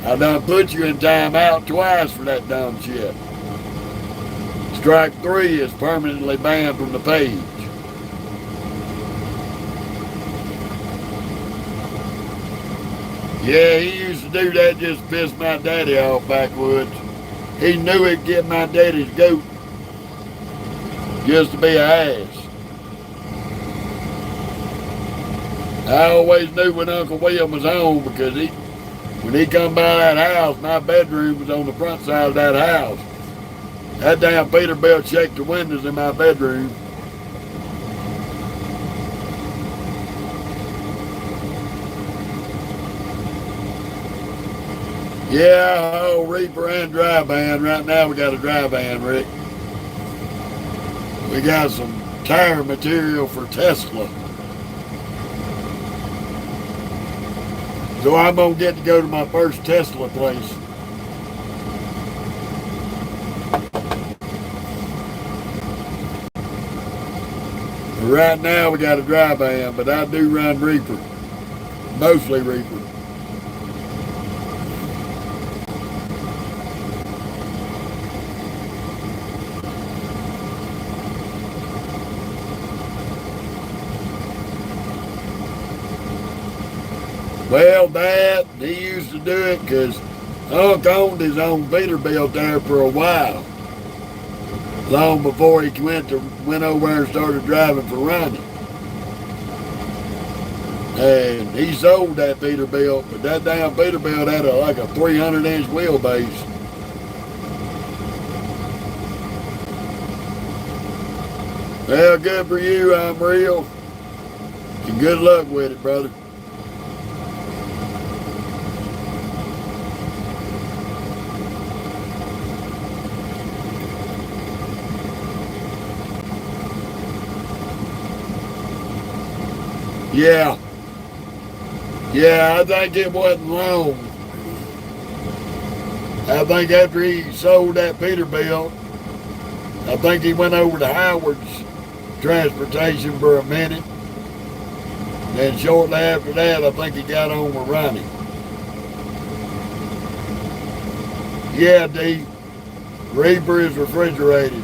I done put you in time out twice for that dumb shit. Strike 3 is permanently banned from the page. Yeah, he used to do that just to piss my daddy off, Backwoods. He knew he'd get my daddy's goat just to be an ass. I always knew when Uncle William was home because when he come by that house, my bedroom was on the front side of that house. That damn Peterbilt shaked the windows in my bedroom. Yeah, oh, reefer and dry van. Right now we got a dry van, Rick. We got some tire material for Tesla So I'm gonna get to go to my first Tesla place. Right now we got a dry van, but I do run reefer, mostly reefer. Well, Dad, he used to do it because Unc owned his own Peterbilt there for a while, long before he went over and started driving for Ronnie. And he sold that Peterbilt, but that damn Peterbilt had like a 300-inch wheelbase. Well, good for you, I'm real. And good luck with it, brother. Yeah. Yeah, I think it wasn't long. I think after he sold that Peterbilt, I think he went over to Howard's Transportation for a minute. Then shortly after that, I think he got on with Ronnie. Yeah, D. Reaper is refrigerated.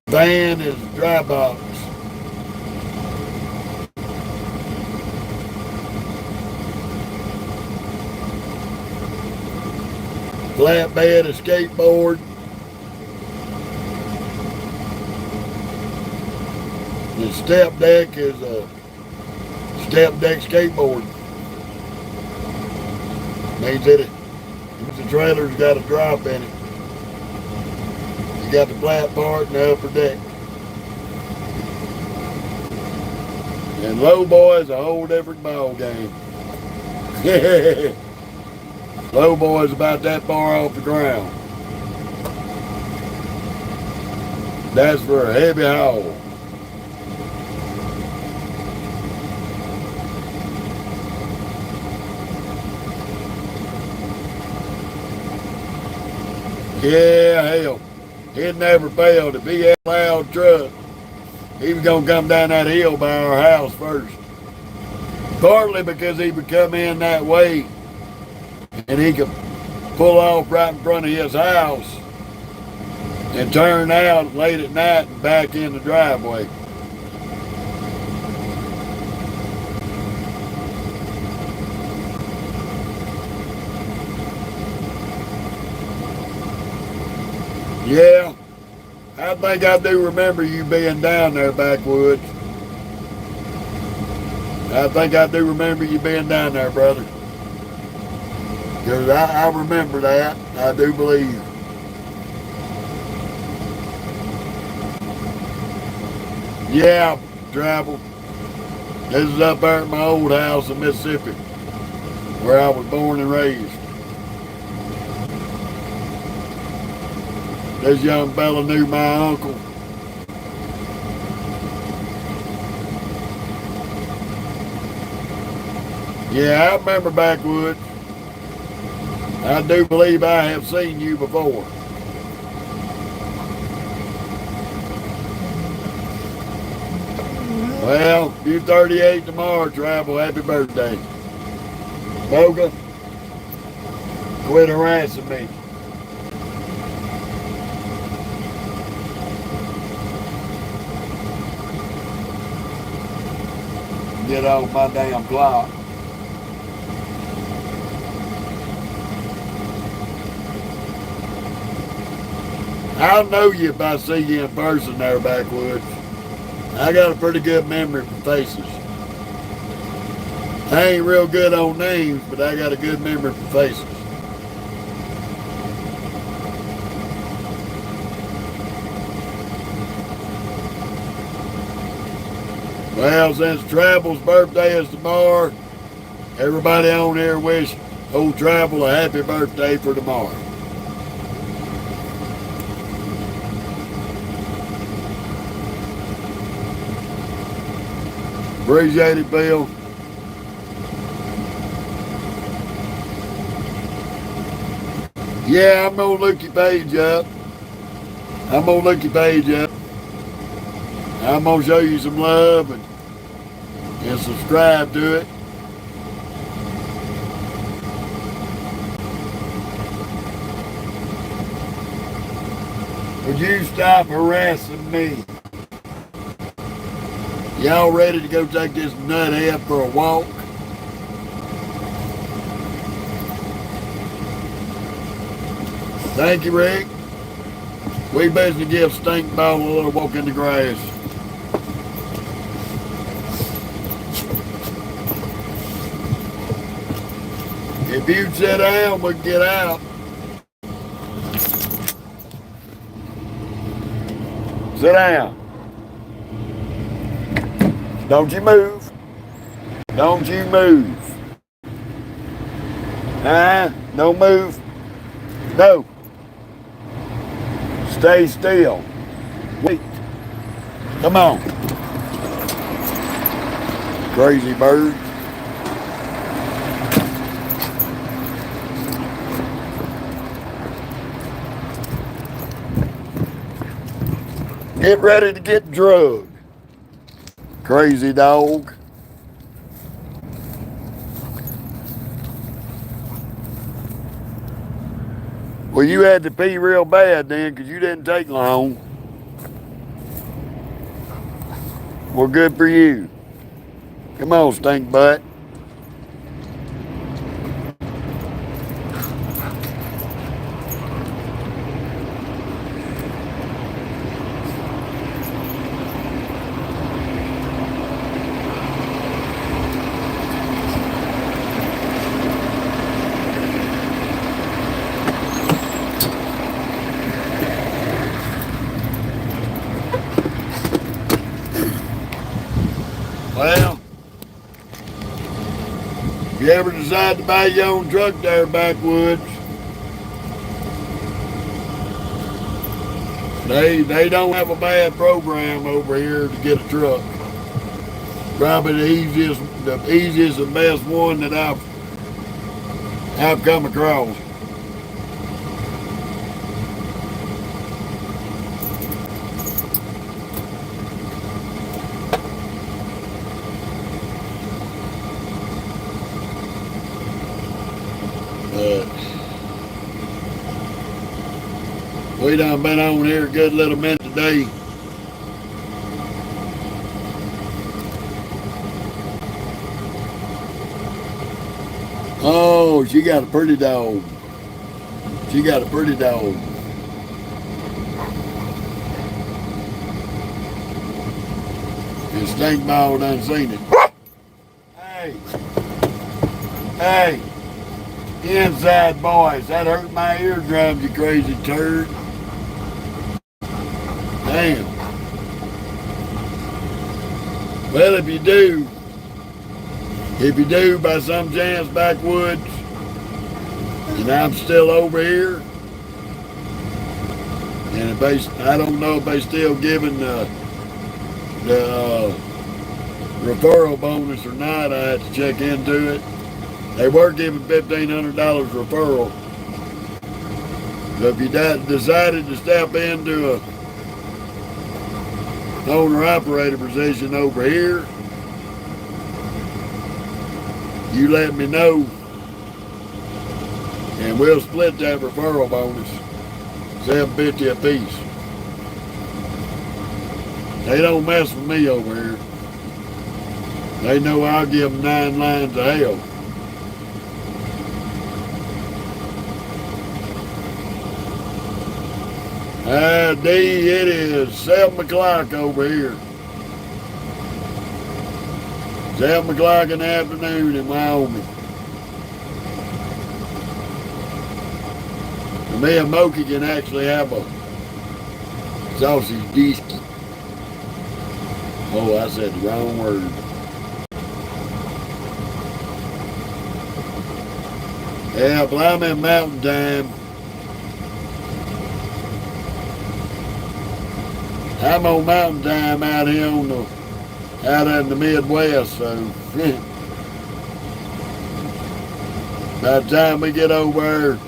Van is dry box. Flatbed, a skateboard. The step deck is a step deck skateboard. Means that the trailer's got a drop in it. You got the flat part and the upper deck. And low boy is a whole different ball game. Low boy's about that far off the ground. That's for a heavy haul. Yeah, hell, it never failed. If he had a loud truck, he was going to come down that hill by our house first. Partly because he would come in that way and he could pull off right in front of his house and turn out late at night and back in the driveway. Yeah, I think I do remember you being down there, backwoods. I think I do remember you being down there, brother. Because I remember that. I do believe. Yeah, travel. This is up there at my old house in Mississippi, where I was born and raised. This young fella knew my uncle. Yeah, I remember backwoods. I do believe I have seen you before. Well, you 38 tomorrow, Travel. Happy birthday. Boga, quit harassing me. Get off my damn clock. I'll know you if I see you in person there, backwoods. I got a pretty good memory for faces. I ain't real good on names, but I got a good memory for faces. Well, since Travel's birthday is tomorrow, everybody on here wish old Travel a happy birthday for tomorrow. Appreciate it, Bill. Yeah, I'm gonna look your page up. I'm gonna look your page up. I'm gonna show you some love and subscribe to it. Would you stop harassing me? Y'all ready to go take this nuthead for a walk? Thank you, Rick. We basically give Stinkball a little walk in the grass. If you sit down, we can get out. Sit down. Don't you move. Don't you move. Don't move. No. Stay still. Wait. Come on. Crazy bird. Get ready to get drugged. Crazy dog. Well, you had to pee real bad then because you didn't take long. Well, good for you. Come on, stink butt. Well, if you ever decide to buy your own truck there backwoods, they don't have a bad program over here to get a truck. Probably the easiest and best one that I've come across. We done been on here a good little minute today. Oh, she got a pretty dog. She got a pretty dog. And Stinkball done seen it. Hey. Hey. Inside boys, that hurt my eardrums, you crazy turd. Damn. Well, if you do by some chance backwoods, and I'm still over here, and if I don't know if they still giving the referral bonus or not, I have to check into it. They were giving $1,500 referral. So if you decided to step into a owner-operator position over here, you let me know, and we'll split that referral bonus, $750 a piece. They don't mess with me over here. They know I'll give them 9 lines of hell. D, it is 7 o'clock over here. 7 o'clock in the afternoon in Wyoming. And me and Moki can actually have a sausage disky. Oh, I said the wrong word. Yeah, but I'm in mountain time. I'm on mountain time out here out in the Midwest, so by the time we get over there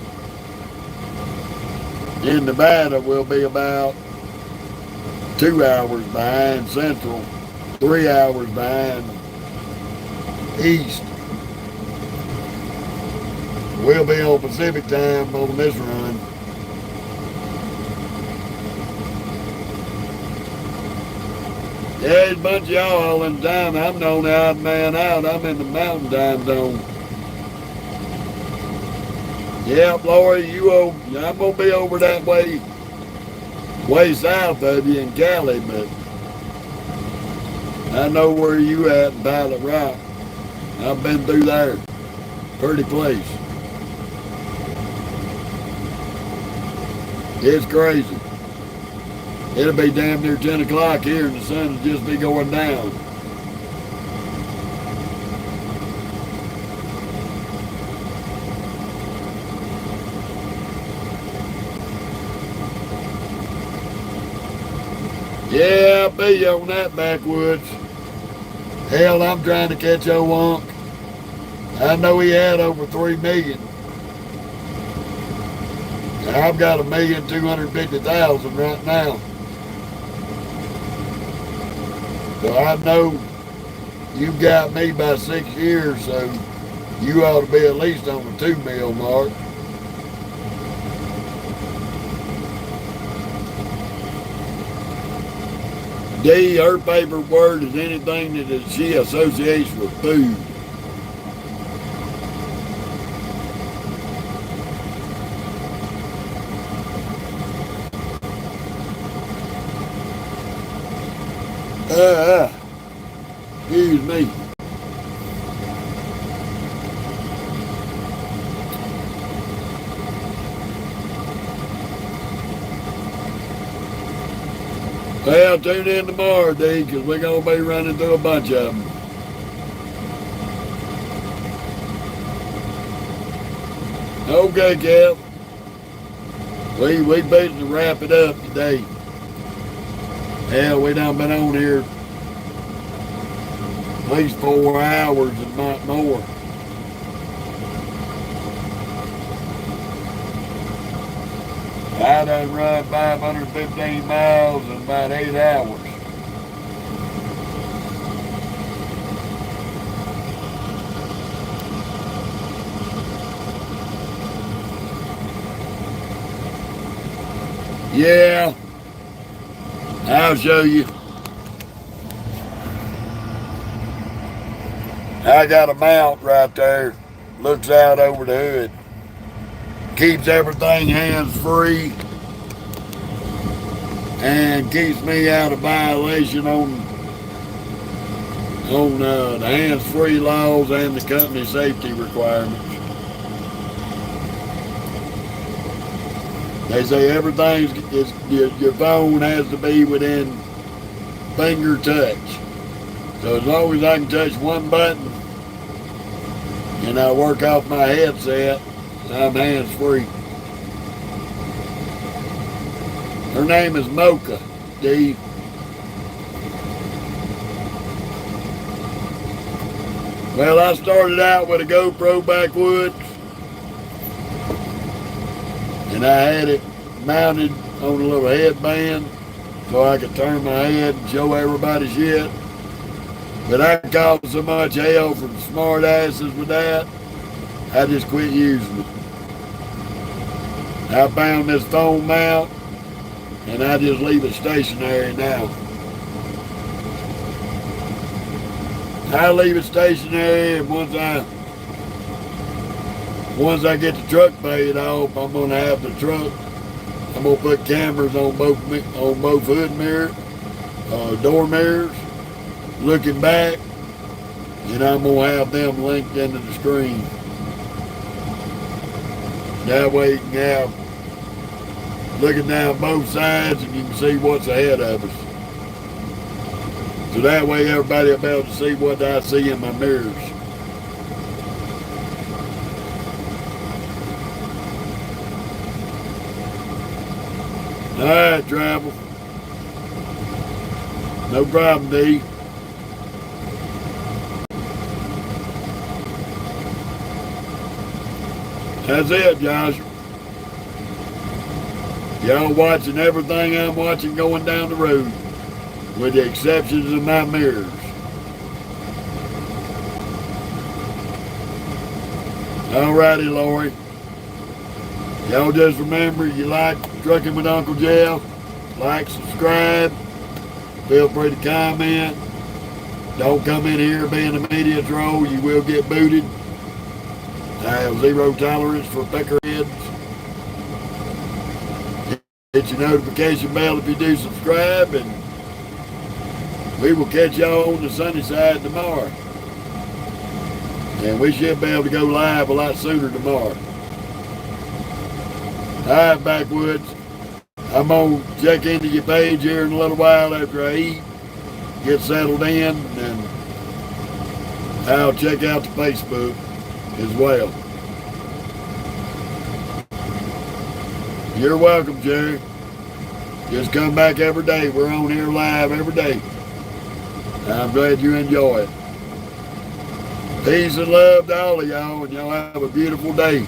In Nevada, we'll be about 2 hours behind Central, 3 hours behind East. We'll be on Pacific time on this run. Yeah, there's a bunch of y'all in the time. I'm the only odd man out. I'm in the mountain time zone. Yeah, Lori, I'm gonna be over that way south of you in Cali, but I know where you at in Pilot Rock. I've been through there. Pretty place. It's crazy. It'll be damn near 10 o'clock here and the sun will just be going down. Yeah, I'll be on that backwoods. Hell, I'm trying to catch old Unc. I know he had over 3 million. And I've got 1,250,000 right now. So I know you've got me by 6 years, so you ought to be at least on the 2 mil mark. D, her favorite word is anything that she associates with food. Excuse me. Well, tune in tomorrow, D, because we're going to be running through a bunch of them. Okay, Kev. We basically wrap it up today. Hell, we done been on here at least 4 hours, if not more. I done run 515 miles in about 8 hours. Yeah, I'll show you. I got a mount right there. Looks out over the hood. Keeps everything hands-free and keeps me out of violation on the hands-free laws and the company safety requirements. They say your phone has to be within finger touch. So as long as I can touch one button and I work off my headset, I'm hands-free. Her name is Mocha, D. Well, I started out with a GoPro backwoods, and I had it mounted on a little headband so I could turn my head and show everybody shit. But I caught so much hell from smart asses with that, I just quit using it. I found this phone mount, and I just leave it stationary now. I leave it stationary, and once I get the truck paid off, I'm gonna have the truck. I'm gonna put cameras on both hood mirrors, door mirrors, looking back, and I'm gonna have them linked into the screen. That way you can have looking down both sides and you can see what's ahead of us. So that way everybody will be able to see what I see in my mirrors. All right, travel. No problem, D. That's it, Josh. Y'all watching everything I'm watching going down the road, with the exceptions of my mirrors. Alrighty, Lori. Y'all just remember, you like Trucking with Uncle Jeff, like, subscribe, feel free to comment. Don't come in here being a media troll, you will get booted. I have zero tolerance for peckerheads. Hit your notification bell if you do subscribe, and we will catch y'all on the sunny side tomorrow. And we should be able to go live a lot sooner tomorrow. Alright, Backwoods. I'm going to check into your page here in a little while after I eat, get settled in, and I'll check out the Facebook as well. You're welcome, Jerry. Just come back every day. We're on here live every day. I'm glad you enjoy it. Peace and love to all of y'all, and y'all have a beautiful day.